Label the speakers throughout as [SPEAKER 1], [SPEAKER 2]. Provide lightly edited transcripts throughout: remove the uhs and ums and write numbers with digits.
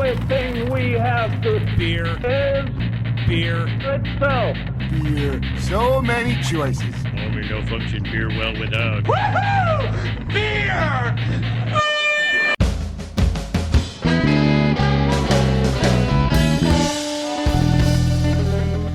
[SPEAKER 1] only thing we have to
[SPEAKER 2] Beer.
[SPEAKER 1] is
[SPEAKER 2] Beer.
[SPEAKER 1] itself.
[SPEAKER 3] Beer. So many choices.
[SPEAKER 4] Oh, we no function beer well without.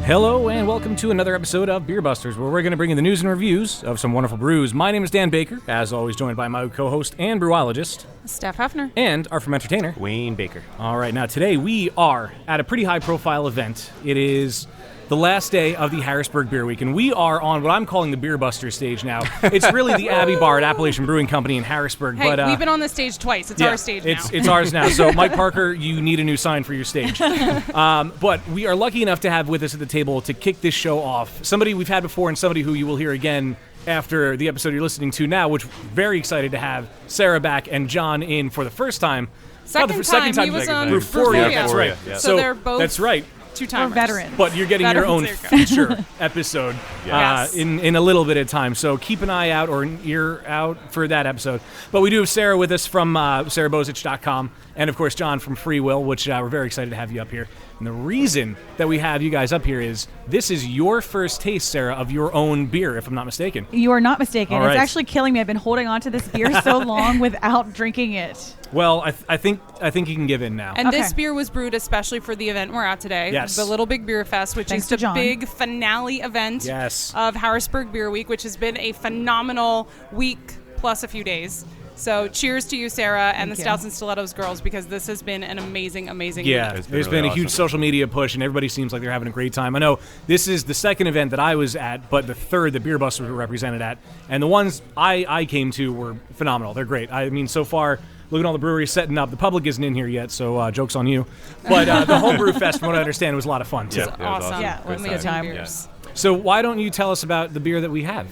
[SPEAKER 2] Hello and welcome to another episode of Beer Busters, where we're going to bring you the news and reviews of some wonderful brews. My name is Dan Baker, as always joined by my co-host and brewologist,
[SPEAKER 5] Steph Hefner.
[SPEAKER 2] and our from entertainer,
[SPEAKER 6] Wayne Baker.
[SPEAKER 2] All right, now today we are at a pretty high-profile event. It is the last day of the Harrisburg Beer Week, and we are on what I'm calling the Beer Buster stage now. It's really the Abbey Bar at Appalachian Brewing Company in Harrisburg.
[SPEAKER 5] Hey,
[SPEAKER 2] but
[SPEAKER 5] we've been on this stage twice. It's our stage now.
[SPEAKER 2] It's ours now. So, Mike Parker, you need a new sign for your stage. But we are lucky enough to have with us at the table to kick this show off somebody we've had before and somebody who you will hear again after the episode you're listening to now, which very excited to have Sarah back and John in for the first time.
[SPEAKER 5] Second time. He was on
[SPEAKER 2] Euphoria.
[SPEAKER 5] Euphoria.
[SPEAKER 2] That's right.
[SPEAKER 6] Yeah.
[SPEAKER 5] So they're both
[SPEAKER 2] That's right.
[SPEAKER 5] two-timers.
[SPEAKER 7] We're veterans.
[SPEAKER 2] But you're getting your own
[SPEAKER 5] Veterans, there you
[SPEAKER 2] feature episode
[SPEAKER 5] Yes.
[SPEAKER 2] in a little bit of time. So keep an eye out or an ear out for that episode. But we do have Sarah with us from sarahbozich.com. And, of course, John from Free Will, which we're very excited to have you up here. And the reason that we have you guys up here is this is your first taste, Sarah, of your own beer, if I'm not mistaken.
[SPEAKER 7] You are not mistaken.
[SPEAKER 2] All right.
[SPEAKER 7] It's actually killing me. I've been holding on to this beer so long without drinking it.
[SPEAKER 2] Well, I think you can give in now.
[SPEAKER 5] And this
[SPEAKER 7] Okay.
[SPEAKER 5] beer was brewed especially for the event we're at today.
[SPEAKER 2] Yes.
[SPEAKER 5] The Little Big Beer Fest, which
[SPEAKER 7] Thanks
[SPEAKER 5] is
[SPEAKER 7] to
[SPEAKER 5] the
[SPEAKER 7] John.
[SPEAKER 5] big finale event
[SPEAKER 2] Yes.
[SPEAKER 5] of Harrisburg Beer Week, which has been a phenomenal week plus a few days. So cheers to you, Sarah, and the
[SPEAKER 7] Thank you.
[SPEAKER 5] Stouts and Stilettos girls, because this has been an amazing, amazing
[SPEAKER 2] Yeah,
[SPEAKER 5] week.
[SPEAKER 6] It's been
[SPEAKER 2] there's
[SPEAKER 6] really
[SPEAKER 2] been a huge
[SPEAKER 6] awesome.
[SPEAKER 2] social media push, and everybody seems like they're having a great time. I know this is the second event that I was at, but the third that Beer Busters were represented at. And the ones I came to were phenomenal. They're great. I mean, so far, look at all the breweries setting up. The public isn't in here yet, so joke's on you. But the whole Brew Fest, from what I understand, was a lot of fun, too.
[SPEAKER 6] Yeah. It was
[SPEAKER 5] Awesome.
[SPEAKER 6] awesome.
[SPEAKER 7] Yeah, it was a good
[SPEAKER 5] Amazing
[SPEAKER 7] time.
[SPEAKER 5] beers.
[SPEAKER 2] So why don't you tell us about the beer that we have?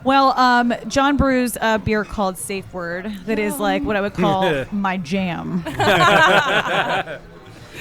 [SPEAKER 7] Well, John brews a beer called Safe Word that is like what I would call my jam.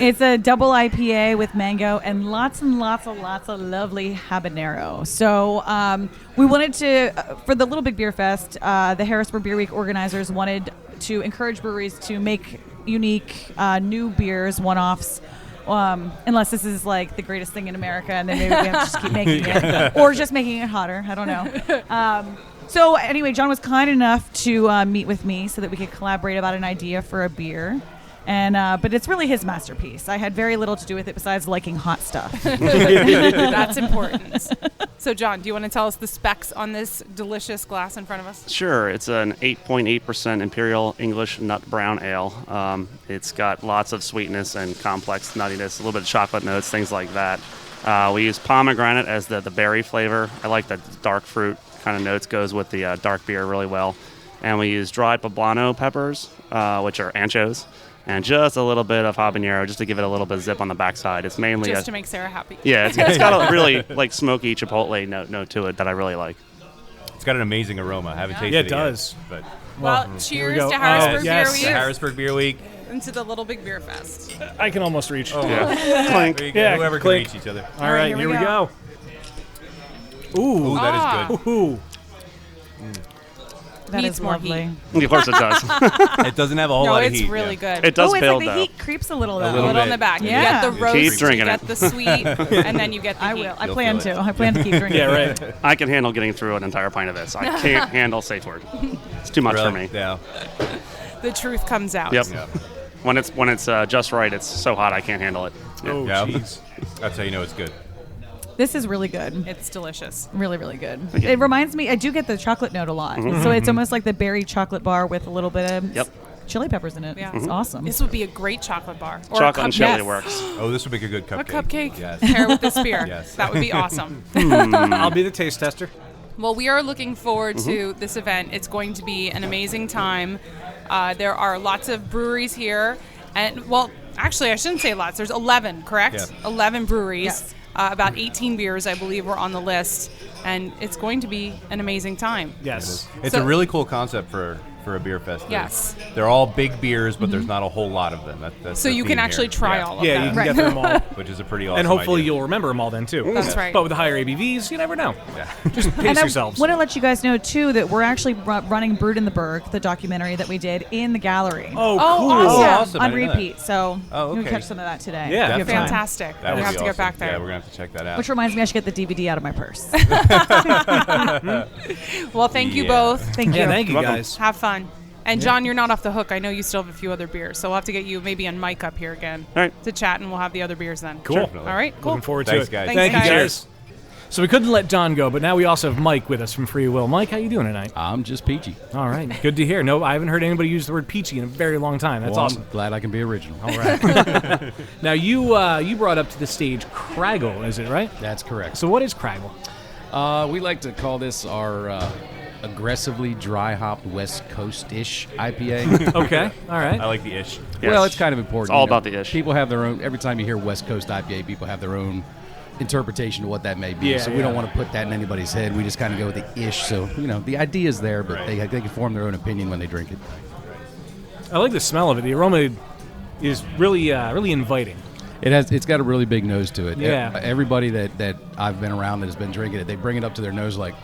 [SPEAKER 7] It's a double IPA with mango and lots of lovely habanero. So we wanted to, for the Little Big Beer Fest, the Harrisburg Beer Week organizers wanted to encourage breweries to make unique new beers, one-offs, unless this is like the greatest thing in America, and then maybe we have to just keep making it, or just making it hotter. I don't know. So anyway, John was kind enough to meet with me so that we could collaborate about an idea for a beer. And but it's really his masterpiece. I had very little to do with it besides liking hot stuff.
[SPEAKER 5] That's important. So, John, do you want to tell us the specs on this delicious glass in front of us?
[SPEAKER 8] Sure. It's an 8.8% Imperial English Nut Brown Ale. It's got lots of sweetness and complex nuttiness, a little bit of chocolate notes, things like that. We use pomegranate as the berry flavor. I like the dark fruit kind of notes, goes with the dark beer really well. And we use dried poblano peppers, which are anchos, and just a little bit of habanero just to give it a little bit of zip on the backside. It's mainly
[SPEAKER 5] Just to make Sarah happy.
[SPEAKER 8] yeah, it's got a really like smoky chipotle note to it that I really like.
[SPEAKER 6] It's got an amazing aroma. I haven't tasted
[SPEAKER 2] Yeah,
[SPEAKER 6] it
[SPEAKER 2] it does.
[SPEAKER 6] Yet, but
[SPEAKER 5] Well,
[SPEAKER 2] Here we
[SPEAKER 5] cheers
[SPEAKER 2] go.
[SPEAKER 5] to Harrisburg
[SPEAKER 2] yes.
[SPEAKER 5] Beer
[SPEAKER 6] the
[SPEAKER 5] Week
[SPEAKER 6] Harrisburg Beer Week.
[SPEAKER 5] and to the Little Big Beer Fest.
[SPEAKER 2] I can almost reach.
[SPEAKER 8] Yeah. Clink.
[SPEAKER 6] There you go.
[SPEAKER 2] Yeah,
[SPEAKER 6] Whoever
[SPEAKER 2] click.
[SPEAKER 6] can reach each other.
[SPEAKER 2] All right, here we go. Ooh.
[SPEAKER 6] Ooh, that is good.
[SPEAKER 2] Ooh.
[SPEAKER 7] That
[SPEAKER 5] Needs
[SPEAKER 7] is
[SPEAKER 5] more
[SPEAKER 7] lovely.
[SPEAKER 8] Of course it does.
[SPEAKER 6] It doesn't have a whole
[SPEAKER 5] No,
[SPEAKER 6] lot of
[SPEAKER 5] it's
[SPEAKER 6] heat.
[SPEAKER 5] really
[SPEAKER 6] yeah.
[SPEAKER 5] good.
[SPEAKER 8] It does
[SPEAKER 7] it's
[SPEAKER 8] build
[SPEAKER 7] like the
[SPEAKER 8] though.
[SPEAKER 7] heat creeps a little though.
[SPEAKER 5] A
[SPEAKER 6] little
[SPEAKER 5] little in
[SPEAKER 6] bit.
[SPEAKER 5] the back. You
[SPEAKER 7] Yeah.
[SPEAKER 5] get the
[SPEAKER 6] Keep
[SPEAKER 5] roast,
[SPEAKER 8] drinking
[SPEAKER 5] you get
[SPEAKER 8] it.
[SPEAKER 5] the sweet, and then you get the
[SPEAKER 7] I
[SPEAKER 5] heat.
[SPEAKER 7] will. I
[SPEAKER 6] You'll
[SPEAKER 7] plan
[SPEAKER 6] feel
[SPEAKER 7] to.
[SPEAKER 6] it.
[SPEAKER 7] I plan to keep drinking.
[SPEAKER 2] Yeah, right.
[SPEAKER 8] I can handle getting through an entire pint of this. I can't handle Safe Word. It's too much for
[SPEAKER 6] Really?
[SPEAKER 8] me.
[SPEAKER 6] Yeah.
[SPEAKER 5] The truth comes out.
[SPEAKER 8] Yep.
[SPEAKER 6] Yeah.
[SPEAKER 8] When it's just right, it's so hot I can't handle it. Yeah.
[SPEAKER 2] Oh,
[SPEAKER 6] Yeah.
[SPEAKER 2] jeez.
[SPEAKER 6] That's how you know it's good.
[SPEAKER 7] This is really good.
[SPEAKER 5] It's delicious.
[SPEAKER 7] Really, really good. It reminds me, I do get the chocolate note a lot. So it's almost like the berry chocolate bar with a little bit of
[SPEAKER 8] Yep.
[SPEAKER 7] chili peppers in it.
[SPEAKER 5] Yeah.
[SPEAKER 7] It's awesome.
[SPEAKER 5] This would be a great chocolate bar. Or
[SPEAKER 8] Chocolate
[SPEAKER 5] a
[SPEAKER 8] and
[SPEAKER 5] cupcake.
[SPEAKER 8] chili
[SPEAKER 7] Yes.
[SPEAKER 8] works.
[SPEAKER 6] Oh, this would make a good cupcake.
[SPEAKER 5] A cupcake.
[SPEAKER 6] Yes.
[SPEAKER 5] Pair with this beer.
[SPEAKER 6] Yes.
[SPEAKER 5] That would be awesome.
[SPEAKER 2] I'll be the taste tester.
[SPEAKER 5] Well, we are looking forward to this event. It's going to be an amazing time. There are lots of breweries here. And, well, actually, I shouldn't say lots. There's 11, correct?
[SPEAKER 6] Yeah.
[SPEAKER 5] 11 breweries.
[SPEAKER 7] Yes.
[SPEAKER 5] About 18 beers, I believe, were on the list. And it's going to be an amazing time.
[SPEAKER 2] Yes.
[SPEAKER 6] It's
[SPEAKER 5] So-
[SPEAKER 6] a really cool concept for for a beer fest.
[SPEAKER 5] Yes.
[SPEAKER 6] They're all big beers, but there's not a whole lot of them. That's
[SPEAKER 5] So
[SPEAKER 6] the
[SPEAKER 5] you can
[SPEAKER 6] theme
[SPEAKER 5] actually
[SPEAKER 6] here.
[SPEAKER 5] try
[SPEAKER 6] Yeah.
[SPEAKER 5] all of
[SPEAKER 2] Yeah,
[SPEAKER 5] them.
[SPEAKER 2] you can get them all.
[SPEAKER 6] Which is a pretty awesome
[SPEAKER 2] And hopefully
[SPEAKER 6] idea.
[SPEAKER 2] you'll remember them all then, too.
[SPEAKER 5] That's right.
[SPEAKER 2] But with the higher ABVs, you never know.
[SPEAKER 6] Yeah.
[SPEAKER 2] Just pace
[SPEAKER 7] And I
[SPEAKER 2] yourselves.
[SPEAKER 7] want to let you guys know too that we're actually running Brewed in the Berg, the documentary that we did in the gallery.
[SPEAKER 2] Oh,
[SPEAKER 5] Oh,
[SPEAKER 2] cool.
[SPEAKER 5] awesome.
[SPEAKER 7] Yeah,
[SPEAKER 6] awesome. I
[SPEAKER 7] on
[SPEAKER 6] didn't know that.
[SPEAKER 7] repeat. So
[SPEAKER 6] Oh,
[SPEAKER 7] you'll
[SPEAKER 6] okay.
[SPEAKER 7] catch some of that today.
[SPEAKER 2] Yeah,
[SPEAKER 7] if you have time.
[SPEAKER 5] Fantastic.
[SPEAKER 6] That
[SPEAKER 5] we
[SPEAKER 6] would
[SPEAKER 5] have
[SPEAKER 6] be
[SPEAKER 5] to get
[SPEAKER 6] awesome.
[SPEAKER 5] back there.
[SPEAKER 6] Yeah, we're gonna have to check that out.
[SPEAKER 7] Which reminds me, I should get the DVD out of my purse.
[SPEAKER 5] Well, thank you
[SPEAKER 6] Yeah.
[SPEAKER 5] both.
[SPEAKER 7] Thank you.
[SPEAKER 2] Yeah, thank you,
[SPEAKER 8] Welcome.
[SPEAKER 2] guys.
[SPEAKER 5] Have fun. And John, you're not off the hook. I know you still have a few other beers, so we'll have to get you maybe and Mike up here again
[SPEAKER 8] All right.
[SPEAKER 5] to chat, and we'll have the other beers then.
[SPEAKER 2] Cool.
[SPEAKER 8] Definitely.
[SPEAKER 5] All right, cool.
[SPEAKER 2] Looking forward
[SPEAKER 6] Thanks,
[SPEAKER 2] to it.
[SPEAKER 6] guys.
[SPEAKER 5] Thanks,
[SPEAKER 2] Thank you,
[SPEAKER 5] guys.
[SPEAKER 2] guys. So we couldn't let John go, but now we also have Mike with us from Free Will. Mike, how you doing tonight?
[SPEAKER 9] I'm just peachy.
[SPEAKER 2] All right, good to hear. No, I haven't heard anybody use the word peachy in a very long time. That's
[SPEAKER 9] Well,
[SPEAKER 2] awesome.
[SPEAKER 9] I'm glad I can be original.
[SPEAKER 2] All right. Now you brought up to the stage Craggle, is it right?
[SPEAKER 9] That's correct.
[SPEAKER 2] So what is Craggle?
[SPEAKER 9] We like to call this our aggressively dry hopped West Coast-ish IPA.
[SPEAKER 2] Okay, all right.
[SPEAKER 6] I like the ish.
[SPEAKER 8] Yes.
[SPEAKER 9] Well, it's kind of important.
[SPEAKER 8] It's all
[SPEAKER 9] you know.
[SPEAKER 8] about the ish.
[SPEAKER 9] People have their own. Every time you hear West Coast IPA, people have their own interpretation of what that may be.
[SPEAKER 2] Yeah,
[SPEAKER 9] so we
[SPEAKER 2] yeah.
[SPEAKER 9] don't want to put that in anybody's head. We just kind of go with the ish. So the idea is there, but they can form their own opinion when they drink it.
[SPEAKER 2] I like the smell of it. The aroma is really really inviting.
[SPEAKER 9] It's got a really big nose to it.
[SPEAKER 2] Yeah.
[SPEAKER 9] Everybody that I've been around that has been drinking it, they bring it up to their nose like,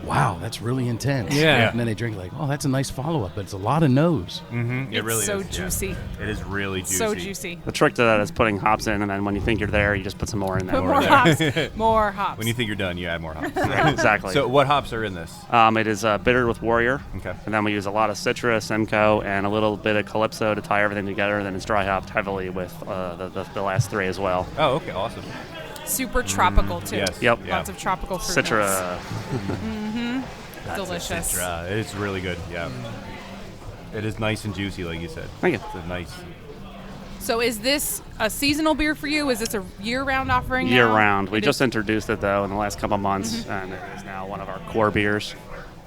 [SPEAKER 9] wow, that's really intense.
[SPEAKER 2] Yeah.
[SPEAKER 9] And then they drink it like, oh, that's a nice follow-up, but it's a lot of nose.
[SPEAKER 6] Mm-hmm. It
[SPEAKER 5] It's
[SPEAKER 6] really
[SPEAKER 5] so
[SPEAKER 6] is. yeah.
[SPEAKER 5] juicy.
[SPEAKER 6] It is really juicy.
[SPEAKER 5] So juicy.
[SPEAKER 8] The trick to that is putting hops in, and then when you think you're there, you just put some more in there.
[SPEAKER 5] Put more hops. More hops.
[SPEAKER 6] When you think you're done, you add more hops.
[SPEAKER 8] Exactly.
[SPEAKER 6] So what hops are in this?
[SPEAKER 8] It is bittered with Warrior.
[SPEAKER 6] Okay.
[SPEAKER 8] And then we use a lot of Citra, Simcoe, and a little bit of Calypso to tie everything together. And then it's dry hopped heavily with the last three as well.
[SPEAKER 6] Oh, okay, awesome.
[SPEAKER 5] Super tropical too.
[SPEAKER 6] Yes.
[SPEAKER 8] Yep.
[SPEAKER 6] Yeah.
[SPEAKER 5] Lots of tropical fruit notes.
[SPEAKER 8] Citra.
[SPEAKER 5] Delicious.
[SPEAKER 6] It's really good. Yeah. It is nice and juicy, like you said.
[SPEAKER 8] Thank you.
[SPEAKER 6] It's a nice.
[SPEAKER 5] So is this a seasonal beer for you? Is this a year-round offering?
[SPEAKER 8] Year
[SPEAKER 5] now?
[SPEAKER 8] round. We
[SPEAKER 5] It
[SPEAKER 8] just
[SPEAKER 5] is-
[SPEAKER 8] introduced it though in the last couple months, and it is now one of our core beers.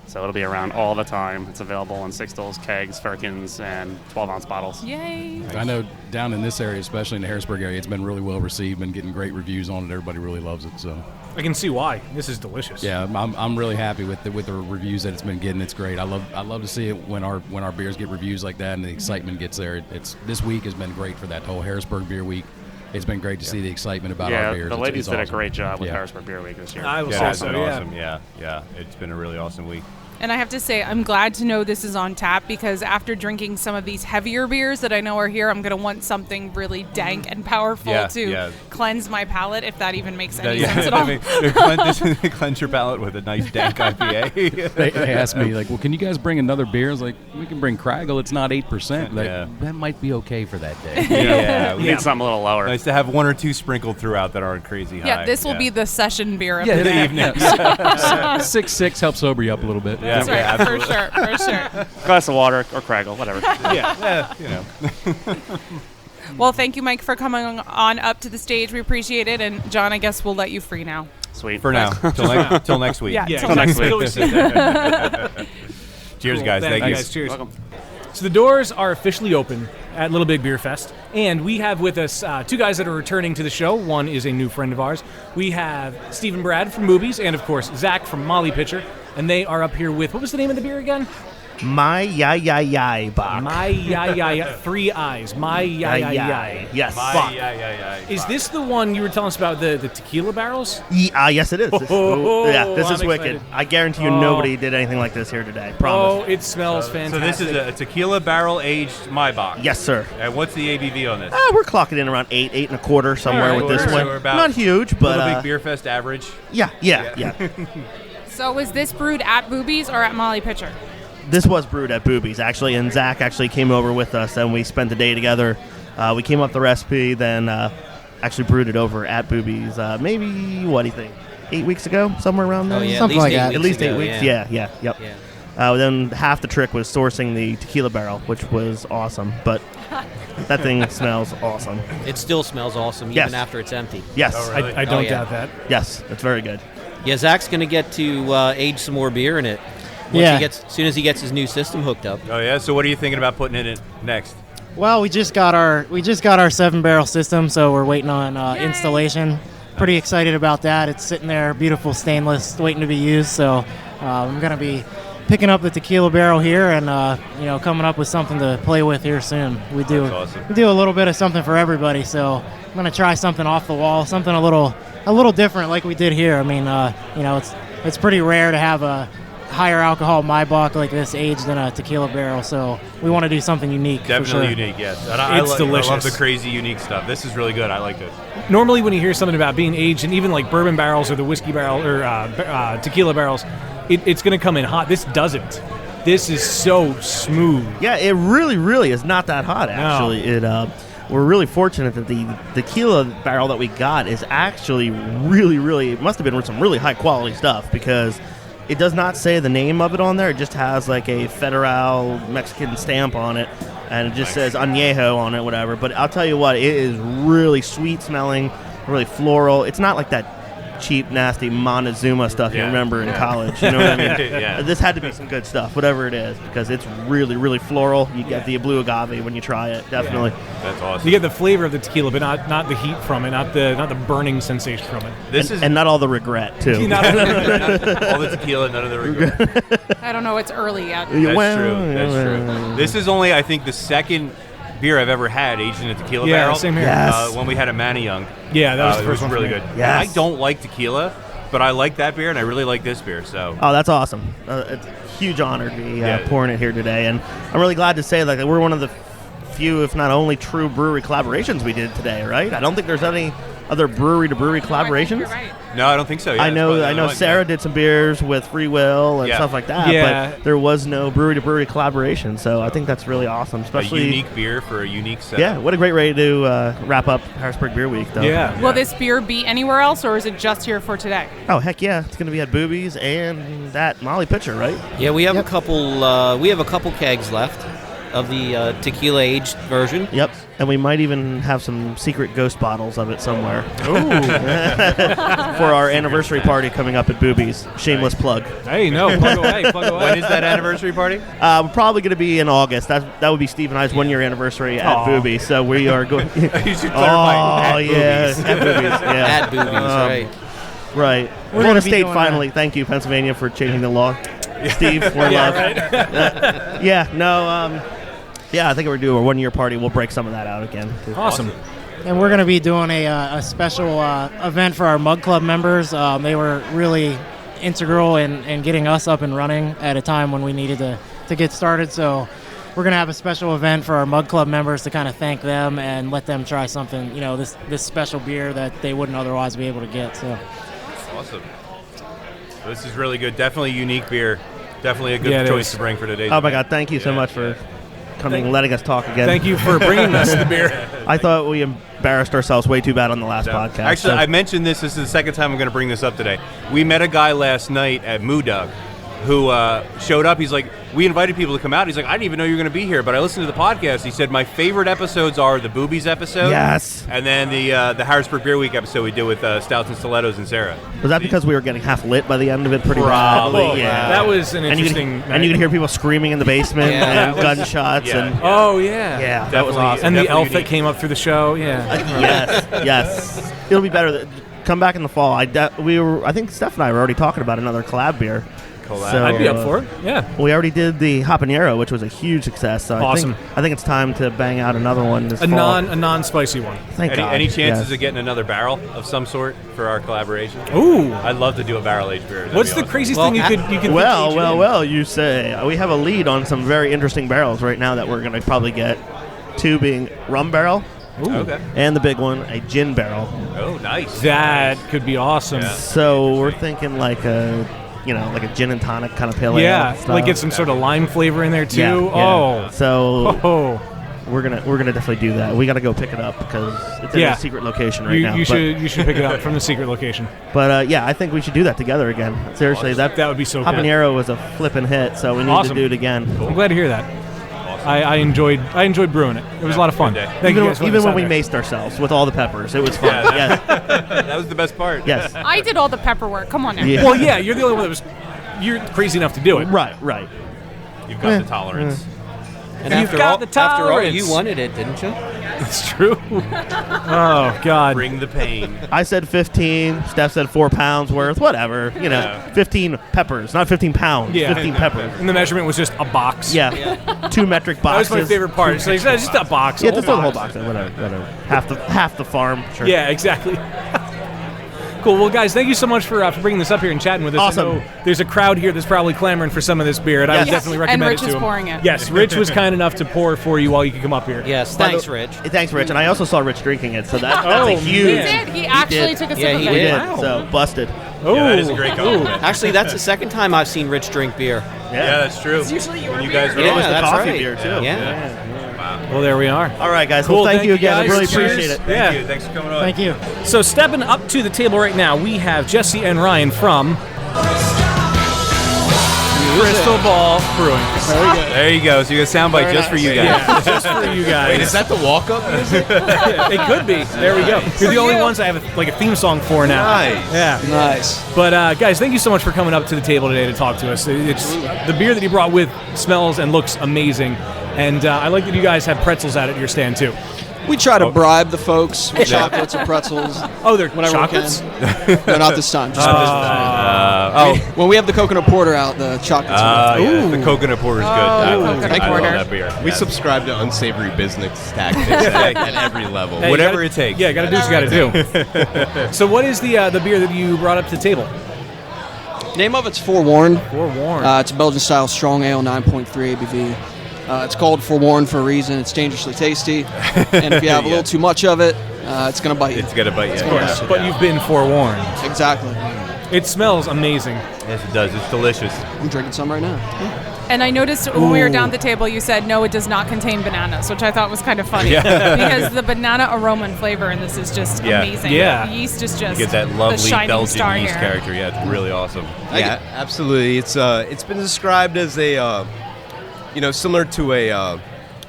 [SPEAKER 8] So it'll be around all the time. It's available in sixtels, kegs, firkins, and 12-ounce bottles.
[SPEAKER 5] Yay.
[SPEAKER 9] I know down in this area, especially in the Harrisburg area, it's been really well received, been getting great reviews on it. Everybody really loves it. So
[SPEAKER 2] I can see why. This is delicious.
[SPEAKER 9] yeah, I'm really happy with the reviews that it's been getting. It's great. I love to see it when our beers get reviews like that and the excitement gets there. It's this week has been great for that whole Harrisburg Beer Week. It's been great to see the excitement about our
[SPEAKER 8] Yeah,
[SPEAKER 9] beers.
[SPEAKER 8] the
[SPEAKER 9] It's-
[SPEAKER 8] ladies
[SPEAKER 9] it's
[SPEAKER 8] did a
[SPEAKER 9] awesome.
[SPEAKER 8] great job with
[SPEAKER 9] Yeah.
[SPEAKER 8] Harrisburg Beer Week this year.
[SPEAKER 2] I will
[SPEAKER 6] Yeah,
[SPEAKER 2] say
[SPEAKER 6] it's
[SPEAKER 2] so.
[SPEAKER 6] been
[SPEAKER 2] Yeah.
[SPEAKER 6] awesome. Yeah. It's been a really awesome week.
[SPEAKER 5] And I have to say, I'm glad to know this is on tap because after drinking some of these heavier beers that I know are here, I'm going to want something really dank and powerful
[SPEAKER 6] Yeah,
[SPEAKER 5] to
[SPEAKER 6] yeah.
[SPEAKER 5] cleanse my palate, if that even makes any
[SPEAKER 6] Yeah,
[SPEAKER 5] sense at all.
[SPEAKER 6] cleanse your palate with a nice dank IPA.
[SPEAKER 9] They asked me like, well, can you guys bring another beer? I was like, we can bring Craggle. It's not 8%. Like,
[SPEAKER 6] Yeah.
[SPEAKER 9] that might be okay for that day.
[SPEAKER 6] yeah,
[SPEAKER 8] We need something a little lower.
[SPEAKER 6] Nice to have one or two sprinkled throughout that aren't crazy high.
[SPEAKER 5] Yeah, this will be the session beer of
[SPEAKER 9] Yeah,
[SPEAKER 5] the
[SPEAKER 9] the
[SPEAKER 5] day.
[SPEAKER 9] evening. 6.6 helps sober you up a little bit.
[SPEAKER 6] Yeah,
[SPEAKER 5] That's right, for sure, for sure.
[SPEAKER 8] Glass of water or Craggle, whatever.
[SPEAKER 6] yeah, you know.
[SPEAKER 5] Well, thank you, Mike, for coming on up to the stage. We appreciate it. And John, I guess we'll let you free now.
[SPEAKER 8] Sweet.
[SPEAKER 6] For now, till next week.
[SPEAKER 5] Yeah,
[SPEAKER 2] Yeah,
[SPEAKER 5] till next
[SPEAKER 2] exactly.
[SPEAKER 5] week.
[SPEAKER 2] It's always that.
[SPEAKER 6] Cheers,
[SPEAKER 2] Cool.
[SPEAKER 6] guys. Thank you.
[SPEAKER 2] guys. Cheers.
[SPEAKER 8] Welcome.
[SPEAKER 2] So the doors are officially open at Little Big Beer Fest, and we have with us two guys that are returning to the show. One is a new friend of ours. We have Stephen Brad from Movies, and of course Zach from Molly Pitcher, and they are up here with, what was the name of the beer again?
[SPEAKER 10] My yai Bach.
[SPEAKER 2] My Yai, 3 eyes. My Yai.
[SPEAKER 10] Yes.
[SPEAKER 2] Bach.
[SPEAKER 6] Yeah.
[SPEAKER 2] Is this the one you were telling us about, the tequila barrels?
[SPEAKER 10] Yes, it is. Yeah, this
[SPEAKER 2] I'm
[SPEAKER 10] is wicked.
[SPEAKER 2] excited.
[SPEAKER 10] I guarantee you
[SPEAKER 2] Oh.
[SPEAKER 10] nobody did anything like this here today.
[SPEAKER 2] Oh,
[SPEAKER 10] Promise.
[SPEAKER 2] it smells
[SPEAKER 6] So
[SPEAKER 2] fantastic.
[SPEAKER 6] this is a tequila barrel aged Maibach.
[SPEAKER 10] Yes, sir.
[SPEAKER 6] And what's the ABV on this?
[SPEAKER 10] We're clocking in around 8, 8.25 somewhere
[SPEAKER 2] All right,
[SPEAKER 10] with this
[SPEAKER 2] so
[SPEAKER 10] one.
[SPEAKER 6] we're about
[SPEAKER 10] Not huge, but
[SPEAKER 6] Little Big Beer Fest average.
[SPEAKER 10] yeah.
[SPEAKER 5] So was this brewed at Boobies or at Molly Pitcher?
[SPEAKER 10] This was brewed at Boobies, actually, and Zach actually came over with us, and we spent the day together. We came up the recipe, then actually brewed it over at Boobies. Maybe, what do you think, 8 weeks ago? Somewhere around there?
[SPEAKER 11] Oh, yeah,
[SPEAKER 10] Something
[SPEAKER 11] at
[SPEAKER 10] like
[SPEAKER 11] least
[SPEAKER 10] that.
[SPEAKER 11] 8
[SPEAKER 10] At least 8
[SPEAKER 11] weeks
[SPEAKER 10] weeks.
[SPEAKER 11] ago,
[SPEAKER 10] Yep.
[SPEAKER 11] Yeah.
[SPEAKER 10] Then half the trick was sourcing the tequila barrel, which was awesome, but that thing smells awesome.
[SPEAKER 11] It still smells awesome
[SPEAKER 10] Yes.
[SPEAKER 11] even after it's empty.
[SPEAKER 10] Yes.
[SPEAKER 2] I don't
[SPEAKER 11] yeah.
[SPEAKER 2] doubt that.
[SPEAKER 10] Yes, it's very good.
[SPEAKER 11] Yeah, Zach's going to get to age some more beer in it. As soon as he gets his new system hooked up.
[SPEAKER 6] Oh yeah. So what are you thinking about putting in it next?
[SPEAKER 12] Well, we just got our 7-barrel system, so we're waiting on installation. Pretty excited about that. It's sitting there, beautiful stainless, waiting to be used. So I'm gonna be picking up the tequila barrel here and coming up with something to play with here soon. We do a little bit of something for everybody. So I'm gonna try something off the wall, something a little different like we did here. I mean, it's pretty rare to have a higher alcohol Maibach like this aged in a tequila barrel, so we want to do something unique.
[SPEAKER 6] Definitely
[SPEAKER 12] for sure.
[SPEAKER 6] unique, yes.
[SPEAKER 2] And it's delicious.
[SPEAKER 6] I love the crazy unique stuff. This is really good. I like this.
[SPEAKER 2] Normally, when you hear something about being aged in even like bourbon barrels or the whiskey barrel or tequila barrels, it's going to come in hot. This doesn't. This is so smooth.
[SPEAKER 10] Yeah, it really, really is not that hot, actually.
[SPEAKER 2] No.
[SPEAKER 10] We're really fortunate that the tequila barrel that we got is actually really, really, it must have been some really high-quality stuff because it does not say the name of it on there. It just has like a Federal Mexican stamp on it, and it just says Añejo on it, whatever. But I'll tell you what, it is really sweet-smelling, really floral. It's not like that cheap, nasty Montezuma stuff you remember in college. You know what I mean?
[SPEAKER 6] Yeah.
[SPEAKER 10] This had to be some good stuff, whatever it is, because it's really, really floral. You get the blue agave when you try it, definitely.
[SPEAKER 6] That's awesome.
[SPEAKER 2] You get the flavor of the tequila, but not the heat from it, not the burning sensation from it.
[SPEAKER 10] And not all the regret, too.
[SPEAKER 6] Not all the tequila, none of the regret.
[SPEAKER 5] I don't know. It's early yet.
[SPEAKER 6] That's true. That's true. This is only, I think, the second beer I've ever had aged in a tequila barrel.
[SPEAKER 2] Same here.
[SPEAKER 10] Yes.
[SPEAKER 6] When we had a Manny Young.
[SPEAKER 2] Yeah, that was the first
[SPEAKER 6] it was
[SPEAKER 2] one.
[SPEAKER 6] really
[SPEAKER 2] for me.
[SPEAKER 6] good.
[SPEAKER 10] Yes.
[SPEAKER 6] I don't like tequila, but I like that beer, and I really like this beer. So.
[SPEAKER 10] Oh, that's awesome. It's a huge honor to be pouring it here today. And I'm really glad to say that we're one of the few, if not only, true brewery collaborations we did today, right? I don't think there's any other brewery-to-brewery collaborations.
[SPEAKER 5] You're right.
[SPEAKER 6] No, I don't think so. Yeah,
[SPEAKER 10] I know Sarah did some beers with Free Will and stuff like that, but there was no brewery-to-brewery collaboration, so I think that's really awesome. Especially
[SPEAKER 6] a unique beer for a unique set.
[SPEAKER 10] Yeah, what a great way to wrap up Harrisburg Beer Week, though.
[SPEAKER 2] Yeah.
[SPEAKER 5] Will this beer be anywhere else, or is it just here for today?
[SPEAKER 10] Oh, heck yeah. It's going to be at Boobies and that Molly Pitcher, right?
[SPEAKER 11] Yeah, we have a couple kegs left of the tequila aged version.
[SPEAKER 10] Yep. And we might even have some secret ghost bottles of it somewhere. For our anniversary party coming up at Boobies. Shameless plug.
[SPEAKER 2] Hey, no, plug away, plug away.
[SPEAKER 6] When is that anniversary party?
[SPEAKER 10] We're probably going to be in August. That would be Steve and I's 1 year anniversary at Boobies. So we are going.
[SPEAKER 6] You should clarify.
[SPEAKER 10] Oh, yeah. At Boobies. Yeah.
[SPEAKER 11] At Boobies, right.
[SPEAKER 10] Right.
[SPEAKER 12] We're
[SPEAKER 10] Florida
[SPEAKER 12] gonna be
[SPEAKER 10] State
[SPEAKER 12] doing
[SPEAKER 10] finally.
[SPEAKER 12] that.
[SPEAKER 10] Thank you, Pennsylvania, for changing the law. Steve, for love. I think we're doing a 1 year party. We'll break some of that out again.
[SPEAKER 2] Awesome.
[SPEAKER 12] And we're going to be doing a special event for our Mug Club members. They were really integral in getting us up and running at a time when we needed to get started. So we're going to have a special event for our Mug Club members to kind of thank them and let them try something, this special beer that they wouldn't otherwise be able to get. So
[SPEAKER 6] Awesome. This is really good. Definitely a unique beer. Definitely a good choice to bring for today's
[SPEAKER 10] Oh, my
[SPEAKER 6] event.
[SPEAKER 10] God. Thank you so much for coming and letting us talk again.
[SPEAKER 2] Thank you for bringing us the beer.
[SPEAKER 10] I thought we embarrassed ourselves way too bad on the last podcast.
[SPEAKER 6] Actually, I mentioned this. This is the second time I'm going to bring this up today. We met a guy last night at Moo Dog who showed up. He's like, we invited people to come out. He's like, I didn't even know you were going to be here, but I listened to the podcast. He said, my favorite episodes are the Boobies episode.
[SPEAKER 10] Yes.
[SPEAKER 6] And then the Harrisburg Beer Week episode we did with Stouts and Stilettos and Sarah.
[SPEAKER 10] Was that because we were getting half lit by the end of it pretty
[SPEAKER 6] Probably,
[SPEAKER 10] rapidly?
[SPEAKER 6] yeah.
[SPEAKER 2] That was an interesting
[SPEAKER 10] And you could hear people screaming in the basement and gunshots.
[SPEAKER 6] Yeah.
[SPEAKER 10] And
[SPEAKER 2] Oh, yeah.
[SPEAKER 10] yeah, that was
[SPEAKER 6] Definitely.
[SPEAKER 10] awesome.
[SPEAKER 2] And the
[SPEAKER 6] Definitely
[SPEAKER 2] elf that
[SPEAKER 6] unique.
[SPEAKER 2] came up through the show,
[SPEAKER 10] Yes. It'll be better. Come back in the fall. I think Steph and I were already talking about another collab beer. So,
[SPEAKER 2] I'd be up for it. Yeah.
[SPEAKER 10] We already did the Habanero, which was a huge success. So
[SPEAKER 2] Awesome.
[SPEAKER 10] I think it's time to bang out another one this
[SPEAKER 2] A
[SPEAKER 10] fall.
[SPEAKER 2] non-spicy one.
[SPEAKER 10] Thank God.
[SPEAKER 6] Any chances
[SPEAKER 10] Yes.
[SPEAKER 6] of getting another barrel of some sort for our collaboration?
[SPEAKER 2] Ooh.
[SPEAKER 6] I'd love to do a barrel aged beer. That'd
[SPEAKER 2] What's
[SPEAKER 6] be
[SPEAKER 2] the
[SPEAKER 6] awesome.
[SPEAKER 2] craziest thing you could age it in?
[SPEAKER 10] Well, you say. We have a lead on some very interesting barrels right now that we're going to probably get. Two being rum barrel.
[SPEAKER 6] Okay.
[SPEAKER 10] And the big one, a gin barrel.
[SPEAKER 6] Oh, nice.
[SPEAKER 2] That could be awesome.
[SPEAKER 6] Yeah.
[SPEAKER 10] So we're thinking like a gin and tonic kind of pale ale.
[SPEAKER 2] Yeah,
[SPEAKER 10] stuff.
[SPEAKER 2] like get some sort of lime flavor in there too.
[SPEAKER 10] Yeah, yeah.
[SPEAKER 2] Oh,
[SPEAKER 10] So we're gonna definitely do that. We got to go pick it up because it's in a secret location right now.
[SPEAKER 2] You should pick it up from the secret location.
[SPEAKER 10] But I think we should do that together again. Seriously, that
[SPEAKER 2] would be so good.
[SPEAKER 10] Habanero was a flipping hit, so we need to do it again.
[SPEAKER 2] I'm glad to hear that. I enjoyed brewing it. It was a lot of fun. Thank you guys for
[SPEAKER 10] Even when we
[SPEAKER 2] letting us
[SPEAKER 10] maced ourselves with all the peppers, it was fun. Yes.
[SPEAKER 6] That was the best part.
[SPEAKER 10] Yes.
[SPEAKER 5] I did all the pepper work. Come on now.
[SPEAKER 10] Yeah.
[SPEAKER 2] Well, yeah, you're the only one that was. You're crazy enough to do it.
[SPEAKER 10] Right.
[SPEAKER 6] You've got the tolerance.
[SPEAKER 11] And
[SPEAKER 2] You've got the
[SPEAKER 11] after all,
[SPEAKER 2] tolerance.
[SPEAKER 11] you wanted it, didn't you?
[SPEAKER 2] It's true. Oh God.
[SPEAKER 6] Bring the pain.
[SPEAKER 10] I said 15. Steph said 4 pounds worth. Whatever. 15 peppers, not 15 pounds.
[SPEAKER 2] Yeah.
[SPEAKER 10] 15 peppers.
[SPEAKER 2] And the measurement was just a box.
[SPEAKER 10] Yeah. 2 metric
[SPEAKER 2] That
[SPEAKER 10] boxes.
[SPEAKER 2] was my favorite part. So he said, just a box.
[SPEAKER 10] Yeah, just throw the whole box in. Whatever. Half the farm. Sure.
[SPEAKER 2] Yeah, exactly. Cool. Well, guys, thank you so much for bringing this up here and chatting with us.
[SPEAKER 10] Awesome.
[SPEAKER 2] I know there's a crowd here that's probably clamoring for some of this beer, and I would
[SPEAKER 10] Yes.
[SPEAKER 2] definitely recommend
[SPEAKER 5] And Rich
[SPEAKER 2] it to
[SPEAKER 5] is
[SPEAKER 2] them.
[SPEAKER 5] pouring it.
[SPEAKER 2] Yes, Rich was kind enough to pour for you while you could come up here.
[SPEAKER 11] Yes,
[SPEAKER 10] By the-
[SPEAKER 11] thanks, Rich.
[SPEAKER 10] Thanks, Rich. And I also saw Rich drinking it, so that's
[SPEAKER 2] Oh,
[SPEAKER 10] a
[SPEAKER 2] man.
[SPEAKER 10] huge.
[SPEAKER 5] He did. He actually took a sip of
[SPEAKER 11] he
[SPEAKER 5] it.
[SPEAKER 10] He did.
[SPEAKER 2] Wow.
[SPEAKER 10] So busted.
[SPEAKER 2] Oh,
[SPEAKER 6] Yeah, that is a great compliment.
[SPEAKER 11] Actually, that's the second time I've seen Rich drink beer.
[SPEAKER 6] Yeah, that's true.
[SPEAKER 5] usually your
[SPEAKER 6] When you
[SPEAKER 5] beer.
[SPEAKER 6] guys were
[SPEAKER 10] It was the
[SPEAKER 11] that's
[SPEAKER 10] coffee
[SPEAKER 11] right.
[SPEAKER 10] beer too.
[SPEAKER 11] Yeah.
[SPEAKER 2] Well, there we are.
[SPEAKER 10] All right, guys.
[SPEAKER 2] Cool.
[SPEAKER 10] Well, thank you again.
[SPEAKER 2] guys.
[SPEAKER 10] I really
[SPEAKER 2] Cheers.
[SPEAKER 10] appreciate it.
[SPEAKER 2] Yeah.
[SPEAKER 6] Thank you. Thanks for coming on.
[SPEAKER 12] Thank you.
[SPEAKER 2] So stepping up to the table right now, we have Jesse and Ryan from Crystal Ball Brewing.
[SPEAKER 6] There you go. So you got a soundbite just for you guys.
[SPEAKER 2] Yeah, just for you guys.
[SPEAKER 13] Wait, is that the walk-up music?
[SPEAKER 2] It could be. There we go. You're the only ones I have a theme song for now.
[SPEAKER 13] Nice.
[SPEAKER 2] Yeah.
[SPEAKER 13] Nice.
[SPEAKER 2] But guys, thank you so much for coming up to the table today to talk to us. It's the beer that you brought with smells and looks amazing, and I like that you guys have pretzels out at your stand too.
[SPEAKER 14] We try to bribe the folks with chocolates or pretzels.
[SPEAKER 2] Oh, they're
[SPEAKER 14] whenever
[SPEAKER 2] chocolates?
[SPEAKER 14] we can. No, not this time. Just when we have the coconut porter out, the chocolates.
[SPEAKER 6] Yeah, the coconut porter is good. I love that beer.
[SPEAKER 13] We subscribe to unsavory business tactics at every level.
[SPEAKER 2] Hey,
[SPEAKER 6] Whatever
[SPEAKER 2] you gotta-
[SPEAKER 6] it takes.
[SPEAKER 2] Yeah, got to do what you got to do. So, what is the beer that you brought up to the table?
[SPEAKER 14] Name of it's Forewarned.
[SPEAKER 2] Forewarned.
[SPEAKER 14] It's a Belgian style strong ale, 9.3 ABV. It's called Forewarned for a reason. It's dangerously tasty, and if you have a little too much of it, it's gonna bite you.
[SPEAKER 6] It's gonna bite you.
[SPEAKER 2] Of course, but you've been forewarned.
[SPEAKER 14] Exactly.
[SPEAKER 2] It smells amazing.
[SPEAKER 6] Yes, it does. It's delicious.
[SPEAKER 14] I'm drinking some right now.
[SPEAKER 5] And I noticed when we were down at the table, you said, no, it does not contain bananas, which I thought was kind of funny.
[SPEAKER 6] Yeah.
[SPEAKER 5] Because the banana aroma and flavor in this is just amazing.
[SPEAKER 6] Yeah.
[SPEAKER 5] The yeast is just
[SPEAKER 6] You get that
[SPEAKER 5] the
[SPEAKER 6] lovely
[SPEAKER 5] shining
[SPEAKER 6] Belgian
[SPEAKER 5] star
[SPEAKER 6] yeast
[SPEAKER 5] here.
[SPEAKER 6] character. Yeah, it's really awesome.
[SPEAKER 13] Yeah, absolutely. It's been described as a similar to a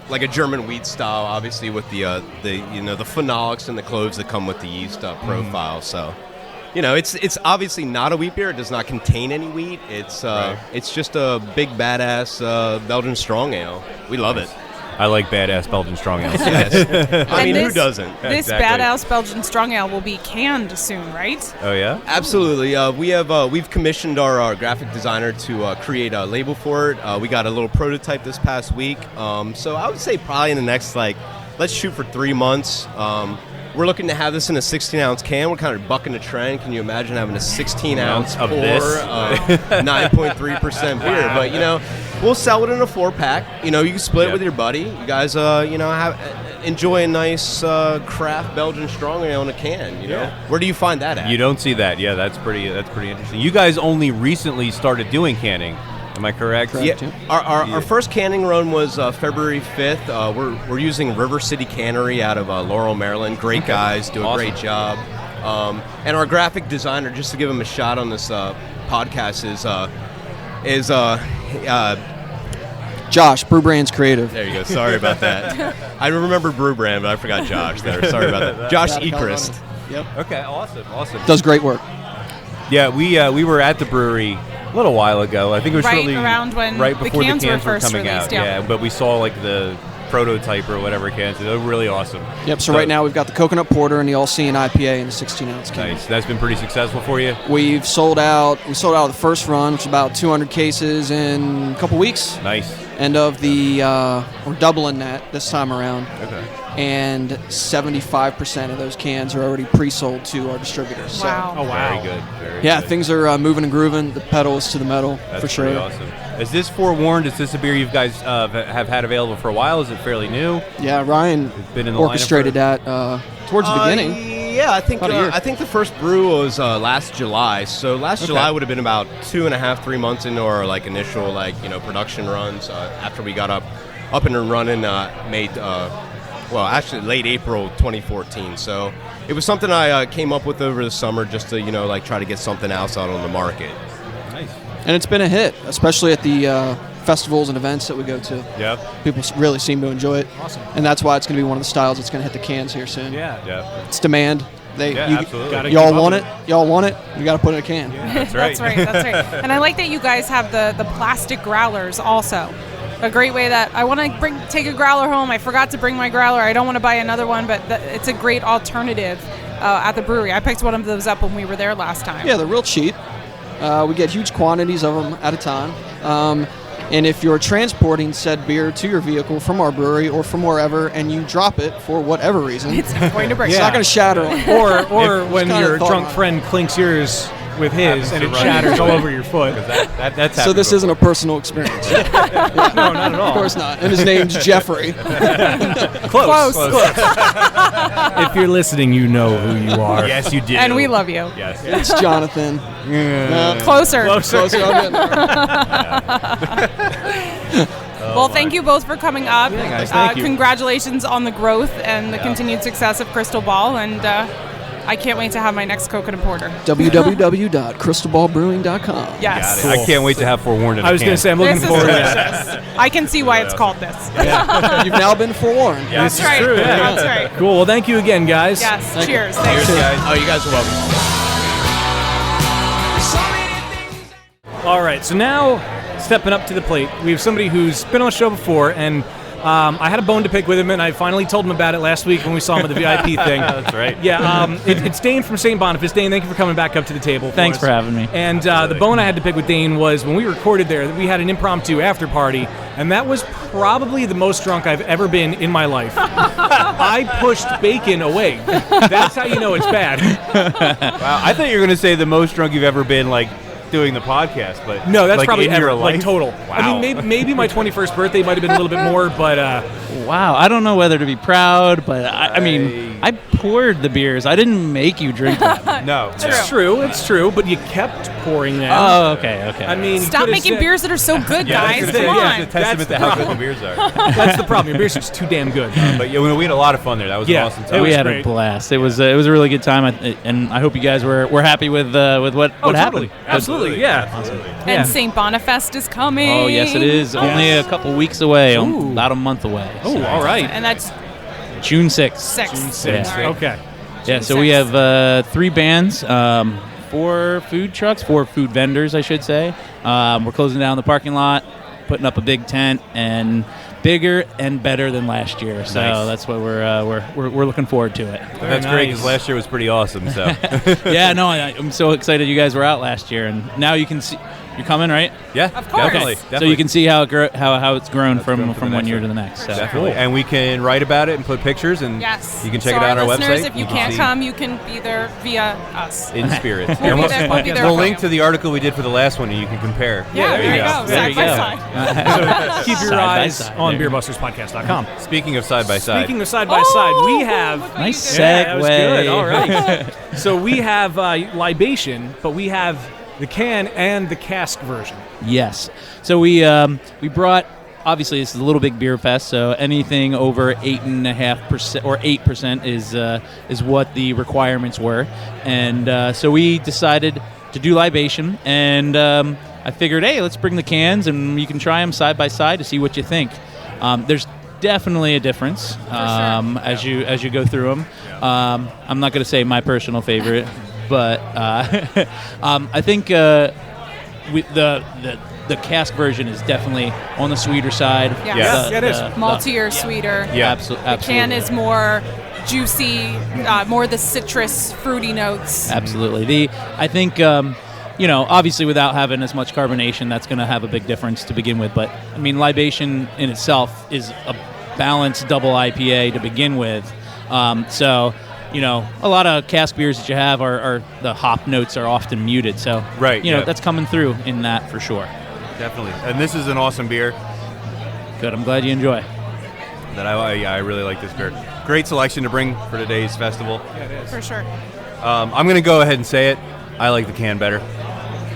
[SPEAKER 13] like a German wheat style, obviously with the phenolics and the cloves that come with the yeast profile. So, it's obviously not a wheat beer. It does not contain any wheat. It's just a big badass Belgian strong ale. We love it.
[SPEAKER 6] I like badass Belgian strong ale.
[SPEAKER 13] Yes. I mean,
[SPEAKER 5] And
[SPEAKER 13] who doesn't?
[SPEAKER 5] This
[SPEAKER 6] Exactly.
[SPEAKER 5] badass Belgian strong ale will be canned soon, right?
[SPEAKER 6] Oh yeah.
[SPEAKER 13] Absolutely. We've commissioned our graphic designer to create a label for it. We got a little prototype this past week. So I would say probably in the next let's shoot for 3 months. We're looking to have this in a 16-ounce can. We're kind of bucking the trend. Can you imagine having a 16-ounce
[SPEAKER 6] Of
[SPEAKER 13] pour
[SPEAKER 6] this?
[SPEAKER 13] 9.3% beer? But we'll sell it in a 4-pack. You can split it with your buddy. You guys, enjoy a nice craft Belgian strong ale in a can. Where do you find that at?
[SPEAKER 6] You don't see that. Yeah, that's pretty interesting. You guys only recently started doing canning. Am I correct?
[SPEAKER 13] Yeah. Our first canning run was February 5th. We're using River City Cannery out of Laurel, Maryland. Great guys, do a great job. And our graphic designer, just to give him a shot on this podcast, is
[SPEAKER 14] Josh, Brew Brands Creative.
[SPEAKER 13] There you go. Sorry about that. I remember Brew Brand, but I forgot Josh there. Sorry about that. Josh Ekrist.
[SPEAKER 14] Yep.
[SPEAKER 6] Okay, awesome.
[SPEAKER 14] Does great work.
[SPEAKER 6] Yeah, we were at the brewery a little while ago. I think it was
[SPEAKER 5] Right
[SPEAKER 6] shortly
[SPEAKER 5] around when
[SPEAKER 6] right
[SPEAKER 5] the
[SPEAKER 6] before
[SPEAKER 5] cans
[SPEAKER 6] the
[SPEAKER 5] were
[SPEAKER 6] cans were
[SPEAKER 5] first
[SPEAKER 6] coming
[SPEAKER 5] released,
[SPEAKER 6] out.
[SPEAKER 5] yeah.
[SPEAKER 6] But we saw the prototype or whatever cans. They were really awesome.
[SPEAKER 14] Yep. So right now we've got the coconut porter and the all-seeing IPA in a 16-ounce can.
[SPEAKER 6] Nice. That's been pretty successful for you.
[SPEAKER 14] We've sold out. We sold out the first run, which is about 200 cases in a couple weeks.
[SPEAKER 6] Nice.
[SPEAKER 14] And of the, we're doubling that this time around.
[SPEAKER 6] Okay.
[SPEAKER 14] And 75% of those cans are already pre-sold to our distributors.
[SPEAKER 5] Wow.
[SPEAKER 2] Oh wow.
[SPEAKER 6] Very good. Very
[SPEAKER 14] Yeah,
[SPEAKER 6] good.
[SPEAKER 14] things are moving and grooving. The pedal is to the metal,
[SPEAKER 6] That's
[SPEAKER 14] for sure.
[SPEAKER 6] pretty awesome. Is this Forewarned? Is this a beer you guys have had available for a while? Is it fairly new?
[SPEAKER 14] Yeah, Ryan
[SPEAKER 6] been in the
[SPEAKER 14] orchestrated that towards the beginning.
[SPEAKER 13] Yeah, I think
[SPEAKER 14] About a year.
[SPEAKER 13] I think the first brew was last July. So last
[SPEAKER 6] Okay.
[SPEAKER 13] July would have been about 2.5, 3 months into our initial production runs. After we got up and running, made actually late April 2014. So it was something I came up with over the summer just to try to get something else out on the market.
[SPEAKER 6] Nice.
[SPEAKER 14] And it's been a hit, especially at the festivals and events that we go to.
[SPEAKER 6] Yep.
[SPEAKER 14] People really seem to enjoy it.
[SPEAKER 2] Awesome.
[SPEAKER 14] And that's why it's going to be one of the styles that's going to hit the cans here soon.
[SPEAKER 2] Yeah.
[SPEAKER 6] Yeah.
[SPEAKER 14] It's demand.
[SPEAKER 6] Absolutely.
[SPEAKER 14] Y'all want it? Y'all want it? You got to put it in a can.
[SPEAKER 6] That's right.
[SPEAKER 5] That's right. And I like that you guys have the plastic growlers also. a great way that I want to take a growler home. I forgot to bring my growler. I don't want to buy another one, but it's a great alternative at the brewery. I picked one of those up when we were there last time.
[SPEAKER 14] Yeah, they're real cheap. We get huge quantities of them at a time. And if you're transporting said beer to your vehicle from our brewery or from wherever, and you drop it for whatever reason,
[SPEAKER 5] it's not going to break.
[SPEAKER 14] It's not going to shatter.
[SPEAKER 2] Or when your drunk friend clinks yours with his and it shatters all over your foot.
[SPEAKER 6] That's
[SPEAKER 14] so this isn't a personal experience.
[SPEAKER 2] No, not at all.
[SPEAKER 14] Of course not. And his name's Jeffrey.
[SPEAKER 2] Close. If you're listening, you know who you are.
[SPEAKER 6] Yes, you do.
[SPEAKER 5] And we love you.
[SPEAKER 6] Yes.
[SPEAKER 14] It's Jonathan.
[SPEAKER 5] Closer.
[SPEAKER 14] I'm getting
[SPEAKER 5] Well, thank you both for coming up.
[SPEAKER 2] Yeah, guys, thank you.
[SPEAKER 5] Congratulations on the growth and the continued success of Crystal Ball, and I can't wait to have my next coconut porter.
[SPEAKER 14] www.crystalballbrewing.com.
[SPEAKER 5] Yes.
[SPEAKER 6] I can't wait to have Forewarned in
[SPEAKER 2] I was going to say, I'm looking forward to that.
[SPEAKER 5] I can see why it's called this.
[SPEAKER 14] You've now been forewarned.
[SPEAKER 5] That's
[SPEAKER 2] This is
[SPEAKER 5] right.
[SPEAKER 2] true, yeah.
[SPEAKER 5] That's right.
[SPEAKER 2] Cool. Well, thank you again, guys.
[SPEAKER 5] Yes. Cheers.
[SPEAKER 6] Cheers,
[SPEAKER 5] Thanks.
[SPEAKER 6] guys.
[SPEAKER 13] Oh, you guys are welcome.
[SPEAKER 2] All right, so now stepping up to the plate, we have somebody who's been on the show before, and I had a bone to pick with him, and I finally told him about it last week when we saw him at the VIP thing.
[SPEAKER 6] That's right.
[SPEAKER 2] Yeah, it's Dane from St. Boniface. Dane, thank you for coming back up to the table.
[SPEAKER 15] Thanks for having me.
[SPEAKER 2] And the bone I had to pick with Dane was when we recorded there, we had an impromptu after party, and that was probably the most drunk I've ever been in my life. I pushed bacon away. That's how you know it's bad.
[SPEAKER 6] Wow, I thought you were going to say the most drunk you've ever been, like, doing the podcast, but
[SPEAKER 2] no, that's
[SPEAKER 6] like
[SPEAKER 2] probably
[SPEAKER 6] in
[SPEAKER 2] ever,
[SPEAKER 6] your
[SPEAKER 2] like
[SPEAKER 6] life?
[SPEAKER 2] total.
[SPEAKER 6] Wow.
[SPEAKER 2] I mean, maybe my 21st birthday might have been a little bit more, but
[SPEAKER 15] wow, I don't know whether to be proud, but I mean, I poured the beers. I didn't make you drink them.
[SPEAKER 6] No,
[SPEAKER 2] it's true, but you kept pouring them.
[SPEAKER 15] Oh, okay.
[SPEAKER 2] I mean,
[SPEAKER 5] Stop making beers that are so good, guys. Come on.
[SPEAKER 6] It's a testament to how good the beers are.
[SPEAKER 2] That's the problem. Your beers are just too damn good.
[SPEAKER 6] But yeah, we had a lot of fun there. That was an awesome time.
[SPEAKER 15] We had a blast. It was a really good time, and I hope you guys were happy with what happened.
[SPEAKER 2] Absolutely, yeah.
[SPEAKER 15] Awesome.
[SPEAKER 5] And St. Bonifest is coming.
[SPEAKER 15] Oh yes, it is. Only a couple weeks away. About a month away.
[SPEAKER 2] Oh, all right.
[SPEAKER 5] And that's
[SPEAKER 15] June 6th.
[SPEAKER 5] 6th.
[SPEAKER 15] Yeah.
[SPEAKER 2] Okay.
[SPEAKER 15] Yeah, so we have 3 bands, 4 food trucks, 4 food vendors, I should say. We're closing down the parking lot, putting up a big tent, and bigger and better than last year. So that's what we're looking forward to it.
[SPEAKER 6] That's great because last year was pretty awesome. So
[SPEAKER 15] yeah, no, I'm so excited you guys were out last year, and now you can see. You're coming, right?
[SPEAKER 6] Yeah,
[SPEAKER 5] of course.
[SPEAKER 6] Definitely.
[SPEAKER 15] So you can see how it's grown from one year to the next. So.
[SPEAKER 6] Definitely. And we can write about it and put pictures, and
[SPEAKER 5] yes.
[SPEAKER 6] you can check
[SPEAKER 5] so
[SPEAKER 6] it out on our
[SPEAKER 5] listeners,
[SPEAKER 6] website.
[SPEAKER 5] If you can't come, you can be there via us.
[SPEAKER 6] In spirit.
[SPEAKER 5] We'll be there
[SPEAKER 6] we'll
[SPEAKER 5] for
[SPEAKER 6] link
[SPEAKER 5] you.
[SPEAKER 6] to the article we did for the last one, and you can compare.
[SPEAKER 5] Yeah, there you go.
[SPEAKER 15] There you go.
[SPEAKER 2] So keep your
[SPEAKER 15] Side by
[SPEAKER 2] eyes
[SPEAKER 15] side.
[SPEAKER 2] on
[SPEAKER 15] There.
[SPEAKER 2] beerbusterspodcast.com.
[SPEAKER 6] Speaking of side by side.
[SPEAKER 2] Speaking of side by side, we have
[SPEAKER 15] Nice
[SPEAKER 2] Yeah, that was good.
[SPEAKER 15] segue.
[SPEAKER 2] All right. So we have libation, but we have the can and the cask version.
[SPEAKER 15] Yes. So we brought. Obviously, this is a Little Big Beer Fest, so anything over 8.5% or 8% is what the requirements were, and so we decided to do libation, and I figured, hey, let's bring the cans and you can try them side by side to see what you think. There's definitely a difference as you go through them. I'm not going to say my personal favorite, but I think the cask version is definitely on the sweeter side.
[SPEAKER 5] Yes.
[SPEAKER 2] It is.
[SPEAKER 5] Maltier, sweeter.
[SPEAKER 6] Yeah,
[SPEAKER 15] absolutely.
[SPEAKER 5] The can is more juicy, more the citrus, fruity notes.
[SPEAKER 15] Absolutely. I think, obviously without having as much carbonation, that's going to have a big difference to begin with. But, I mean, libation in itself is a balanced double IPA to begin with. So, a lot of cask beers that you have are the hop notes are often muted. So, that's coming through in that for sure.
[SPEAKER 6] Definitely. And this is an awesome beer.
[SPEAKER 15] Good. I'm glad you enjoy.
[SPEAKER 6] That I really like this beer. Great selection to bring for today's festival.
[SPEAKER 2] Yeah, it is.
[SPEAKER 5] For sure.
[SPEAKER 6] I'm going to go ahead and say it. I like the can better.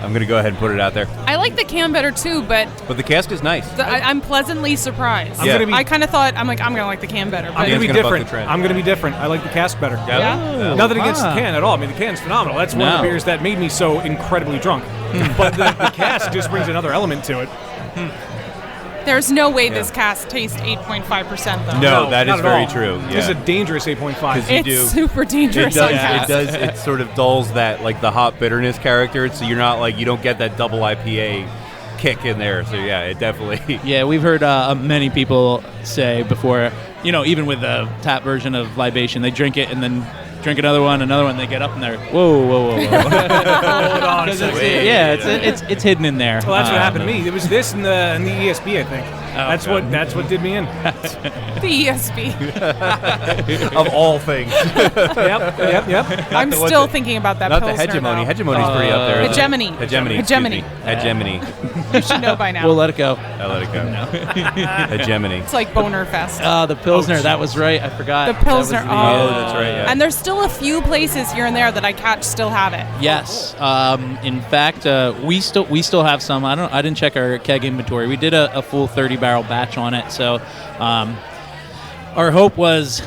[SPEAKER 6] I'm going to go ahead and put it out there.
[SPEAKER 5] I like the can better too, but
[SPEAKER 6] the cask is nice.
[SPEAKER 5] I'm pleasantly surprised.
[SPEAKER 6] Yeah.
[SPEAKER 5] I kind of thought, I'm going to like the can better. But
[SPEAKER 2] I'm going to be
[SPEAKER 6] gonna buck the
[SPEAKER 2] different.
[SPEAKER 6] trend.
[SPEAKER 2] I'm going to be different. I like the cask better.
[SPEAKER 5] Yeah?
[SPEAKER 2] Nothing against the can at all. I mean, the can's phenomenal. That's one of the beers that made me so incredibly drunk. But the cask just brings another element to it.
[SPEAKER 5] There's no way this cask tastes 8.5% though.
[SPEAKER 6] No, that
[SPEAKER 2] not
[SPEAKER 6] is
[SPEAKER 2] at
[SPEAKER 6] very
[SPEAKER 2] all.
[SPEAKER 6] true.
[SPEAKER 2] This is
[SPEAKER 6] Yeah.
[SPEAKER 2] a dangerous 8.5.
[SPEAKER 5] It's super dangerous on cask.
[SPEAKER 6] It sort of dulls that, like, the hop bitterness character, so you're not, like, you don't get that double IPA kick in there. So yeah, it definitely.
[SPEAKER 15] Yeah, we've heard many people say before, even with the tap version of libation, they drink it and then drink another one, they get up and they're whoa.
[SPEAKER 2] Hold on a second.
[SPEAKER 15] It's hidden in there.
[SPEAKER 2] Well, that's what happened to me. It was this and the ESB, I think. That's what did me in.
[SPEAKER 5] The ESB.
[SPEAKER 6] Of all things.
[SPEAKER 2] Yep.
[SPEAKER 5] I'm still thinking about that
[SPEAKER 6] Not
[SPEAKER 5] Pilsner,
[SPEAKER 6] the hegemony.
[SPEAKER 5] though.
[SPEAKER 6] Hegemony's pretty up there. isn't it?
[SPEAKER 5] Hegemony.
[SPEAKER 6] Hegemony.
[SPEAKER 5] You should know by now.
[SPEAKER 15] We'll let it go.
[SPEAKER 6] I let it go. Hegemony.
[SPEAKER 5] It's like Boner Fest.
[SPEAKER 15] The Pilsner, that was right. I forgot.
[SPEAKER 5] The Pilsner.
[SPEAKER 15] That was the,
[SPEAKER 6] that's right, yeah.
[SPEAKER 5] And there's still a few places here and there that I catch still have it.
[SPEAKER 15] Yes. In fact, we still have some. I didn't check our keg inventory. We did a full 30-barrel batch on it. So our hope was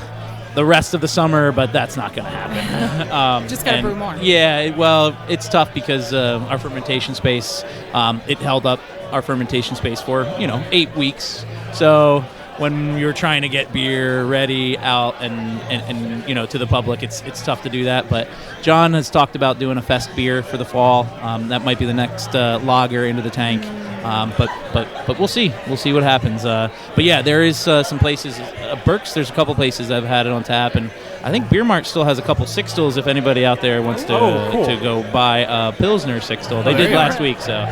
[SPEAKER 15] the rest of the summer, but that's not going to happen.
[SPEAKER 5] Just got to brew more.
[SPEAKER 15] Yeah. Well, it's tough because our fermentation space, it held up our fermentation space for 8 weeks. So when you're trying to get beer ready out and to the public, it's tough to do that. But John has talked about doing a fest beer for the fall. That might be the next lager into the tank. But we'll see. We'll see what happens. But yeah, there is some places. Burke's, there's a couple places that have had it on tap, and I think Beer Mart still has a couple six stills if anybody out there wants to to go buy a Pilsner six still. They did last week, so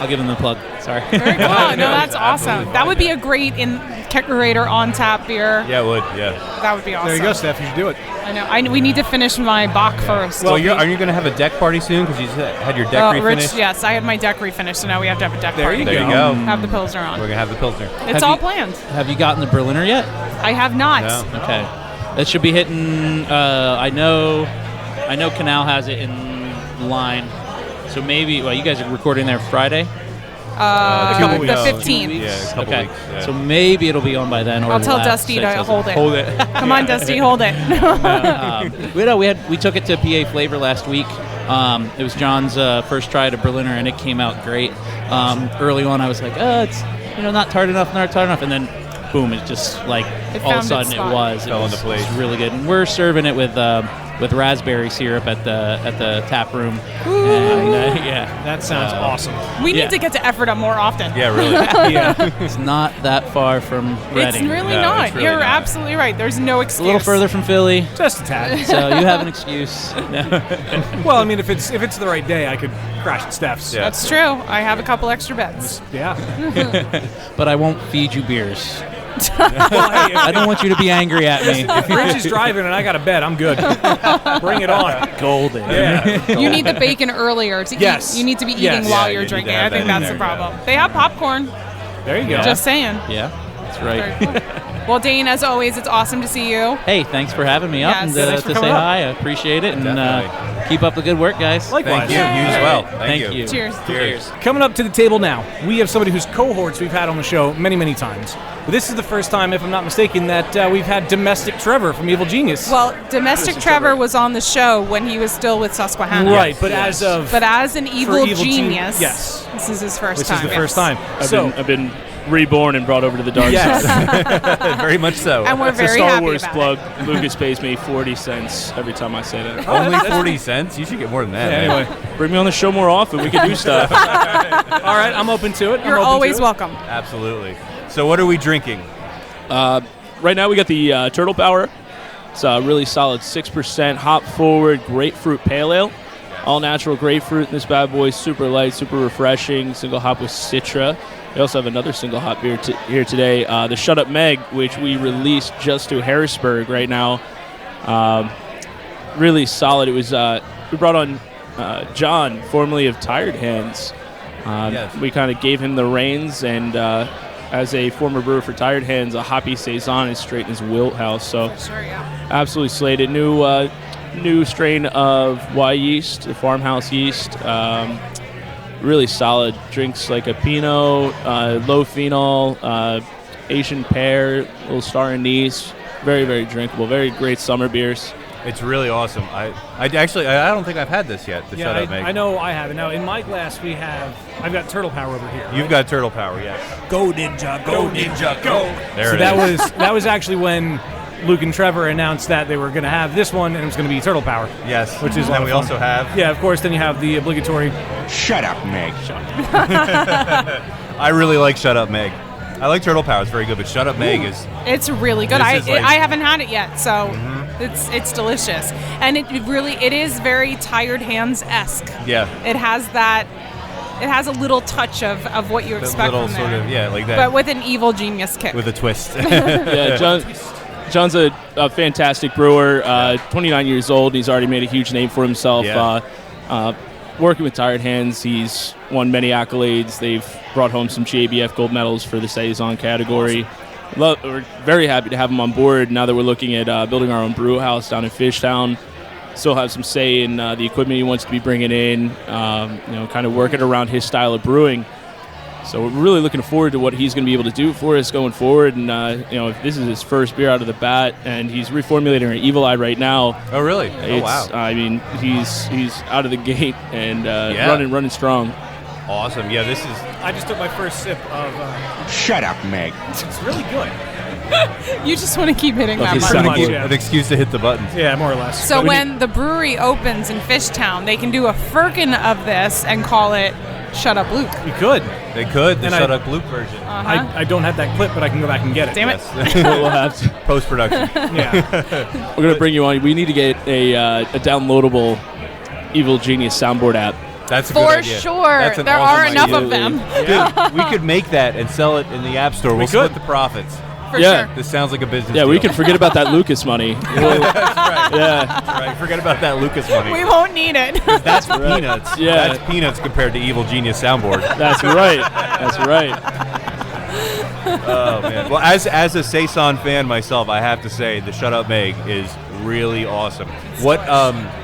[SPEAKER 15] I'll give them the plug. Sorry.
[SPEAKER 5] Very cool. No, that's awesome. That would be a great kegerator on tap beer.
[SPEAKER 6] Yeah, it would. Yeah.
[SPEAKER 5] That would be awesome.
[SPEAKER 2] There you go, Steph. You should do it.
[SPEAKER 5] I know. We need to finish my Bach first.
[SPEAKER 6] Well, are you going to have a deck party soon? Because you had your deck refinished.
[SPEAKER 5] Rich, yes, I had my deck refinished, so now we have to have a deck party.
[SPEAKER 6] There you go.
[SPEAKER 5] Have the Pilsner on.
[SPEAKER 6] We're going to have the Pilsner.
[SPEAKER 5] It's all planned.
[SPEAKER 15] Have you gotten the Berliner yet?
[SPEAKER 5] I have not.
[SPEAKER 6] No.
[SPEAKER 15] Okay. That should be hitting. I know Canal has it in line. So maybe. Well, you guys are recording there Friday.
[SPEAKER 5] The 15th.
[SPEAKER 6] Yeah, a couple weeks. Yeah.
[SPEAKER 15] So maybe it'll be on by then. Or
[SPEAKER 5] I'll tell Dusty to hold it.
[SPEAKER 6] Hold it.
[SPEAKER 5] Come on, Dusty, hold it.
[SPEAKER 15] We took it to PA Flavor last week. It was John's first try at a Berliner, and it came out great. Early on, I was like, it's not tart enough, and then boom, it just all of a sudden it
[SPEAKER 6] fell into place.
[SPEAKER 15] It's really good. And we're serving it with raspberry syrup at the tap room. And,
[SPEAKER 2] that sounds awesome.
[SPEAKER 5] We need to get to Ephrata more often.
[SPEAKER 6] Yeah, really.
[SPEAKER 15] It's not that far from Reading.
[SPEAKER 5] It's really not.
[SPEAKER 6] It's really
[SPEAKER 5] You're
[SPEAKER 6] not.
[SPEAKER 5] absolutely right. There's no excuse.
[SPEAKER 15] A little further from Philly,
[SPEAKER 2] Just a tad.
[SPEAKER 15] so you have an excuse.
[SPEAKER 2] Well, I mean, if it's the right day, I could crash at Steph's.
[SPEAKER 6] Yeah.
[SPEAKER 5] That's true. I have a couple extra beds.
[SPEAKER 2] Yeah.
[SPEAKER 15] But I won't feed you beers.
[SPEAKER 2] Well, hey,
[SPEAKER 15] I don't want you to be angry at me.
[SPEAKER 2] if Rich is driving and I got a bed, I'm good. Bring it on.
[SPEAKER 15] Golden.
[SPEAKER 2] Yeah.
[SPEAKER 5] You need the bacon earlier to
[SPEAKER 2] Yes.
[SPEAKER 5] eat. You need to be eating
[SPEAKER 2] Yes.
[SPEAKER 5] while
[SPEAKER 6] Yeah,
[SPEAKER 5] you're
[SPEAKER 6] you need to
[SPEAKER 5] drinking.
[SPEAKER 6] have
[SPEAKER 5] I think
[SPEAKER 6] that in
[SPEAKER 5] that's the
[SPEAKER 6] there,
[SPEAKER 5] problem. They have popcorn.
[SPEAKER 2] There you go.
[SPEAKER 5] Just saying.
[SPEAKER 15] Yeah, that's
[SPEAKER 5] Very
[SPEAKER 15] right.
[SPEAKER 5] cool. Well, Dane, as always, it's awesome to see you.
[SPEAKER 15] Hey, thanks for having me up
[SPEAKER 5] Yes.
[SPEAKER 15] and
[SPEAKER 5] Yeah,
[SPEAKER 2] thanks
[SPEAKER 15] to
[SPEAKER 2] for
[SPEAKER 15] say
[SPEAKER 2] coming up.
[SPEAKER 15] hi. I appreciate it, and
[SPEAKER 6] Definitely.
[SPEAKER 15] keep up the good work, guys.
[SPEAKER 2] Likewise.
[SPEAKER 6] Thank you. You as well.
[SPEAKER 15] Thank you.
[SPEAKER 5] Cheers.
[SPEAKER 6] Cheers.
[SPEAKER 2] Coming up to the table now, we have somebody whose cohorts we've had on the show many, many times. But this is the first time, if I'm not mistaken, that we've had Domestic Trevor from Evil Genius.
[SPEAKER 5] Well, Domestic Trevor was on the show when he was still with Susquehanna.
[SPEAKER 2] Right, but as an
[SPEAKER 5] evil
[SPEAKER 2] Evil
[SPEAKER 5] genius,
[SPEAKER 2] yes,
[SPEAKER 5] this is his first
[SPEAKER 2] this
[SPEAKER 5] time.
[SPEAKER 2] is the first time.
[SPEAKER 16] I've been reborn and brought over to the dark
[SPEAKER 2] Yes.
[SPEAKER 16] side.
[SPEAKER 6] Very much so.
[SPEAKER 5] And we're
[SPEAKER 16] It's a
[SPEAKER 5] very
[SPEAKER 16] Star
[SPEAKER 5] happy
[SPEAKER 16] Wars
[SPEAKER 5] about
[SPEAKER 16] plug. Lucas pays me 40 cents every time I say that.
[SPEAKER 6] Only 40 cents? You should get more than that.
[SPEAKER 2] Yeah,
[SPEAKER 6] man.
[SPEAKER 2] anyway.
[SPEAKER 16] Bring me on the show more often. We can do stuff.
[SPEAKER 2] All right, I'm open to it.
[SPEAKER 5] You're always welcome.
[SPEAKER 6] Absolutely. So what are we drinking?
[SPEAKER 16] Right now we got the Turtle Power. It's a really solid 6% hop forward grapefruit pale ale. All natural grapefruit in this bad boy. Super light, super refreshing. Single hop with Citra. We also have another single hop beer here today. The Shut Up Meg, which we released just to Harrisburg right now. Really solid. It was we brought on John, formerly of Tired Hands.
[SPEAKER 6] Yes.
[SPEAKER 16] We kind of gave him the reins, and as a former brewer for Tired Hands, a hoppy saison is straight in his wheelhouse. So
[SPEAKER 5] Sure, yeah.
[SPEAKER 16] absolutely slated. New strain of Y yeast, the farmhouse yeast. Really solid. Drinks like a Pinot, low phenol, Asian pear, little star anise. Very, very drinkable. Very great summer beers.
[SPEAKER 6] It's really awesome. I don't think I've had this yet. The Shut Up Meg.
[SPEAKER 2] I know I haven't. Now, in my glass, I've got Turtle Power over here.
[SPEAKER 6] You've got Turtle Power, yes.
[SPEAKER 2] Go Ninja, go Ninja, go.
[SPEAKER 6] There
[SPEAKER 2] So
[SPEAKER 6] it
[SPEAKER 2] that
[SPEAKER 6] is.
[SPEAKER 2] was actually when Luke and Trevor announced that they were going to have this one, and it was going to be Turtle Power.
[SPEAKER 6] Yes.
[SPEAKER 2] Which is a
[SPEAKER 6] And
[SPEAKER 2] lot
[SPEAKER 6] then
[SPEAKER 2] of
[SPEAKER 6] we
[SPEAKER 2] fun.
[SPEAKER 6] also have.
[SPEAKER 2] Yeah, of course. Then you have the obligatory.
[SPEAKER 13] Shut up, Meg.
[SPEAKER 6] I really like Shut Up Meg. I like Turtle Power. It's very good, but Shut Up Meg is.
[SPEAKER 5] It's really good.
[SPEAKER 6] This is like-
[SPEAKER 5] I haven't had it yet, so it's delicious, and it is very Tired Hands-esque.
[SPEAKER 6] Yeah.
[SPEAKER 5] It has that. It has a little touch of what you
[SPEAKER 6] The
[SPEAKER 5] expect
[SPEAKER 6] little
[SPEAKER 5] from
[SPEAKER 6] sort
[SPEAKER 5] there.
[SPEAKER 6] of, yeah, like that.
[SPEAKER 5] But with an evil genius kick.
[SPEAKER 6] With a twist.
[SPEAKER 16] Yeah, John's a fantastic brewer. 29 years old. He's already made a huge name for himself.
[SPEAKER 6] Yeah.
[SPEAKER 16] Working with Tired Hands, he's won many accolades. They've brought home some JBF gold medals for the Saison category. We're very happy to have him on board now that we're looking at building our own brew house down in Fishtown. Still have some say in the equipment he wants to be bringing in, kind of working around his style of brewing. So we're really looking forward to what he's going to be able to do for us going forward. And, if this is his first beer out of the bat, and he's reformulating our Evil Eye right now.
[SPEAKER 6] Oh, really? Oh, wow.
[SPEAKER 16] I mean, he's out of the gate and running strong.
[SPEAKER 6] Awesome. Yeah, this is.
[SPEAKER 2] I just took my first sip of.
[SPEAKER 13] Shut up, Meg.
[SPEAKER 2] It's really good.
[SPEAKER 5] You just want to keep hitting that
[SPEAKER 6] It's
[SPEAKER 5] button.
[SPEAKER 6] an excuse to hit the buttons.
[SPEAKER 2] Yeah, more or less.
[SPEAKER 5] So when the brewery opens in Fishtown, they can do a firkin of this and call it Shut Up Luke.
[SPEAKER 2] You could.
[SPEAKER 6] They could. The
[SPEAKER 2] And
[SPEAKER 6] Shut
[SPEAKER 2] I-
[SPEAKER 6] Up Luke version.
[SPEAKER 2] I don't have that clip, but I can go back and get it.
[SPEAKER 5] Damn it.
[SPEAKER 16] We'll have to.
[SPEAKER 6] Post-production.
[SPEAKER 2] Yeah.
[SPEAKER 16] We're going to bring you on. We need to get a downloadable Evil Genius soundboard app.
[SPEAKER 6] That's a
[SPEAKER 5] For
[SPEAKER 6] good idea.
[SPEAKER 5] sure.
[SPEAKER 6] That's an
[SPEAKER 5] There
[SPEAKER 6] awesome
[SPEAKER 5] are enough
[SPEAKER 6] idea.
[SPEAKER 5] of them.
[SPEAKER 6] Dude, we could make that and sell it in the App Store. We'll split the profits.
[SPEAKER 5] For
[SPEAKER 16] Yeah.
[SPEAKER 5] sure.
[SPEAKER 6] This sounds like a business
[SPEAKER 16] Yeah, we
[SPEAKER 6] deal.
[SPEAKER 16] can forget about that Lucas money.
[SPEAKER 6] That's right.
[SPEAKER 16] Yeah.
[SPEAKER 6] That's right. Forget about that Lucas money.
[SPEAKER 5] We won't need it.
[SPEAKER 6] That's peanuts.
[SPEAKER 16] Yeah.
[SPEAKER 6] That's peanuts compared to Evil Genius Soundboard.
[SPEAKER 16] That's right. That's right.
[SPEAKER 6] Oh man. Well, as a Saison fan myself, I have to say the Shut Up Meg is really awesome. What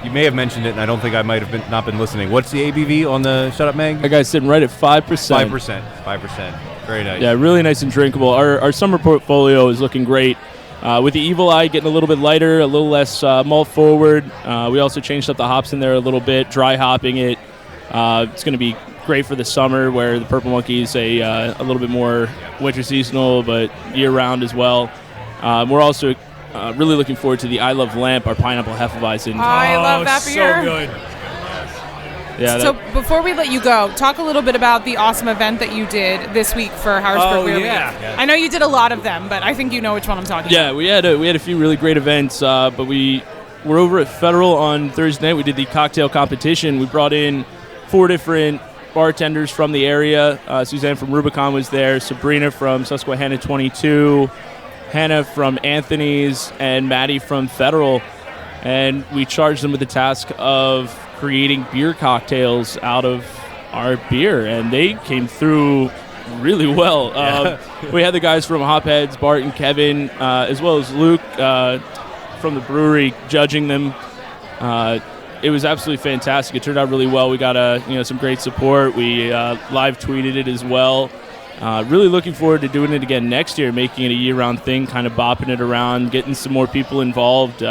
[SPEAKER 6] you may have mentioned it, and I don't think I might have not been listening. What's the ABV on the Shut Up Meg?
[SPEAKER 16] That guy's sitting right at 5%.
[SPEAKER 6] 5%. Very nice.
[SPEAKER 16] Yeah, really nice and drinkable. Our summer portfolio is looking great. With the Evil Eye getting a little bit lighter, a little less malt forward. We also changed up the hops in there a little bit, dry hopping it. It's going to be great for the summer, where the Purple Monkey is a little bit more winter seasonal, but year-round as well. We're also really looking forward to the I Love Lamp, our pineapple Hefeweizen.
[SPEAKER 5] I love that beer.
[SPEAKER 2] So good.
[SPEAKER 16] Yeah,
[SPEAKER 5] So before we let you go, talk a little bit about the awesome event that you did this week for Harrisburg
[SPEAKER 2] Oh,
[SPEAKER 5] Beer
[SPEAKER 2] yeah.
[SPEAKER 5] Week.
[SPEAKER 2] Yeah.
[SPEAKER 5] I know you did a lot of them, but I think you know which one I'm talking
[SPEAKER 16] Yeah,
[SPEAKER 5] about.
[SPEAKER 16] we had a few really great events, but we were over at Federal on Thursday night. We did the cocktail competition. We brought in 4 different bartenders from the area. Suzanne from Rubicon was there, Sabrina from Susquehanna 22, Hannah from Anthony's, and Maddie from Federal. And we charged them with the task of creating beer cocktails out of our beer, and they came through really well. We had the guys from Hopheads, Bart and Kevin, as well as Luke from the brewery judging them. It was absolutely fantastic. It turned out really well. We got some great support. We live tweeted it as well. Really looking forward to doing it again next year, making it a year-round thing, kind of bopping it around, getting some more people involved.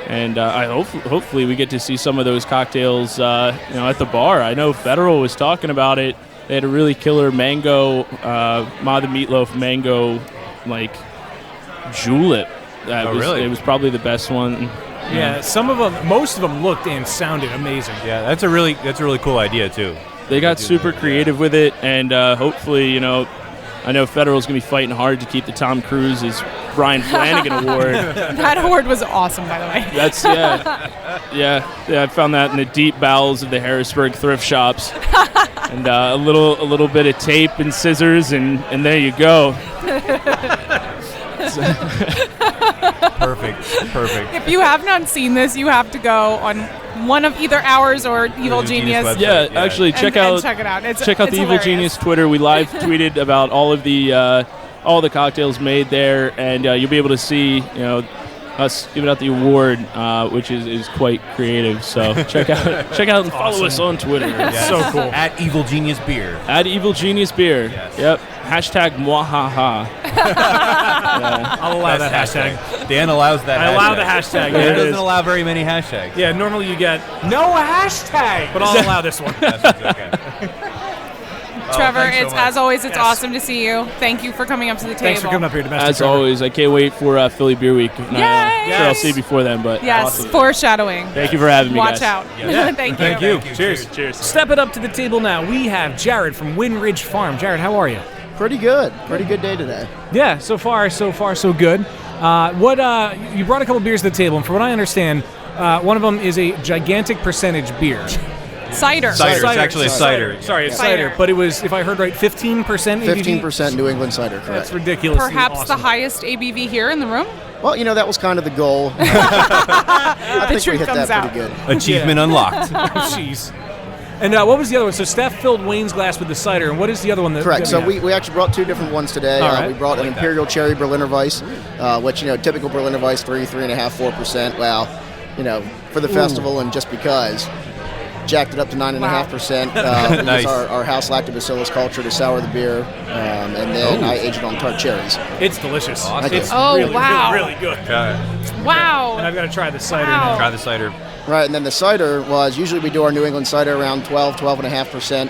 [SPEAKER 16] And I hopefully we get to see some of those cocktails, at the bar. I know Federal was talking about it. They had a really killer mango, Ma the Meatloaf mango, julep.
[SPEAKER 6] Really?
[SPEAKER 16] It was probably the best one.
[SPEAKER 2] Yeah, most of them looked and sounded amazing.
[SPEAKER 6] Yeah, that's a really cool idea too.
[SPEAKER 16] They got super creative with it, and hopefully, I know Federal's going to be fighting hard to keep the Tom Cruise's Brian Flanagan Award.
[SPEAKER 5] That award was awesome, by the way.
[SPEAKER 16] That's yeah. I found that in the deep bowels of the Harrisburg thrift shops, and a little bit of tape and scissors, and there you go.
[SPEAKER 6] Perfect.
[SPEAKER 5] If you have not seen this, you have to go on one of either ours or Evil Genius.
[SPEAKER 16] Yeah, actually, check out
[SPEAKER 5] check it out.
[SPEAKER 16] check out the Evil
[SPEAKER 5] hilarious.
[SPEAKER 16] Genius Twitter. We live tweeted about all the cocktails made there, and you'll be able to see us giving out the award, which is quite creative. So check out and follow us on Twitter.
[SPEAKER 6] Yeah.
[SPEAKER 2] So cool.
[SPEAKER 6] At Evil Genius Beer.
[SPEAKER 16] At Evil Genius Beer.
[SPEAKER 6] Yes.
[SPEAKER 16] Yep. Hashtag mwahaha.
[SPEAKER 2] I'll allow that hashtag.
[SPEAKER 6] Dan allows that.
[SPEAKER 2] I allow the hashtag.
[SPEAKER 6] Dan
[SPEAKER 2] Yeah, it
[SPEAKER 6] doesn't
[SPEAKER 2] is.
[SPEAKER 6] allow very many hashtags.
[SPEAKER 2] Yeah, normally you get no hashtag, but I'll allow this one.
[SPEAKER 6] That's okay.
[SPEAKER 5] Trevor,
[SPEAKER 6] thanks so
[SPEAKER 5] it's
[SPEAKER 6] much.
[SPEAKER 5] as always, it's
[SPEAKER 2] Yes.
[SPEAKER 5] awesome to see you. Thank you for coming up to the table.
[SPEAKER 2] Thanks for coming up here, Domestic
[SPEAKER 16] As
[SPEAKER 2] Trevor.
[SPEAKER 16] always, I can't wait for Philly Beer Week. And I'm sure I'll see you before then. But
[SPEAKER 5] Yes,
[SPEAKER 16] awesome.
[SPEAKER 5] foreshadowing.
[SPEAKER 16] Thank you for having me,
[SPEAKER 5] Watch
[SPEAKER 16] guys.
[SPEAKER 5] out.
[SPEAKER 2] Yeah.
[SPEAKER 5] Thank
[SPEAKER 2] Thank
[SPEAKER 5] you.
[SPEAKER 2] you. Cheers. Step it up to the table now. We have Jared from Windridge Farm. Jared, how are you?
[SPEAKER 17] Pretty good. Pretty good day today.
[SPEAKER 2] Yeah, so far so good. You brought a couple beers to the table, and from what I understand, one of them is a gigantic percentage beer.
[SPEAKER 5] Cider.
[SPEAKER 6] Cider. It's actually a cider.
[SPEAKER 2] Sorry, it's
[SPEAKER 5] Cider.
[SPEAKER 2] cider. But it was, if I heard right, 15% ABV?
[SPEAKER 17] 15% New England cider, correct.
[SPEAKER 2] That's ridiculous.
[SPEAKER 5] Perhaps the highest ABV here in the room.
[SPEAKER 17] Well, that was kind of the goal. I think we
[SPEAKER 5] truth
[SPEAKER 17] hit
[SPEAKER 5] comes
[SPEAKER 17] that
[SPEAKER 5] out.
[SPEAKER 17] pretty good.
[SPEAKER 6] Achievement unlocked.
[SPEAKER 2] Oh, jeez. And what was the other one? So Steph filled Wayne's glass with the cider, and what is the other one?
[SPEAKER 17] Correct. So
[SPEAKER 2] have?
[SPEAKER 17] we actually brought two different ones today.
[SPEAKER 2] All right.
[SPEAKER 17] We brought an Imperial Cherry Berliner Weiss, which, typical Berliner Weiss, 3.5%, 4%. Well, for the festival and just because, jacked it up to 9.5%. We
[SPEAKER 6] Nice.
[SPEAKER 17] use our house lactobacillus culture to sour the beer, and then I aged it on tart cherries.
[SPEAKER 2] It's delicious.
[SPEAKER 17] Thank you.
[SPEAKER 2] It's
[SPEAKER 5] Oh,
[SPEAKER 2] really,
[SPEAKER 5] wow.
[SPEAKER 2] really, really good.
[SPEAKER 5] Wow.
[SPEAKER 2] And I've got to try the cider
[SPEAKER 5] Wow.
[SPEAKER 2] now.
[SPEAKER 6] Try the cider.
[SPEAKER 17] Right, and then the cider was, usually we do our New England cider around 12.5%.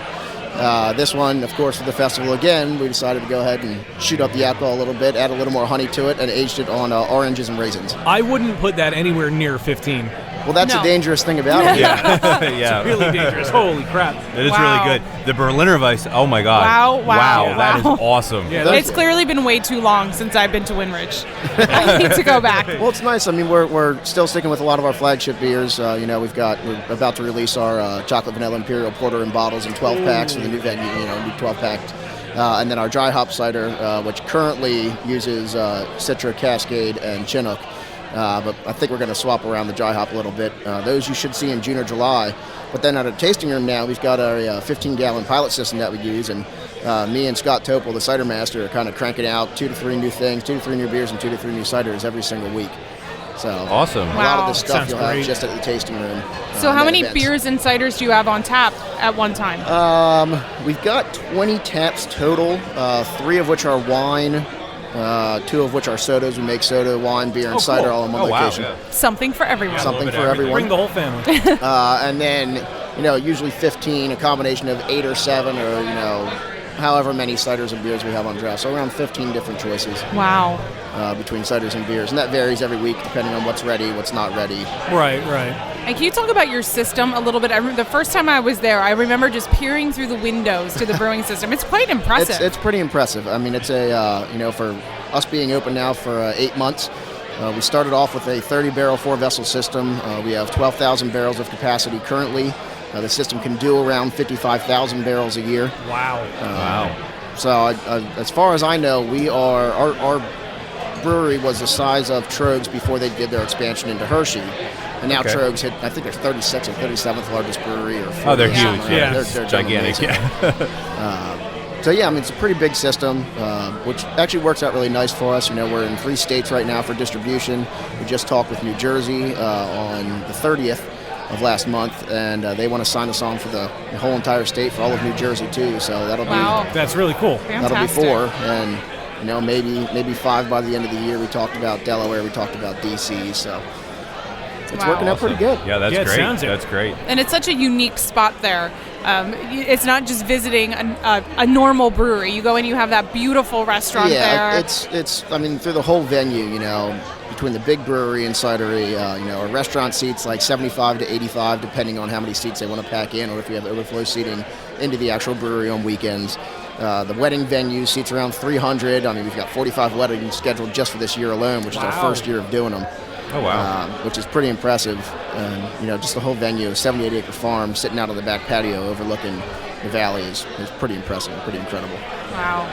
[SPEAKER 17] This one, of course, for the festival again, we decided to go ahead and shoot up the alcohol a little bit, add a little more honey to it, and aged it on oranges and raisins.
[SPEAKER 2] I wouldn't put that anywhere near 15.
[SPEAKER 17] Well, that's
[SPEAKER 5] No.
[SPEAKER 17] a dangerous thing about it.
[SPEAKER 6] Yeah.
[SPEAKER 2] Really dangerous. Holy crap.
[SPEAKER 6] It is
[SPEAKER 5] Wow.
[SPEAKER 6] really good. The Berliner Weiss, oh my God.
[SPEAKER 5] Wow.
[SPEAKER 6] That is
[SPEAKER 5] Wow.
[SPEAKER 6] awesome.
[SPEAKER 2] Yeah,
[SPEAKER 5] It's clearly been way too long since I've been to Windridge. I need to go back.
[SPEAKER 17] Well, it's nice. I mean, we're still sticking with a lot of our flagship beers. We're about to release our chocolate vanilla imperial porter in bottles in 12 packs for the new venue. New 12 pack, and then our dry hop cider, which currently uses Citra, Cascade, and Chinook. But I think we're going to swap around the dry hop a little bit. Those you should see in June or July. But then at a tasting room now, we've got our 15-gallon pilot system that we use, and me and Scott Topol, the cider master, are kind of cranking out 2 to 3 new things, 2 to 3 new beers, and 2 to 3 new ciders every single week. So
[SPEAKER 6] awesome.
[SPEAKER 17] A lot of this
[SPEAKER 2] Wow.
[SPEAKER 17] stuff
[SPEAKER 2] Sounds
[SPEAKER 17] you'll
[SPEAKER 2] great.
[SPEAKER 17] have just at the tasting room.
[SPEAKER 5] So how
[SPEAKER 17] at
[SPEAKER 5] many
[SPEAKER 17] events.
[SPEAKER 5] beers and ciders do you have on tap at one time?
[SPEAKER 17] We've got 20 taps total, 3 of which are wine, 2 of which are sodas. We make soda, wine, beer, and
[SPEAKER 2] Oh,
[SPEAKER 17] cider
[SPEAKER 2] cool.
[SPEAKER 17] all in one
[SPEAKER 6] Oh, wow.
[SPEAKER 17] location.
[SPEAKER 6] Yeah.
[SPEAKER 5] Something for everyone.
[SPEAKER 17] Something for everyone.
[SPEAKER 2] Bring the whole family.
[SPEAKER 17] And then, usually 15, a combination of 8 or 7 or, however many ciders and beers we have on draft. So around 15 different choices
[SPEAKER 5] Wow.
[SPEAKER 17] between ciders and beers. And that varies every week depending on what's ready, what's not ready.
[SPEAKER 2] Right.
[SPEAKER 5] And can you talk about your system a little bit? The first time I was there, I remember just peering through the windows to the brewing system. It's quite impressive.
[SPEAKER 17] It's pretty impressive. I mean, it's a, for us being open now for 8 months, we started off with a 30-barrel 4-vessel system. We have 12,000 barrels of capacity currently. The system can do around 55,000 barrels a year.
[SPEAKER 2] Wow.
[SPEAKER 17] So as far as I know, our brewery was the size of Trogs before they did their expansion into Hershey. And now
[SPEAKER 6] Okay.
[SPEAKER 17] Trogs hit, I think they're 36th or 37th largest brewery. Or
[SPEAKER 6] Oh, they're
[SPEAKER 17] 40th,
[SPEAKER 6] huge.
[SPEAKER 17] something like
[SPEAKER 6] Yeah.
[SPEAKER 17] that. They're
[SPEAKER 6] Gigantic.
[SPEAKER 17] amazing. So yeah, I mean, it's a pretty big system, which actually works out really nice for us. We're in 3 states right now for distribution. We just talked with New Jersey on the 30th of last month, and they want to sign us on for the whole entire state for all of New Jersey too. So that'll
[SPEAKER 5] Wow.
[SPEAKER 2] That's really cool.
[SPEAKER 17] that'll be
[SPEAKER 5] Fantastic.
[SPEAKER 17] 4, and maybe 5 by the end of the year. We talked about Delaware, we talked about DC, so it's
[SPEAKER 5] Wow.
[SPEAKER 17] working out pretty good.
[SPEAKER 6] Yeah, that's
[SPEAKER 2] Yeah, it
[SPEAKER 6] great.
[SPEAKER 2] sounds it.
[SPEAKER 6] That's great.
[SPEAKER 5] And it's such a unique spot there. It's not just visiting a normal brewery. You go in, you have that beautiful restaurant
[SPEAKER 17] Yeah,
[SPEAKER 5] there.
[SPEAKER 17] it's. I mean, through the whole venue, between the big brewery and cidery, our restaurant seats like 75 to 85, depending on how many seats they want to pack in, or if we have overflow seating into the actual brewery on weekends. The wedding venue seats around 300. I mean, we've got 45 weddings scheduled just for this year alone, which is our
[SPEAKER 2] Wow.
[SPEAKER 17] first year of doing them.
[SPEAKER 6] Oh, wow.
[SPEAKER 17] Which is pretty impressive. Just the whole venue, a 78-acre farm sitting out on the back patio overlooking the valley is pretty impressive, pretty incredible.
[SPEAKER 5] Wow.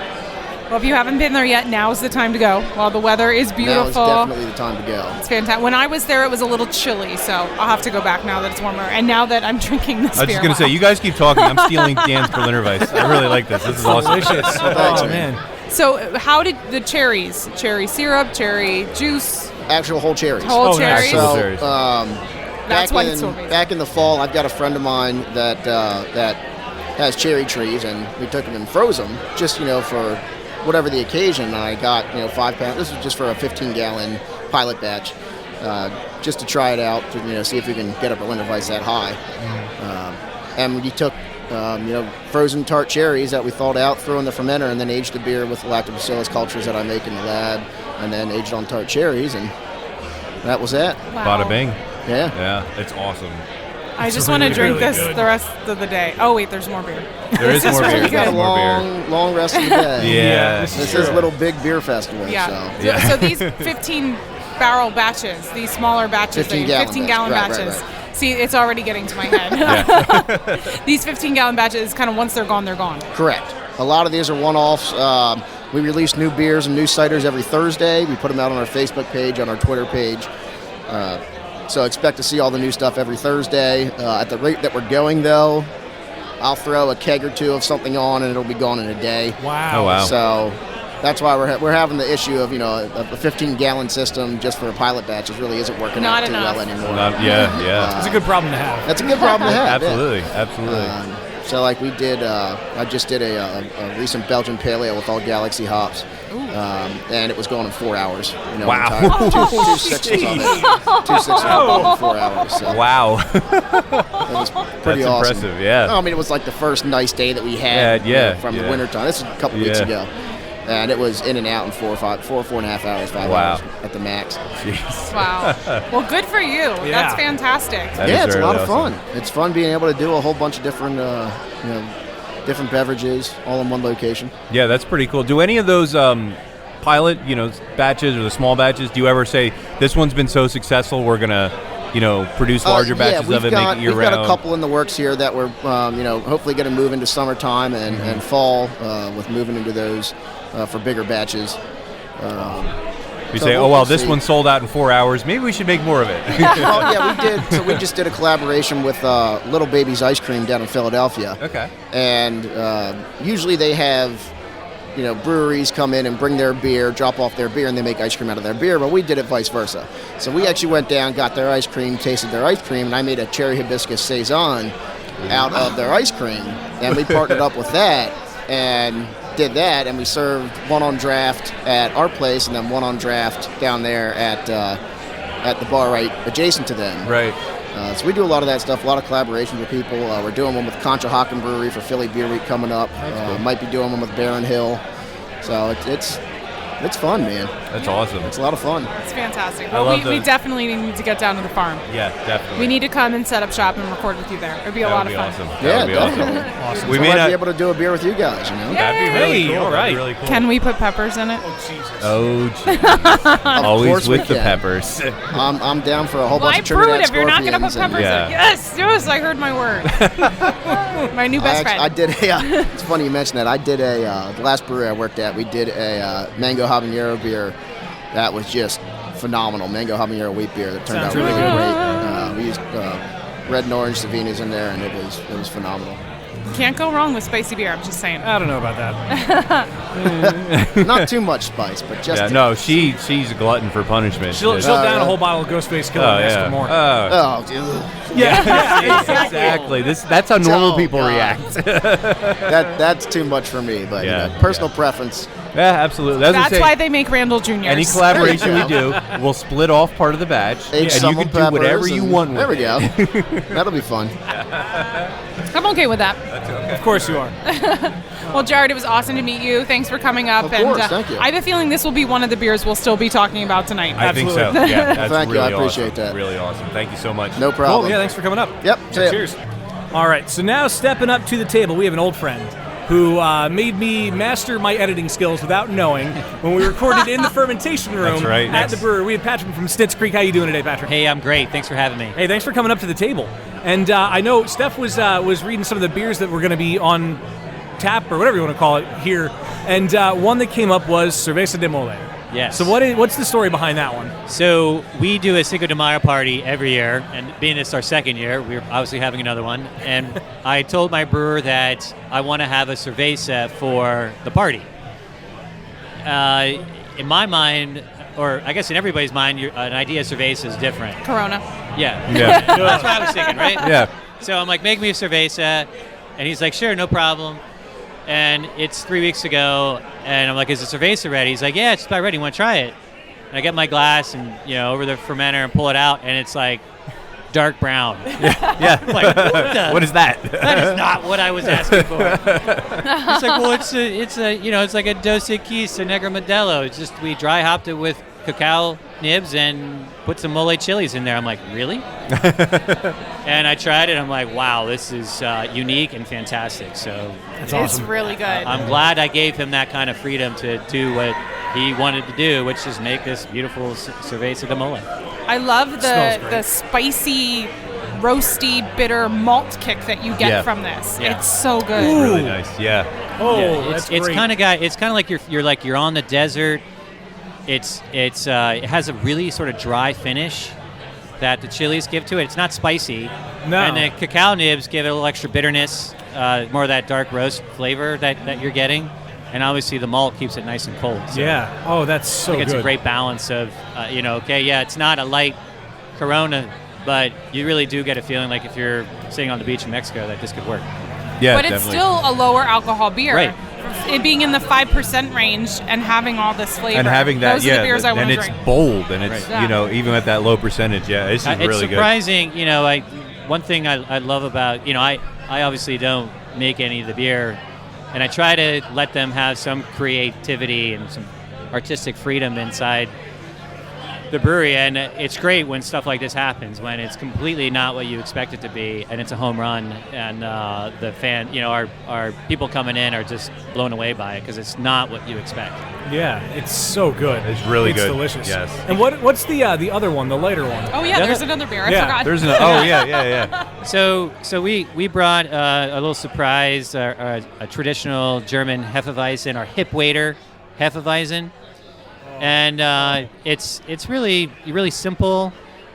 [SPEAKER 5] Well, if you haven't been there yet, now's the time to go. While the weather is beautiful.
[SPEAKER 17] Now is definitely the time to go.
[SPEAKER 5] It's fantastic. When I was there, it was a little chilly, so I'll have to go back now that it's warmer. And now that I'm drinking this
[SPEAKER 6] I was
[SPEAKER 5] beer.
[SPEAKER 6] just going to say, you guys keep talking. I'm stealing Dan's Berliner Weiss. I really like this. This is awesome.
[SPEAKER 2] Delicious.
[SPEAKER 17] Thanks,
[SPEAKER 2] Oh,
[SPEAKER 17] man.
[SPEAKER 2] man.
[SPEAKER 5] So, how did the cherries, cherry syrup, cherry juice,
[SPEAKER 17] Actual whole cherries.
[SPEAKER 5] whole
[SPEAKER 2] Oh, nice.
[SPEAKER 5] cherries?
[SPEAKER 6] Actual
[SPEAKER 17] So,
[SPEAKER 6] cherries.
[SPEAKER 5] That's
[SPEAKER 17] back
[SPEAKER 5] why
[SPEAKER 17] in,
[SPEAKER 5] it's so amazing.
[SPEAKER 17] back in the fall, I've got a friend of mine that has cherry trees, and we took them and froze them just for whatever the occasion. And I got 5 pounds. This was just for a 15-gallon pilot batch, just to try it out to see if we can get a Berliner Weiss that high. And we took frozen tart cherries that we thawed out, throw in the fermenter, and then aged the beer with lactobacillus cultures that I make in the lab, and then aged on tart cherries, and that was it.
[SPEAKER 5] Wow.
[SPEAKER 6] Bada bing.
[SPEAKER 17] Yeah.
[SPEAKER 6] Yeah, it's awesome.
[SPEAKER 5] I just want to drink this the rest of the day. Oh wait, there's more beer.
[SPEAKER 6] There is more beer.
[SPEAKER 5] Really
[SPEAKER 17] Got a
[SPEAKER 5] good.
[SPEAKER 17] long rest of the day.
[SPEAKER 6] Yeah,
[SPEAKER 17] this is Little Big Beer Festival.
[SPEAKER 5] Yeah. So these 15 barrel batches, these smaller batches,
[SPEAKER 17] 15
[SPEAKER 5] gallon
[SPEAKER 17] Right,
[SPEAKER 5] batches.
[SPEAKER 17] right.
[SPEAKER 5] See, it's already getting to my head. These 15-gallon batches, kind of once they're gone, they're gone.
[SPEAKER 17] Correct. A lot of these are one-offs. We release new beers and new ciders every Thursday. We put them out on our Facebook page, on our Twitter page. So expect to see all the new stuff every Thursday. At the rate that we're going, though, I'll throw a keg or two of something on, and it'll be gone in a day.
[SPEAKER 2] Wow.
[SPEAKER 6] Oh, wow.
[SPEAKER 17] So that's why we're having the issue of, a 15-gallon system just for a pilot batch really isn't working
[SPEAKER 5] Not
[SPEAKER 17] out too
[SPEAKER 5] enough.
[SPEAKER 17] well anymore.
[SPEAKER 6] Yeah.
[SPEAKER 2] It's a good problem to have.
[SPEAKER 17] That's a good problem to have. yeah.
[SPEAKER 6] Absolutely.
[SPEAKER 17] So like we did, I just did a recent Belgian Pale Ale with all Galaxy hops, and it was going in 4 hours.
[SPEAKER 6] Wow.
[SPEAKER 17] Two sixes of it. 2 6 of it in 4 hours. So
[SPEAKER 6] Wow.
[SPEAKER 17] it was pretty
[SPEAKER 6] That's
[SPEAKER 17] awesome.
[SPEAKER 6] impressive, yeah.
[SPEAKER 17] I mean, it was like the first nice day that we had from the winter time. This is a couple weeks ago. And it was in and out in 4 and a half hours, 5 hours at the max.
[SPEAKER 6] Jeez.
[SPEAKER 5] Wow. Well, good for you. That's fantastic.
[SPEAKER 17] It's a lot of fun. It's fun being able to do a whole bunch of different, different beverages all in one location.
[SPEAKER 6] Yeah, that's pretty cool. Do any of those pilot, batches or the small batches, do you ever say, this one's been so successful, we're going to, produce larger batches of it, make it year-round?
[SPEAKER 17] We've got a couple in the works here that we're, hopefully going to move into summertime and fall with moving into those for bigger batches.
[SPEAKER 6] We say, this one sold out in 4 hours. Maybe we should make more of it.
[SPEAKER 17] Well, yeah, we did. So we just did a collaboration with Little Baby's Ice Cream down in Philadelphia.
[SPEAKER 6] Okay.
[SPEAKER 17] And usually they have, breweries come in and bring their beer, drop off their beer, and they make ice cream out of their beer. But we did it vice versa. So we actually went down, got their ice cream, tasted their ice cream, and I made a cherry hibiscus saison out of their ice cream. And we partnered up with that and did that, and we served one on draft at our place and then one on draft down there at the bar right adjacent to them.
[SPEAKER 6] Right.
[SPEAKER 17] So we do a lot of that stuff, a lot of collaborations with people. We're doing one with Conshohocken Brewery for Philly Beer Week coming up. Might be doing one with Barron Hill. So it's fun, man.
[SPEAKER 6] That's awesome.
[SPEAKER 17] It's a lot of fun.
[SPEAKER 5] It's fantastic.
[SPEAKER 6] I
[SPEAKER 5] Well,
[SPEAKER 6] love
[SPEAKER 5] we
[SPEAKER 6] the-
[SPEAKER 5] definitely need to get down to the farm.
[SPEAKER 6] Yeah, definitely.
[SPEAKER 5] We need to come and set up shop and record with you there. It'd be a
[SPEAKER 6] That
[SPEAKER 5] lot
[SPEAKER 6] would
[SPEAKER 5] of
[SPEAKER 6] be
[SPEAKER 5] fun.
[SPEAKER 6] awesome.
[SPEAKER 17] Yeah,
[SPEAKER 6] That would be
[SPEAKER 17] definitely.
[SPEAKER 6] awesome.
[SPEAKER 17] We
[SPEAKER 6] We
[SPEAKER 17] might
[SPEAKER 6] may
[SPEAKER 17] be
[SPEAKER 6] not.
[SPEAKER 17] able to do a beer with you guys,
[SPEAKER 6] That'd be really cool.
[SPEAKER 2] all right.
[SPEAKER 6] That'd be really cool.
[SPEAKER 5] Can we put peppers in it?
[SPEAKER 6] Oh, geez.
[SPEAKER 17] Of
[SPEAKER 6] Always
[SPEAKER 17] course we
[SPEAKER 6] with the
[SPEAKER 17] can.
[SPEAKER 6] peppers.
[SPEAKER 17] I'm down for a whole
[SPEAKER 5] Why
[SPEAKER 17] bunch of
[SPEAKER 5] brew
[SPEAKER 17] Trinidad
[SPEAKER 5] it if you're not going to put
[SPEAKER 17] Scorpions
[SPEAKER 5] peppers
[SPEAKER 17] and-
[SPEAKER 5] in it? Yes, I heard my word. My new best friend.
[SPEAKER 17] I did. It's funny you mentioned that. I did the last brewery I worked at. We did a mango habanero beer that was just phenomenal. Mango habanero wheat beer that turned
[SPEAKER 2] Sounds
[SPEAKER 17] out really
[SPEAKER 2] really
[SPEAKER 17] great. We used red and orange Savinas in there, and it was phenomenal.
[SPEAKER 5] Can't go wrong with spicy beer. I'm just saying.
[SPEAKER 2] I don't know about that.
[SPEAKER 17] Not too much spice, but just
[SPEAKER 6] Yeah, no, she's a glutton for punishment.
[SPEAKER 2] She'll down a whole bottle of Ghostface Killer and ask for more.
[SPEAKER 17] Oh, dude.
[SPEAKER 2] Yeah,
[SPEAKER 6] exactly. That's how normal people
[SPEAKER 17] God.
[SPEAKER 6] react.
[SPEAKER 17] That's too much for me, but personal preference.
[SPEAKER 6] Yeah, absolutely. As I
[SPEAKER 5] That's
[SPEAKER 6] say,
[SPEAKER 5] why they make Randall Jr.'s.
[SPEAKER 6] any collaboration we do, we'll split off part of the batch,
[SPEAKER 17] Age
[SPEAKER 6] and you
[SPEAKER 17] some
[SPEAKER 6] can
[SPEAKER 17] with
[SPEAKER 6] do whatever
[SPEAKER 17] peppers
[SPEAKER 6] you
[SPEAKER 17] and-
[SPEAKER 6] want with
[SPEAKER 17] There we
[SPEAKER 6] it.
[SPEAKER 17] go. That'll be fun.
[SPEAKER 5] I'm okay with that.
[SPEAKER 2] Of course you are.
[SPEAKER 5] Well, Jared, it was awesome to meet you. Thanks for coming up.
[SPEAKER 17] Of course,
[SPEAKER 5] and
[SPEAKER 17] thank you.
[SPEAKER 5] I have a feeling this will be one of the beers we'll still be talking about tonight.
[SPEAKER 6] I think so.
[SPEAKER 2] Absolutely.
[SPEAKER 6] Yeah, that's
[SPEAKER 17] Thank you,
[SPEAKER 6] really
[SPEAKER 17] I appreciate
[SPEAKER 6] awesome.
[SPEAKER 17] that.
[SPEAKER 6] Really awesome. Thank you so much.
[SPEAKER 17] No problem.
[SPEAKER 2] Cool. Yeah, thanks for coming up.
[SPEAKER 17] Yep. See ya.
[SPEAKER 2] Cheers. All right, so now stepping up to the table, we have an old friend who made me master my editing skills without knowing when we recorded in the fermentation room
[SPEAKER 6] That's right.
[SPEAKER 2] at the brewery. We have Patrick from Stitz Creek. How you doing today, Patrick?
[SPEAKER 18] Hey, I'm great. Thanks for having me.
[SPEAKER 2] Hey, thanks for coming up to the table. And I know Steph was reading some of the beers that were going to be on tap or whatever you want to call it here, and one that came up was Cerveza de Mole.
[SPEAKER 18] Yes.
[SPEAKER 2] So what's the story behind that one?
[SPEAKER 18] So we do a Cinco de Mayo party every year, and being it's our second year, we're obviously having another one. And I told my brewer that I want to have a cerveza for the party. In my mind, or I guess in everybody's mind, an idea of cerveza is different.
[SPEAKER 5] Corona.
[SPEAKER 18] Yeah.
[SPEAKER 6] Yeah.
[SPEAKER 18] That's what I was thinking, right?
[SPEAKER 6] Yeah.
[SPEAKER 18] So I'm like, make me a cerveza, and he's like, sure, no problem. And it's 3 weeks ago, and I'm like, is the cerveza ready? He's like, yeah, it's about ready. You want to try it? And I get my glass and, over the fermenter and pull it out, and it's like dark brown.
[SPEAKER 6] Yeah.
[SPEAKER 18] Like,
[SPEAKER 6] what is that?
[SPEAKER 18] That is not what I was asking for. It's like, well, it's like a Dos Equis, a Negro Modelo. It's just we dry hopped it with cacao nibs and put some mole chilies in there. I'm like, really? And I tried it. I'm like, wow, this is unique and fantastic. So
[SPEAKER 5] It's really good.
[SPEAKER 18] I'm glad I gave him that kind of freedom to do what he wanted to do, which is make this beautiful cerveza de mole.
[SPEAKER 5] I love
[SPEAKER 18] Smells
[SPEAKER 5] the
[SPEAKER 18] great.
[SPEAKER 5] spicy, roasty, bitter malt kick that you get
[SPEAKER 18] Yeah.
[SPEAKER 5] from this.
[SPEAKER 18] Yeah.
[SPEAKER 5] It's so good.
[SPEAKER 6] It's really nice. Yeah.
[SPEAKER 18] It's kind of it's kind of like you're on the desert. It has a really sort of dry finish that the chilies give to it. It's not spicy.
[SPEAKER 2] No.
[SPEAKER 18] And the cacao nibs give it a little extra bitterness, more of that dark roast flavor that you're getting. And obviously the malt keeps it nice and cold. So
[SPEAKER 2] Yeah. Oh, that's so
[SPEAKER 18] I think it's
[SPEAKER 2] good.
[SPEAKER 18] a great balance of, it's not a light Corona, but you really do get a feeling like if you're sitting on the beach in Mexico that this could work.
[SPEAKER 6] Yeah,
[SPEAKER 5] but it's still a lower alcohol beer.
[SPEAKER 18] Right.
[SPEAKER 5] It being in the 5% range and having all this flavor.
[SPEAKER 6] And having that,
[SPEAKER 5] Those are the beers I want
[SPEAKER 6] and
[SPEAKER 5] to
[SPEAKER 6] it's
[SPEAKER 5] drink.
[SPEAKER 6] bold, and it's
[SPEAKER 5] Right.
[SPEAKER 6] even at that low percentage, this is
[SPEAKER 18] It's
[SPEAKER 6] really good.
[SPEAKER 18] surprising, one thing I love about, I obviously don't make any of the beer, and I try to let them have some creativity and some artistic freedom inside the brewery, and it's great when stuff like this happens, when it's completely not what you expect it to be, and it's a home run, and the fan, our people coming in are just blown away by it because it's not what you expect.
[SPEAKER 2] Yeah, it's so good.
[SPEAKER 6] It's really good.
[SPEAKER 2] It's delicious.
[SPEAKER 6] Yes.
[SPEAKER 2] And what's the other one, the lighter one?
[SPEAKER 5] Oh yeah, there's another beer. I forgot.
[SPEAKER 6] There's yeah.
[SPEAKER 18] So we brought a little surprise, a traditional German Hefeweizen, our hip waiter Hefeweizen, and it's really simple,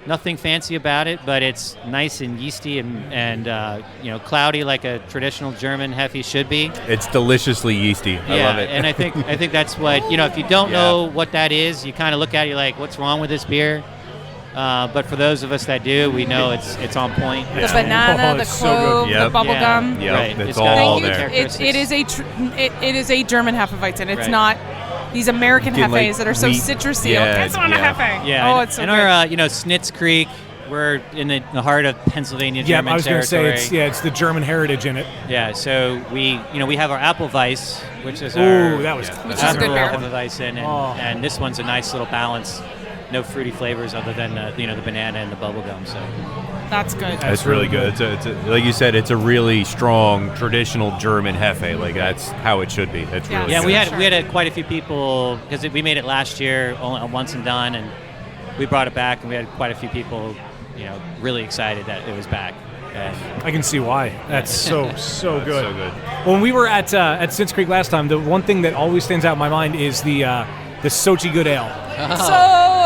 [SPEAKER 18] nothing fancy about it, but it's nice and yeasty and cloudy like a traditional German Hefe should be.
[SPEAKER 6] It's deliciously yeasty. I love it.
[SPEAKER 18] And I think that's what if you don't know what that is, you kind of look at it, you're like, what's wrong with this beer? But for those of us that do, we know it's on point.
[SPEAKER 5] The banana, the clove, the bubble gum.
[SPEAKER 6] Yep,
[SPEAKER 18] Right.
[SPEAKER 6] it's
[SPEAKER 18] It's got
[SPEAKER 6] all
[SPEAKER 18] all the
[SPEAKER 6] there.
[SPEAKER 5] It is a German Hefeweizen. It's
[SPEAKER 18] Right.
[SPEAKER 5] not these American
[SPEAKER 6] Getting, like,
[SPEAKER 5] Hefes that are so
[SPEAKER 6] wheat-
[SPEAKER 5] citrusy.
[SPEAKER 6] yeah,
[SPEAKER 5] That's not a Hefe.
[SPEAKER 18] Yeah.
[SPEAKER 5] Oh,
[SPEAKER 18] and,
[SPEAKER 5] it's so
[SPEAKER 18] and
[SPEAKER 5] good.
[SPEAKER 18] our Snitz Creek, we're in the heart of Pennsylvania
[SPEAKER 2] Yeah,
[SPEAKER 18] German
[SPEAKER 2] I was going to
[SPEAKER 18] territory.
[SPEAKER 2] say it's the German heritage in it.
[SPEAKER 18] Yeah, so we have our Appelweiss, which is
[SPEAKER 2] Ooh,
[SPEAKER 18] our
[SPEAKER 2] that was-
[SPEAKER 5] Which is a good beer.
[SPEAKER 18] Hefeweizen, and this one's a nice little balance. No fruity flavors other than the banana and the bubble gum. So
[SPEAKER 5] That's good.
[SPEAKER 6] It's really good. It's a, like you said, it's a really strong traditional German Hefe. Like that's how it should be. It's really good.
[SPEAKER 18] we had quite a few people because we made it last year once and done, and we brought it back, and we had quite a few people, really excited that it was back. And
[SPEAKER 2] I can see why. That's so good.
[SPEAKER 6] So good.
[SPEAKER 2] When we were at Sins Creek last time, the one thing that always stands out in my mind is the Sochi Good Ale.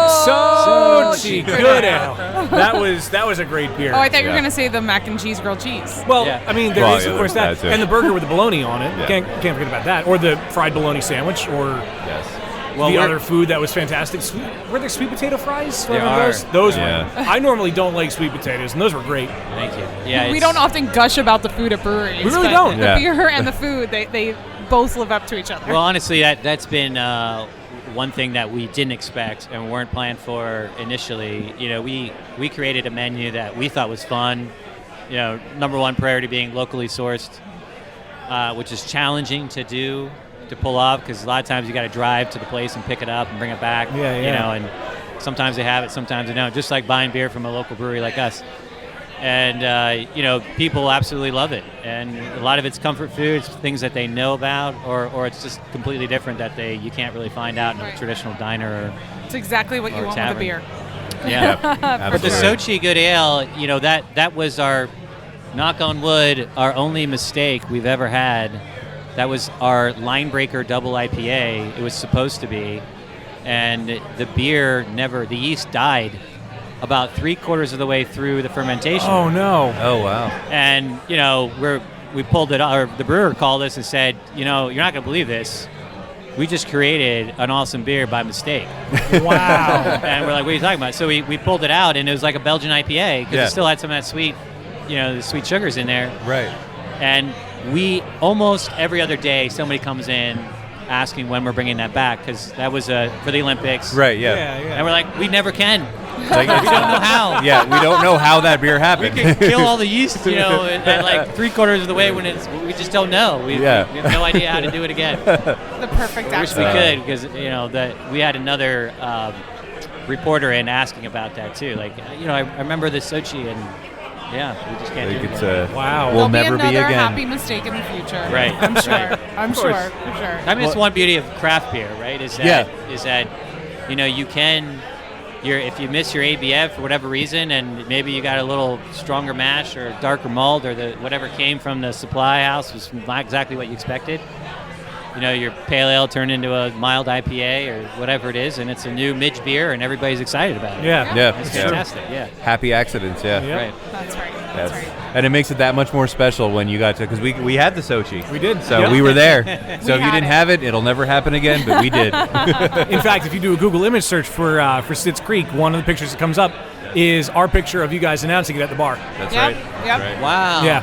[SPEAKER 2] Sochi Good Ale. That was a great beer.
[SPEAKER 5] Oh, I thought you were going to say the mac and cheese grilled cheese.
[SPEAKER 2] Well, I mean, there is of course that,
[SPEAKER 6] that's it.
[SPEAKER 2] and the burger with the bologna on it.
[SPEAKER 6] Yeah.
[SPEAKER 2] Can't forget about that, or the fried bologna sandwich, or
[SPEAKER 18] Well,
[SPEAKER 2] the
[SPEAKER 18] we're-
[SPEAKER 2] other food that was fantastic. Were there sweet potato fries?
[SPEAKER 18] There
[SPEAKER 2] Remember
[SPEAKER 18] are.
[SPEAKER 2] those? Those
[SPEAKER 6] Yeah.
[SPEAKER 2] were. I normally don't like sweet potatoes, and those were great.
[SPEAKER 18] Thank you. Yeah,
[SPEAKER 5] we
[SPEAKER 18] it's-
[SPEAKER 5] don't often gush about the food at breweries.
[SPEAKER 2] We really
[SPEAKER 5] but
[SPEAKER 2] don't.
[SPEAKER 5] The
[SPEAKER 6] Yeah.
[SPEAKER 5] beer and the food, they both live up to each other.
[SPEAKER 18] Well, honestly, that's been one thing that we didn't expect and weren't planned for initially. We created a menu that we thought was fun. Number one priority being locally sourced, which is challenging to pull off because a lot of times you got to drive to the place and pick it up and bring it back.
[SPEAKER 2] Yeah.
[SPEAKER 18] And sometimes they have it, sometimes they don't. Just like buying beer from a local brewery like us. And people absolutely love it, and a lot of it's comfort foods, things that they know about, or it's just completely different that you can't really find out in a traditional diner.
[SPEAKER 5] It's exactly what you
[SPEAKER 18] or
[SPEAKER 5] want
[SPEAKER 18] tavern.
[SPEAKER 5] with a beer.
[SPEAKER 18] Yeah,
[SPEAKER 5] For
[SPEAKER 18] but the
[SPEAKER 5] sure.
[SPEAKER 18] Sochi Good Ale, that was our, knock on wood, our only mistake we've ever had. That was our Line Breaker Double IPA. It was supposed to be, and the yeast died about 3/4 of the way through the fermentation.
[SPEAKER 2] Oh no!
[SPEAKER 6] Oh wow!
[SPEAKER 18] And we pulled it. Or the brewer called us and said, you're not going to believe this. We just created an awesome beer by mistake.
[SPEAKER 2] Wow!
[SPEAKER 18] And we're like, what are you talking about? So we pulled it out, and it was like a Belgian IPA because
[SPEAKER 6] Yeah.
[SPEAKER 18] it still had some of that sweet, the sweet sugars in there.
[SPEAKER 6] Right.
[SPEAKER 18] And we almost every other day somebody comes in asking when we're bringing that back because that was for the Olympics.
[SPEAKER 6] Right. Yeah.
[SPEAKER 2] Yeah.
[SPEAKER 18] And we're like, we never can.
[SPEAKER 6] Like,
[SPEAKER 18] We don't know how.
[SPEAKER 6] Yeah, we don't know how that beer happened.
[SPEAKER 18] We could kill all the yeast, at like 3/4 of the way when we just don't know. We have no idea how to do it again.
[SPEAKER 5] The perfect
[SPEAKER 18] I wish we
[SPEAKER 5] accident.
[SPEAKER 18] could, because that we had another reporter in asking about that too. Like, I remember the Sochi, and we just can't do it.
[SPEAKER 2] Wow.
[SPEAKER 6] We'll
[SPEAKER 5] There'll
[SPEAKER 6] never
[SPEAKER 5] be
[SPEAKER 6] be
[SPEAKER 5] another
[SPEAKER 6] again.
[SPEAKER 5] happy mistake in the future.
[SPEAKER 18] Right.
[SPEAKER 5] I'm sure.
[SPEAKER 18] Right.
[SPEAKER 5] I'm
[SPEAKER 18] Of
[SPEAKER 5] sure.
[SPEAKER 18] course.
[SPEAKER 5] For sure.
[SPEAKER 18] I mean, it's one beauty of craft beer, right? Is that you can. If you miss your ABF for whatever reason, and maybe you got a little stronger mash or darker malt, or whatever came from the supply house was not exactly what you expected. Your pale ale turned into a mild IPA or whatever it is, and it's a new Midge beer, and everybody's excited about it.
[SPEAKER 6] Yeah.
[SPEAKER 18] It's fantastic. Yeah.
[SPEAKER 6] Happy accidents, yeah.
[SPEAKER 18] Right.
[SPEAKER 5] That's right.
[SPEAKER 6] Yes. And it makes it that much more special when you got to, because we had the Sochi.
[SPEAKER 2] We did.
[SPEAKER 6] So
[SPEAKER 2] Yep.
[SPEAKER 6] we were there. So
[SPEAKER 5] We
[SPEAKER 6] if you
[SPEAKER 5] had
[SPEAKER 6] didn't
[SPEAKER 5] it.
[SPEAKER 6] have it, it'll never happen again, but we did.
[SPEAKER 2] In fact, if you do a Google image search for Sitz Creek, one of the pictures that comes up is our picture of you guys announcing it at the bar.
[SPEAKER 6] That's
[SPEAKER 5] Yep.
[SPEAKER 6] right.
[SPEAKER 5] Yep.
[SPEAKER 6] Right.
[SPEAKER 18] Wow.
[SPEAKER 2] Yeah.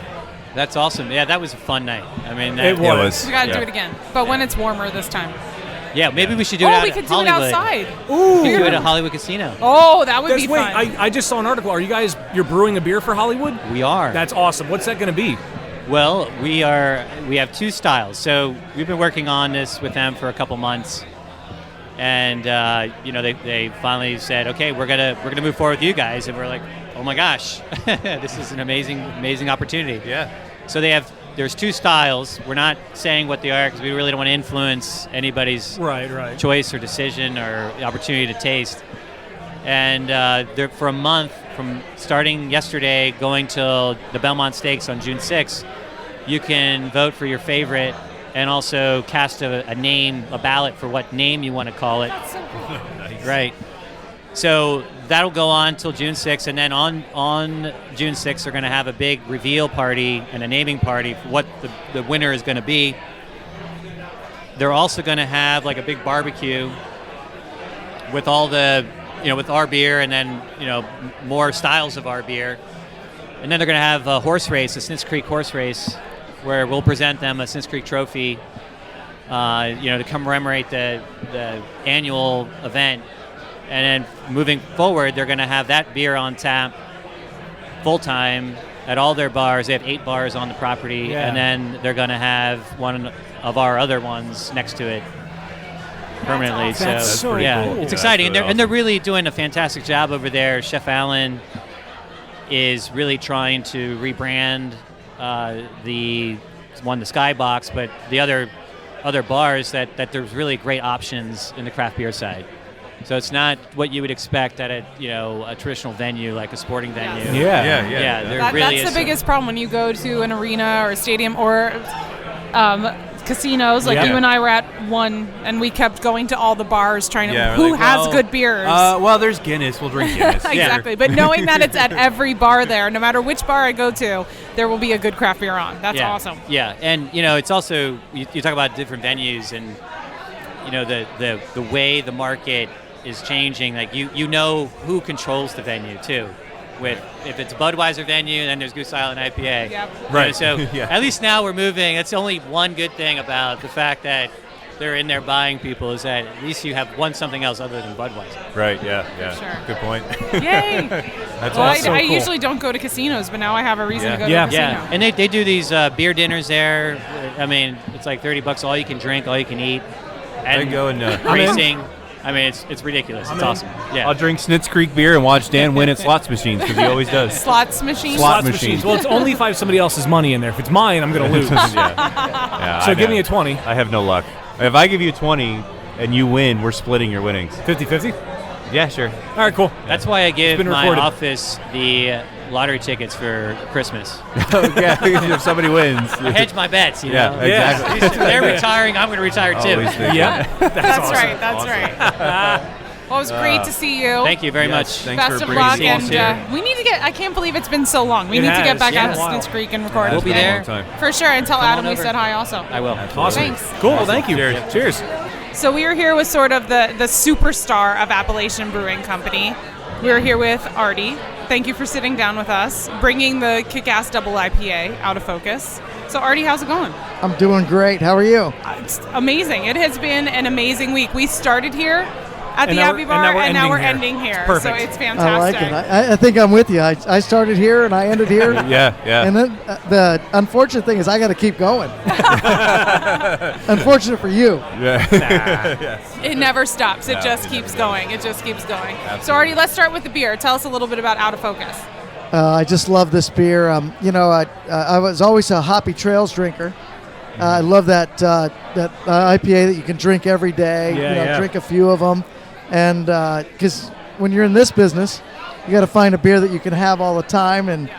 [SPEAKER 18] That's awesome. Yeah, that was a fun night. I mean,
[SPEAKER 2] It was.
[SPEAKER 5] We got to do it again, but when it's warmer this time.
[SPEAKER 18] Yeah, maybe we should do it
[SPEAKER 5] Oh,
[SPEAKER 18] out
[SPEAKER 5] we
[SPEAKER 18] at
[SPEAKER 5] could do
[SPEAKER 18] Hollywood.
[SPEAKER 5] it outside.
[SPEAKER 2] Ooh.
[SPEAKER 18] We could do it at Hollywood Casino.
[SPEAKER 5] Oh, that would
[SPEAKER 2] Wait,
[SPEAKER 5] be fun.
[SPEAKER 2] I just saw an article. Are you're brewing a beer for Hollywood?
[SPEAKER 18] We are.
[SPEAKER 2] That's awesome. What's that going to be?
[SPEAKER 18] Well, we have two styles. So we've been working on this with them for a couple months, and they finally said, okay, we're gonna move forward with you guys, and we're like, oh my gosh, this is an amazing opportunity.
[SPEAKER 6] Yeah.
[SPEAKER 18] So there's two styles. We're not saying what they are because we really don't want to influence anybody's
[SPEAKER 2] Right.
[SPEAKER 18] choice or decision or opportunity to taste. And they're for a month, from starting yesterday going till the Belmont Stakes on June 6th, you can vote for your favorite and also cast a ballot for what name you want to call it.
[SPEAKER 5] That's so cool.
[SPEAKER 6] Nice.
[SPEAKER 18] Right. So that'll go on till June 6th, and then on June 6th, they're going to have a big reveal party and a naming party for what the winner is going to be. They're also going to have like a big barbecue with all with our beer, and then more styles of our beer, and then they're going to have a horse race, a Sniz Creek horse race, where we'll present them a Sniz Creek trophy, to commemorate the annual event. And then moving forward, they're going to have that beer on tap full time at all their bars. They have 8 bars on the property, and then they're going to have one of our other ones next to it permanently.
[SPEAKER 2] Awesome. That's so
[SPEAKER 18] yeah,
[SPEAKER 2] cool.
[SPEAKER 18] it's exciting,
[SPEAKER 6] really
[SPEAKER 18] and they're really doing a fantastic job over there. Chef Allen is really trying to rebrand the Skybox, but the other bars that there's really great options in the craft beer side. So it's not what you would expect at a traditional venue like a sporting venue.
[SPEAKER 2] Yeah.
[SPEAKER 5] That's the biggest problem when you go to an arena or a stadium or casinos. Like you and I were at one, and we kept going to all the bars trying to who has good beers.
[SPEAKER 6] Well, there's Guinness. We'll drink Guinness.
[SPEAKER 5] Exactly. But knowing that it's at every bar there, no matter which bar I go to, there will be a good craft beer on. That's awesome.
[SPEAKER 18] Yeah, and it's also you talk about different venues, and the way the market is changing. Like you know who controls the venue too. If it's a Budweiser venue, then there's Goose Island IPA.
[SPEAKER 5] Yep.
[SPEAKER 6] Right.
[SPEAKER 18] So
[SPEAKER 6] Yeah.
[SPEAKER 18] at least now we're moving. That's only one good thing about the fact that they're in there buying people, is that at least you have something else other than Budweiser.
[SPEAKER 6] Right. Yeah.
[SPEAKER 5] Sure.
[SPEAKER 6] Good point.
[SPEAKER 5] Yay!
[SPEAKER 6] That's
[SPEAKER 5] Well,
[SPEAKER 6] awesome.
[SPEAKER 5] I usually don't go to casinos, but now I have a reason to go to a casino.
[SPEAKER 18] Yeah, and they do these beer dinners there. I mean, it's like $30, all you can drink, all you can eat, and
[SPEAKER 6] I go and
[SPEAKER 18] racing. I mean, it's ridiculous. It's awesome. Yeah.
[SPEAKER 6] I'll drink Sniz Creek beer and watch Dan win at slots machines because he always does.
[SPEAKER 5] Slots machines?
[SPEAKER 6] Slot machines.
[SPEAKER 2] Well, it's only if I have somebody else's money in there. If it's mine, I'm going to lose.
[SPEAKER 6] Yeah,
[SPEAKER 2] So
[SPEAKER 6] I
[SPEAKER 2] give
[SPEAKER 6] know.
[SPEAKER 2] me a 20.
[SPEAKER 6] I have no luck. If I give you 20 and you win, we're splitting your winnings.
[SPEAKER 2] 50-50?
[SPEAKER 6] Yeah, sure.
[SPEAKER 2] All right, cool.
[SPEAKER 18] That's why I give
[SPEAKER 2] been
[SPEAKER 18] my
[SPEAKER 2] recorded.
[SPEAKER 18] office the lottery tickets for Christmas.
[SPEAKER 6] Yeah, if somebody wins.
[SPEAKER 18] I hedge my bets,
[SPEAKER 6] Yeah,
[SPEAKER 18] know?
[SPEAKER 6] exactly.
[SPEAKER 18] If they're retiring, I'm going to retire too.
[SPEAKER 6] Always think
[SPEAKER 2] Yeah.
[SPEAKER 5] That's
[SPEAKER 2] awesome.
[SPEAKER 5] right. That's right. Well, it was great to see you.
[SPEAKER 18] Thank you very much.
[SPEAKER 6] Thanks
[SPEAKER 5] Best
[SPEAKER 6] for
[SPEAKER 5] of
[SPEAKER 6] bringing
[SPEAKER 5] luck,
[SPEAKER 6] us here.
[SPEAKER 5] and we need to get. I can't believe it's been so long. We
[SPEAKER 2] It
[SPEAKER 5] need to get
[SPEAKER 2] has,
[SPEAKER 5] back
[SPEAKER 2] yeah.
[SPEAKER 5] out to
[SPEAKER 2] Wow.
[SPEAKER 5] Sniz Creek and record.
[SPEAKER 18] We'll be there.
[SPEAKER 5] For sure, and tell
[SPEAKER 18] Come
[SPEAKER 5] Adam
[SPEAKER 18] on
[SPEAKER 5] we
[SPEAKER 18] over.
[SPEAKER 5] said hi also.
[SPEAKER 18] I will.
[SPEAKER 2] Awesome.
[SPEAKER 5] Thanks.
[SPEAKER 2] Cool. Well, thank you. Cheers.
[SPEAKER 5] So we are here with sort of the superstar of Appalachian Brewing Company. We are here with Artie. Thank you for sitting down with us, bringing the Kick-Ass Double IPA out of focus. So Artie, how's it going?
[SPEAKER 19] I'm doing great. How are you?
[SPEAKER 5] It's amazing. It has been an amazing week. We started here at the
[SPEAKER 2] And now
[SPEAKER 5] Abbey
[SPEAKER 2] we're-
[SPEAKER 5] Bar,
[SPEAKER 2] and now we're
[SPEAKER 5] ending
[SPEAKER 2] ending here.
[SPEAKER 5] here.
[SPEAKER 2] It's
[SPEAKER 5] So
[SPEAKER 2] perfect.
[SPEAKER 5] it's
[SPEAKER 19] I like
[SPEAKER 5] fantastic.
[SPEAKER 19] it. I think I'm with you. I started here and I ended here.
[SPEAKER 6] Yeah.
[SPEAKER 19] And then the unfortunate thing is I got to keep going. Unfortunate for you.
[SPEAKER 6] Yeah.
[SPEAKER 5] It never stops. It
[SPEAKER 6] No,
[SPEAKER 5] just
[SPEAKER 6] it
[SPEAKER 5] keeps
[SPEAKER 6] never
[SPEAKER 5] going. It just keeps going. So,
[SPEAKER 6] Absolutely.
[SPEAKER 5] Artie, let's start with the beer. Tell us a little bit about Out of Focus.
[SPEAKER 19] I just love this beer. I was always a Hoppy Trails drinker. I love that IPA that you can drink every day.
[SPEAKER 2] Yeah.
[SPEAKER 19] Drink a few of them, and because when you're in this business, you got to find a beer that you can have all the time. And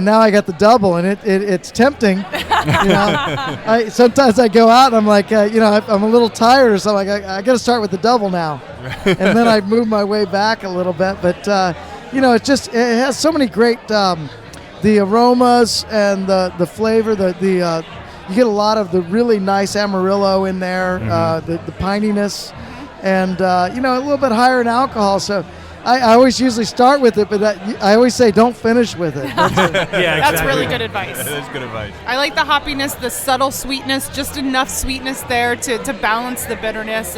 [SPEAKER 19] now I got the double, and it's tempting. Sometimes I go out and I'm like, I'm a little tired or something. I got to start with the double now, and then I move my way back a little bit. But it has so many great the aromas and the flavor. You get a lot of the really nice Amarillo in there, the pininess, and a little bit higher in alcohol. So I always usually start with it, but I always say don't finish with it.
[SPEAKER 5] That's really good advice.
[SPEAKER 6] That is good advice.
[SPEAKER 5] I like the hoppiness, the subtle sweetness, just enough sweetness there to balance the bitterness.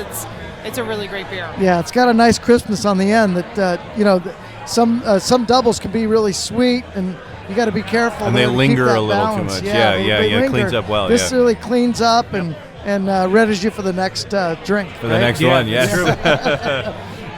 [SPEAKER 5] It's a really great beer.
[SPEAKER 19] Yeah, it's got a nice crispness on the end that some doubles can be really sweet, and you got to be careful.
[SPEAKER 6] And they
[SPEAKER 19] to keep
[SPEAKER 6] linger
[SPEAKER 19] that
[SPEAKER 6] a little
[SPEAKER 19] balance.
[SPEAKER 6] too much. Yeah,
[SPEAKER 19] they
[SPEAKER 6] it
[SPEAKER 19] linger.
[SPEAKER 6] cleans up well.
[SPEAKER 19] This
[SPEAKER 6] yeah.
[SPEAKER 19] really cleans up and readies you for the next drink.
[SPEAKER 6] For the next one, yes.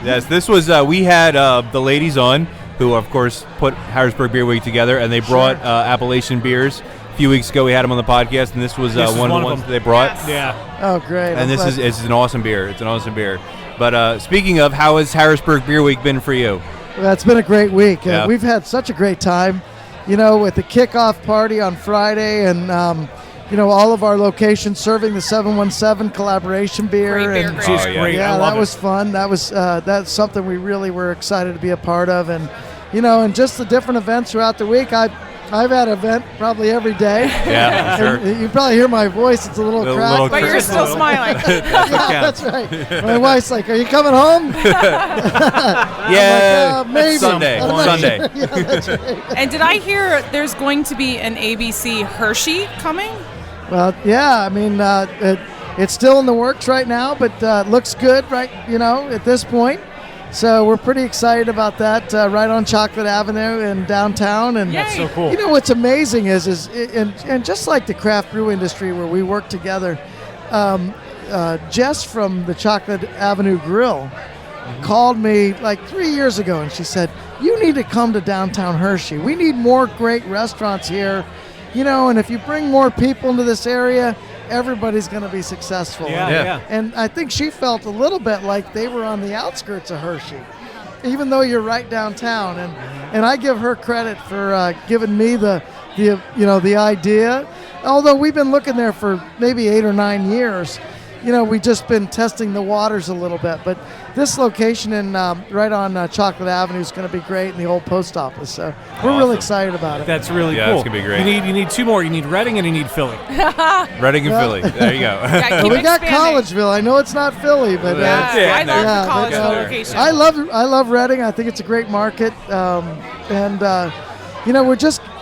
[SPEAKER 6] Yes, this was, we had the ladies on, who of course put Harrisburg Beer Week together, and they brought Appalachian beers. A few weeks ago we had them on the podcast, and this was one of the ones that they brought.
[SPEAKER 2] Yeah.
[SPEAKER 19] Oh, great.
[SPEAKER 6] And it's an awesome beer. It's an awesome beer. But speaking of, how has Harrisburg Beer Week been for you?
[SPEAKER 19] Well, it's been a great week.
[SPEAKER 6] Yeah.
[SPEAKER 19] We've had such a great time, with the kickoff party on Friday and, all of our locations serving the 717 collaboration beer.
[SPEAKER 5] Great beer,
[SPEAKER 19] and
[SPEAKER 5] great.
[SPEAKER 2] She's great.
[SPEAKER 19] Yeah,
[SPEAKER 2] I love
[SPEAKER 19] that was fun. That's something we really were excited to be a part of. And, and just the different events throughout the week. I've had an event probably every day.
[SPEAKER 6] Yeah, I'm
[SPEAKER 19] And you probably hear my voice. It's a little cracked.
[SPEAKER 5] But you're still smiling.
[SPEAKER 19] That's right. My wife's like, "Are you coming home?"
[SPEAKER 6] Yeah,
[SPEAKER 19] I'm like, maybe.
[SPEAKER 6] Sunday.
[SPEAKER 19] I'm not
[SPEAKER 6] Sunday.
[SPEAKER 19] sure. Yeah, that's right.
[SPEAKER 5] And did I hear there's going to be an ABC Hershey coming?
[SPEAKER 19] Well, yeah. I mean, it's still in the works right now, but looks good, right? At this point. So we're pretty excited about that. Right on Chocolate Avenue in downtown, and
[SPEAKER 2] That's so cool.
[SPEAKER 19] What's amazing is just like the craft brew industry where we work together. Jess from the Chocolate Avenue Grill called me like 3 years ago, and she said, "You need to come to downtown Hershey. We need more great restaurants here, and if you bring more people into this area, everybody's going to be successful."
[SPEAKER 2] Yeah.
[SPEAKER 19] And I think she felt a little bit like they were on the outskirts of Hershey, even though you're right downtown. And I give her credit for giving me the idea. Although we've been looking there for maybe 8 or 9 years, we've just been testing the waters a little bit. But this location right on Chocolate Avenue is going to be great in the old post office. So we're really excited about it.
[SPEAKER 2] That's really
[SPEAKER 6] Yeah,
[SPEAKER 2] cool.
[SPEAKER 6] it's gonna be great.
[SPEAKER 2] You need two more. You need Reading and you need Philly.
[SPEAKER 6] Reading and Philly. There you go.
[SPEAKER 5] Yeah,
[SPEAKER 19] Well,
[SPEAKER 5] keep
[SPEAKER 19] we got
[SPEAKER 5] expanding.
[SPEAKER 19] Collegeville. I know it's not Philly, but
[SPEAKER 5] Yeah, I love
[SPEAKER 19] yeah,
[SPEAKER 5] the college
[SPEAKER 19] but,
[SPEAKER 5] location.
[SPEAKER 19] I love Reading. I think it's a great market,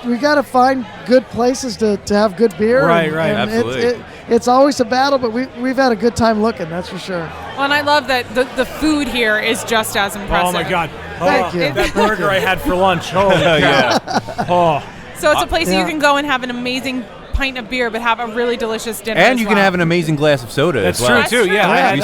[SPEAKER 19] we got to find good places to have good beer.
[SPEAKER 2] Right,
[SPEAKER 19] and,
[SPEAKER 2] right.
[SPEAKER 19] and
[SPEAKER 6] Absolutely.
[SPEAKER 19] It's always a battle, but we've had a good time looking. That's for sure.
[SPEAKER 5] Well, and I love that the food here is just as impressive.
[SPEAKER 2] Oh my God!
[SPEAKER 19] Thank you.
[SPEAKER 2] That burger I had for lunch. Oh
[SPEAKER 6] Yeah.
[SPEAKER 2] Oh.
[SPEAKER 5] So it's a place that
[SPEAKER 19] Yeah.
[SPEAKER 5] you can go and have an amazing pint of beer, but have a really delicious dinner.
[SPEAKER 6] And
[SPEAKER 5] as
[SPEAKER 6] you can
[SPEAKER 5] well.
[SPEAKER 6] have an amazing glass of soda
[SPEAKER 2] That's
[SPEAKER 6] as well.
[SPEAKER 2] true too. Yeah,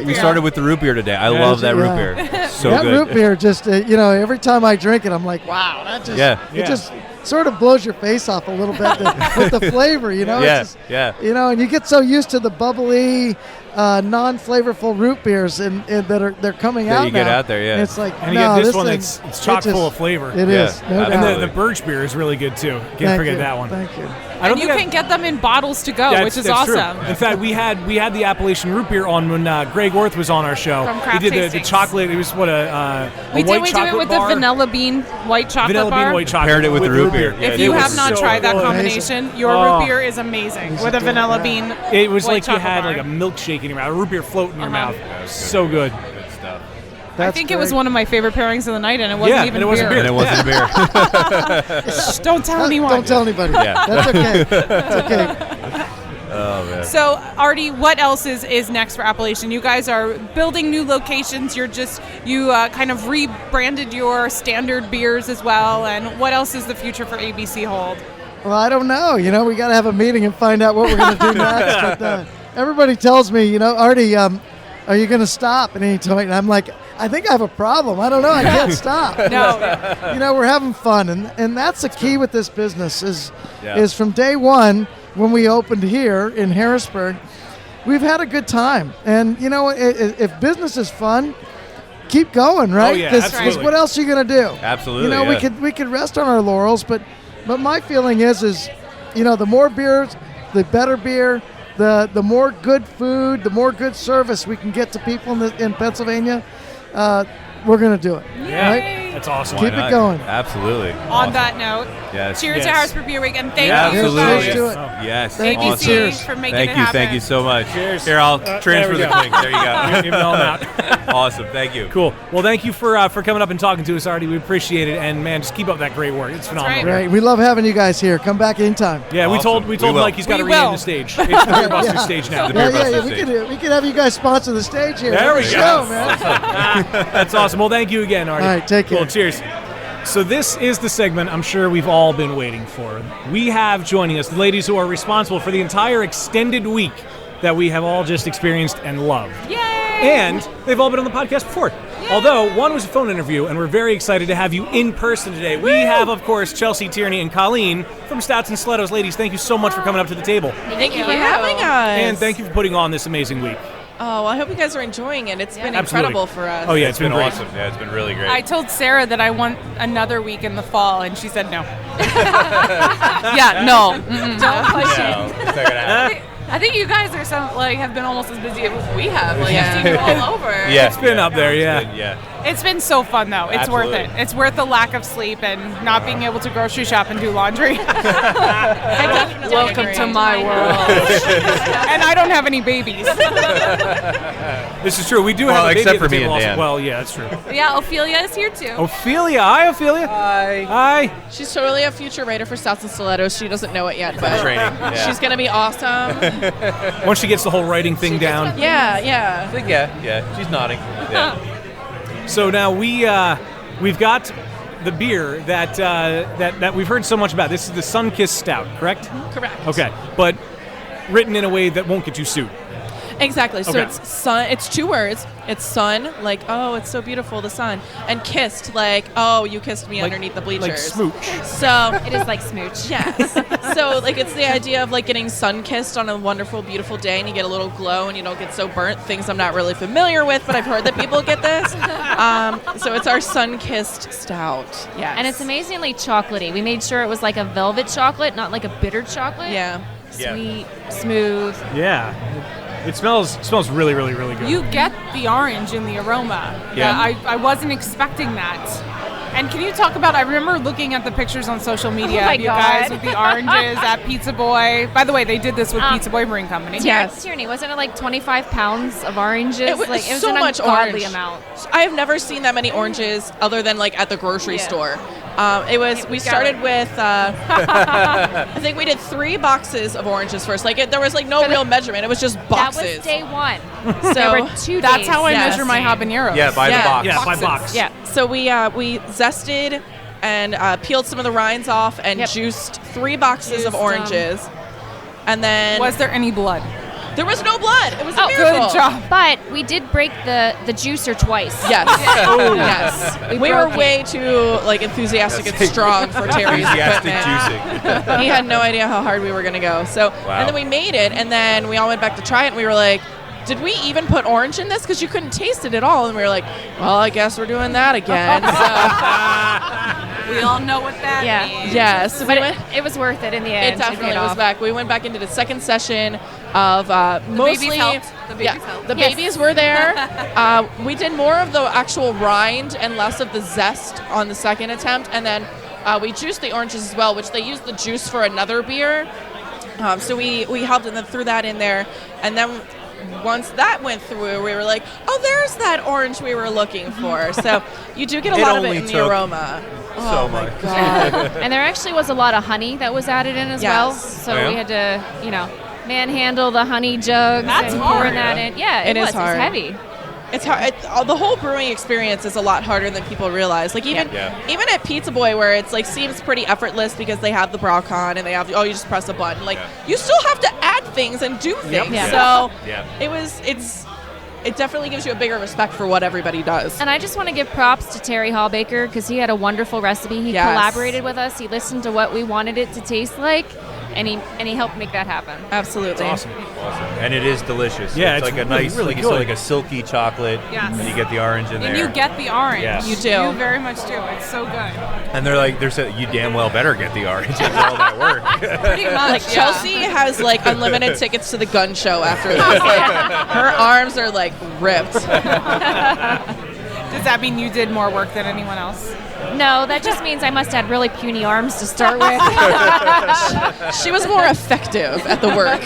[SPEAKER 6] We started with the root beer today. I
[SPEAKER 2] Yeah,
[SPEAKER 6] love that root
[SPEAKER 19] yeah.
[SPEAKER 6] beer. So
[SPEAKER 19] that
[SPEAKER 6] good.
[SPEAKER 19] root beer just, every time I drink it, I'm like, wow, that just,
[SPEAKER 6] Yeah.
[SPEAKER 19] it just sort of blows your face off a little bit with the flavor,
[SPEAKER 6] Yeah,
[SPEAKER 19] It's just,
[SPEAKER 6] yeah.
[SPEAKER 19] and you get so used to the bubbly, non-flavorful root beers and they're coming
[SPEAKER 6] That
[SPEAKER 19] out
[SPEAKER 6] you get
[SPEAKER 19] now.
[SPEAKER 6] out there, yeah.
[SPEAKER 19] And it's like,
[SPEAKER 2] And you
[SPEAKER 19] no,
[SPEAKER 2] get this
[SPEAKER 19] this
[SPEAKER 2] one
[SPEAKER 19] thing,
[SPEAKER 2] that's chock full of flavor.
[SPEAKER 19] It
[SPEAKER 6] Yeah,
[SPEAKER 19] is. No
[SPEAKER 6] absolutely.
[SPEAKER 19] doubt.
[SPEAKER 2] And the Birch beer is really good too. Can't
[SPEAKER 19] Thank
[SPEAKER 2] forget
[SPEAKER 19] you.
[SPEAKER 2] that one.
[SPEAKER 19] Thank you.
[SPEAKER 5] And you can get them in bottles to go, which is
[SPEAKER 2] that's true.
[SPEAKER 5] awesome.
[SPEAKER 2] In fact, we had the Appalachian root beer on when Greg Orth was on our show.
[SPEAKER 5] From Craft
[SPEAKER 2] he did the
[SPEAKER 5] Tastings.
[SPEAKER 2] chocolate. It was what a
[SPEAKER 5] We
[SPEAKER 2] white
[SPEAKER 5] do
[SPEAKER 2] chocolate
[SPEAKER 5] it with
[SPEAKER 2] bar.
[SPEAKER 5] the vanilla bean white chocolate
[SPEAKER 2] Vanilla
[SPEAKER 5] bar.
[SPEAKER 2] bean white chocolate.
[SPEAKER 6] Paired it with the root beer.
[SPEAKER 5] If
[SPEAKER 2] It
[SPEAKER 5] you
[SPEAKER 2] was
[SPEAKER 5] have not
[SPEAKER 2] so
[SPEAKER 5] tried that
[SPEAKER 2] good.
[SPEAKER 5] combination, your
[SPEAKER 2] Oh.
[SPEAKER 5] root beer is amazing with a vanilla bean.
[SPEAKER 2] It was
[SPEAKER 5] white
[SPEAKER 2] like you
[SPEAKER 5] chocolate
[SPEAKER 2] had
[SPEAKER 5] bar.
[SPEAKER 2] like a milkshake in your mouth, a root beer float in your
[SPEAKER 5] Uh-huh.
[SPEAKER 2] mouth. So good.
[SPEAKER 6] Good stuff.
[SPEAKER 5] I think it was one of my favorite pairings of the night, and it wasn't
[SPEAKER 2] Yeah,
[SPEAKER 5] even
[SPEAKER 2] and it wasn't
[SPEAKER 5] beer.
[SPEAKER 6] And it wasn't beer.
[SPEAKER 5] Shh, don't tell anyone.
[SPEAKER 19] Don't tell anybody.
[SPEAKER 6] Yeah.
[SPEAKER 19] That's okay. That's okay.
[SPEAKER 6] Oh, man.
[SPEAKER 5] So, Artie, what else is next for Appellation? You guys are building new locations. You kind of rebranded your standard beers as well. And what else is the future for ABC hold?
[SPEAKER 19] Well, I don't know. We got to have a meeting and find out what we're going to do next. But everybody tells me, Artie, are you going to stop at any point? And I'm like, I think I have a problem. I don't know. I can't stop.
[SPEAKER 5] No.
[SPEAKER 19] We're having fun. And that's the key with this business is from day one when we opened here in Harrisburg, we've had a good time. And, if business is fun, keep going, right?
[SPEAKER 6] Oh, yeah, absolutely.
[SPEAKER 19] Because what else are you going to do?
[SPEAKER 6] Absolutely.
[SPEAKER 19] We could rest on our laurels, but my feeling is the more beers, the better beer, the more good food, the more good service we can get to people in Pennsylvania, we're going to do it.
[SPEAKER 2] Yeah,
[SPEAKER 19] right?
[SPEAKER 2] that's awesome.
[SPEAKER 19] Keep it going.
[SPEAKER 6] Absolutely.
[SPEAKER 5] On that note,
[SPEAKER 6] Yes.
[SPEAKER 5] cheers to
[SPEAKER 6] Yes.
[SPEAKER 5] Harrisburg Beer Week, and thank you
[SPEAKER 6] Absolutely.
[SPEAKER 5] guys.
[SPEAKER 19] Cheers to it.
[SPEAKER 6] Yes.
[SPEAKER 19] Thank you.
[SPEAKER 6] Awesome.
[SPEAKER 19] Cheers.
[SPEAKER 5] for making
[SPEAKER 6] Thank
[SPEAKER 5] it
[SPEAKER 6] you.
[SPEAKER 5] happen.
[SPEAKER 6] Thank you so much.
[SPEAKER 2] Cheers.
[SPEAKER 6] Here, I'll
[SPEAKER 2] There
[SPEAKER 6] transfer
[SPEAKER 2] we
[SPEAKER 6] the
[SPEAKER 2] go.
[SPEAKER 6] thing. There you go.
[SPEAKER 2] Even though I'm out.
[SPEAKER 6] Awesome. Thank you.
[SPEAKER 2] Cool. Well, thank you for coming up and talking to us, Artie. We appreciate it, and man, just keep up that great work. It's phenomenal.
[SPEAKER 19] Great. We love having you guys here. Come back anytime.
[SPEAKER 2] Yeah,
[SPEAKER 6] Awesome.
[SPEAKER 2] we told
[SPEAKER 6] will.
[SPEAKER 2] Mike he's got to
[SPEAKER 5] We
[SPEAKER 2] rename
[SPEAKER 5] will.
[SPEAKER 2] the stage. It's the Beer Buster stage now.
[SPEAKER 6] The Beer Buster
[SPEAKER 19] we
[SPEAKER 6] stage.
[SPEAKER 19] could have you guys sponsor the stage here.
[SPEAKER 2] There we
[SPEAKER 19] Good
[SPEAKER 2] go.
[SPEAKER 19] show, man.
[SPEAKER 2] That's awesome. Well, thank you again, Artie.
[SPEAKER 19] All right, take care.
[SPEAKER 2] Cool. Cheers. So this is the segment I'm sure we've all been waiting for. We have joining us the ladies who are responsible for the entire extended week that we have all just experienced and loved.
[SPEAKER 5] Yay!
[SPEAKER 2] And they've all been on the podcast before. Although one was a phone interview, and we're very excited to have you in person today. We have, of course, Chelsea Tierney and Colleen from Stouts and Stilettos. Ladies, thank you so much for coming up to the table.
[SPEAKER 20] Thank you for having us.
[SPEAKER 2] And thank you for putting on this amazing week.
[SPEAKER 20] Oh, well, I hope you guys are enjoying it. It's been
[SPEAKER 2] Absolutely.
[SPEAKER 20] incredible for us.
[SPEAKER 2] Oh, yeah,
[SPEAKER 6] It's been
[SPEAKER 2] great.
[SPEAKER 6] awesome. Yeah, it's been really great.
[SPEAKER 5] I told Sarah that I want another week in the fall, and she said no.
[SPEAKER 20] Yeah, no.
[SPEAKER 5] Don't push
[SPEAKER 6] No,
[SPEAKER 5] it.
[SPEAKER 6] it's not gonna happen.
[SPEAKER 21] I think you guys are have been almost as busy as we have. Like
[SPEAKER 20] Yeah.
[SPEAKER 21] I've seen you all over.
[SPEAKER 6] Yeah,
[SPEAKER 2] It's been up there, yeah.
[SPEAKER 6] It's been- yeah.
[SPEAKER 5] It's been so fun, though. It's worth it.
[SPEAKER 6] Absolutely.
[SPEAKER 5] It's worth the lack of sleep and not being able to grocery shop and do laundry.
[SPEAKER 21] Welcome to my world.
[SPEAKER 5] And I don't have any babies.
[SPEAKER 2] This is true. We do
[SPEAKER 6] Well,
[SPEAKER 2] have a baby
[SPEAKER 6] except
[SPEAKER 2] at the
[SPEAKER 6] for me
[SPEAKER 2] table
[SPEAKER 6] and
[SPEAKER 2] also.
[SPEAKER 6] Dan.
[SPEAKER 2] Well, yeah, that's true.
[SPEAKER 21] Yeah, Ophelia is here too.
[SPEAKER 2] Ophelia. Hi, Ophelia.
[SPEAKER 6] Hi.
[SPEAKER 2] Hi.
[SPEAKER 20] She's totally a future writer for Stouts and Stilettos. She doesn't know it yet, but
[SPEAKER 6] Training. Yeah.
[SPEAKER 20] she's going to be awesome.
[SPEAKER 2] Once she gets the whole writing thing down.
[SPEAKER 20] Yeah, yeah.
[SPEAKER 6] I think, yeah. She's nodding. Yeah.
[SPEAKER 2] So now we've got the beer that we've heard so much about. This is the Sunkissed Stout, correct?
[SPEAKER 20] Correct.
[SPEAKER 2] Okay, but written in a way that won't get you sued.
[SPEAKER 20] Exactly. So
[SPEAKER 2] Okay.
[SPEAKER 20] it's sun. It's two words. It's sun, like, oh, it's so beautiful, the sun, and kissed, like, oh, you kissed me underneath the bleachers.
[SPEAKER 2] Like smooch.
[SPEAKER 20] So
[SPEAKER 21] It is like smooch.
[SPEAKER 20] yes. So like it's the idea of like getting sun kissed on a wonderful, beautiful day, and you get a little glow, and you don't get so burnt. Things I'm not really familiar with, but I've heard that people get this. So it's our sun kissed stout. Yes.
[SPEAKER 21] And it's amazingly chocolatey. We made sure it was like a velvet chocolate, not like a bitter chocolate.
[SPEAKER 20] Yeah.
[SPEAKER 21] Sweet, smooth.
[SPEAKER 2] Yeah. It smells really, really, really good.
[SPEAKER 5] You get the orange in the aroma.
[SPEAKER 2] Yeah.
[SPEAKER 5] I wasn't expecting that. And can you talk about, I remember looking at the pictures on social media
[SPEAKER 21] Oh my
[SPEAKER 5] of you guys
[SPEAKER 21] God.
[SPEAKER 5] with the oranges at Pizza Boy. By the way, they did this with Pizza Boy Brewing Company.
[SPEAKER 21] Tierney, wasn't it like 25 pounds of oranges?
[SPEAKER 20] It was,
[SPEAKER 21] like, it was
[SPEAKER 20] so
[SPEAKER 21] an
[SPEAKER 20] much
[SPEAKER 21] ungodly
[SPEAKER 20] orange.
[SPEAKER 21] amount.
[SPEAKER 20] I have never seen that many oranges other than like at the grocery
[SPEAKER 21] Yeah.
[SPEAKER 20] store. We started with, I think we did 3 boxes of oranges first. Like there was like no real measurement. It was just boxes.
[SPEAKER 21] That was day one.
[SPEAKER 20] So
[SPEAKER 21] there were 2
[SPEAKER 5] That's
[SPEAKER 21] days.
[SPEAKER 5] how I
[SPEAKER 20] Yes.
[SPEAKER 5] measure my habaneros.
[SPEAKER 6] Yeah, by the box.
[SPEAKER 2] Yeah, by
[SPEAKER 5] Boxes.
[SPEAKER 2] box.
[SPEAKER 20] Yeah. So we zested and peeled some of the rinds off and juiced 3 boxes of
[SPEAKER 21] Juiced 'em.
[SPEAKER 20] oranges. And then
[SPEAKER 5] Was there any blood?
[SPEAKER 20] there was no blood. It was a
[SPEAKER 21] Oh,
[SPEAKER 20] miracle.
[SPEAKER 5] Good job.
[SPEAKER 21] But we did break the juicer twice.
[SPEAKER 20] Yes. Yes. We were
[SPEAKER 21] broke
[SPEAKER 20] way too like enthusiastic and strong for Terry's
[SPEAKER 6] Enthusiastic
[SPEAKER 20] equipment.
[SPEAKER 6] juicing.
[SPEAKER 20] He had no idea how hard we were going to go. So,
[SPEAKER 6] Wow.
[SPEAKER 20] and then we made it, and then we all went back to try it, and we were like, did we even put orange in this? Because you couldn't taste it at all. And we were like, well, I guess we're doing that again. So,
[SPEAKER 21] We all know what that
[SPEAKER 20] means. Yes.
[SPEAKER 21] But it was worth it in the end.
[SPEAKER 20] it definitely
[SPEAKER 21] paid
[SPEAKER 20] was
[SPEAKER 21] off.
[SPEAKER 20] back. We went back into the second session of mostly.
[SPEAKER 21] helped. The babies
[SPEAKER 20] yeah,
[SPEAKER 21] helped.
[SPEAKER 20] the
[SPEAKER 21] Yes.
[SPEAKER 20] babies were there. We did more of the actual rind and less of the zest on the second attempt, and then we juiced the oranges as well, which they used the juice for another beer. So we helped and then threw that in there, and then once that went through, we were like, oh, there's that orange we were looking for. So you do get a
[SPEAKER 6] It
[SPEAKER 20] lot of it
[SPEAKER 6] only
[SPEAKER 20] in the
[SPEAKER 6] took
[SPEAKER 20] aroma.
[SPEAKER 6] so
[SPEAKER 20] Oh my
[SPEAKER 6] much.
[SPEAKER 20] God.
[SPEAKER 21] And there actually was a lot of honey that was added in as well.
[SPEAKER 20] Yes.
[SPEAKER 21] So
[SPEAKER 6] Oh, yeah?
[SPEAKER 21] we had to, manhandle the honey jugs
[SPEAKER 20] That's
[SPEAKER 21] and
[SPEAKER 20] hard.
[SPEAKER 21] pouring that in. Yeah,
[SPEAKER 20] It is
[SPEAKER 21] was.
[SPEAKER 20] hard.
[SPEAKER 21] It's heavy.
[SPEAKER 20] It's hard. The whole brewing experience is a lot harder than people realize. Like even at Pizza Boy, where it's like seems pretty effortless because they have the BrauCon and they have you just press a button. Like you still have to add things and do things.
[SPEAKER 21] Yeah.
[SPEAKER 20] So
[SPEAKER 21] Yeah.
[SPEAKER 20] it definitely gives you a bigger respect for what everybody does.
[SPEAKER 21] And I just want to give props to Terry Hallbaker because he had a wonderful recipe. He
[SPEAKER 20] Yes.
[SPEAKER 21] collaborated with us. He listened to what we wanted it to taste like, and he helped make that happen.
[SPEAKER 20] Absolutely.
[SPEAKER 2] It's awesome.
[SPEAKER 6] And it is delicious.
[SPEAKER 2] Yeah,
[SPEAKER 6] it's
[SPEAKER 2] it's
[SPEAKER 6] like a
[SPEAKER 2] really,
[SPEAKER 6] nice,
[SPEAKER 2] really
[SPEAKER 6] like you said,
[SPEAKER 2] good.
[SPEAKER 6] like a silky chocolate.
[SPEAKER 5] Yes.
[SPEAKER 6] And you get the orange in
[SPEAKER 5] And
[SPEAKER 6] there.
[SPEAKER 5] you get the orange.
[SPEAKER 6] Yeah.
[SPEAKER 20] You do.
[SPEAKER 5] You very much do. It's so good.
[SPEAKER 6] And they're saying you damn well better get the orange after all that work.
[SPEAKER 5] Pretty much.
[SPEAKER 20] Like Chelsea has like unlimited tickets to the gun show after this. Her arms are like ripped.
[SPEAKER 5] Does that mean you did more work than anyone else?
[SPEAKER 21] No, that just means I must have really puny arms to start with.
[SPEAKER 20] She was more effective at the work.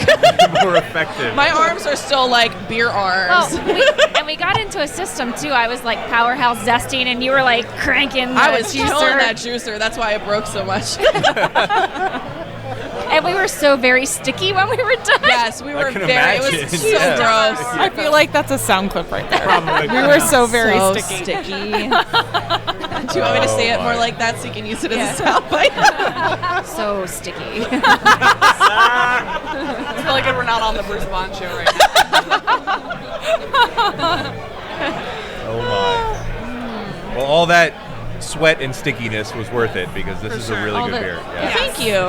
[SPEAKER 6] More effective.
[SPEAKER 20] My arms are still like beer arms.
[SPEAKER 21] Well, we got into a system too. I was like powerhouse zesting, and you were like cranking. The
[SPEAKER 20] I was
[SPEAKER 21] juicer.
[SPEAKER 20] killing that juicer. That's why it broke so much.
[SPEAKER 21] And we were so very sticky when we were done.
[SPEAKER 20] Yes, we were very. It was so
[SPEAKER 5] Yeah.
[SPEAKER 20] gross.
[SPEAKER 5] I feel like that's a sound clip right there.
[SPEAKER 6] Probably.
[SPEAKER 5] We were so very
[SPEAKER 20] So
[SPEAKER 5] sticky.
[SPEAKER 20] sticky. Do you want me to say it more like that so you can use it as a soundbite?
[SPEAKER 21] So sticky.
[SPEAKER 5] It's really good we're not on the Bruce Bond show right now.
[SPEAKER 6] Oh my. Well, all that sweat and stickiness was worth it because this is a really good beer. Yeah.
[SPEAKER 20] Thank you.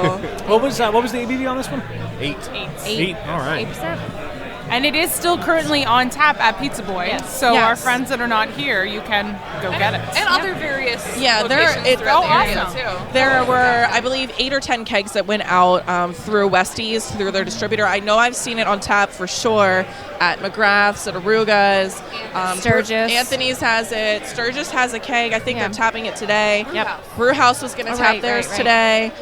[SPEAKER 2] What was the ABV on this one?
[SPEAKER 6] 8.
[SPEAKER 2] 8. All right.
[SPEAKER 21] 8%.
[SPEAKER 5] And it is still currently on tap at Pizza Boy.
[SPEAKER 21] Yes.
[SPEAKER 5] So
[SPEAKER 20] Yes.
[SPEAKER 5] our friends that are not here, you can go get it.
[SPEAKER 1] And other various
[SPEAKER 20] Yeah,
[SPEAKER 1] locations throughout the area too.
[SPEAKER 20] There were, I believe, 8 or 10 kegs that went out through Westies, through their distributor. I know I've seen it on tap for sure at McGrath's, at Aruga's.
[SPEAKER 21] Sturgis.
[SPEAKER 20] Anthony's has it. Sturgis has a keg. I think they're tapping it today.
[SPEAKER 21] Yep.
[SPEAKER 20] Brewhouse was going to
[SPEAKER 21] Oh,
[SPEAKER 20] tap
[SPEAKER 21] right,
[SPEAKER 20] theirs
[SPEAKER 21] right.
[SPEAKER 20] today.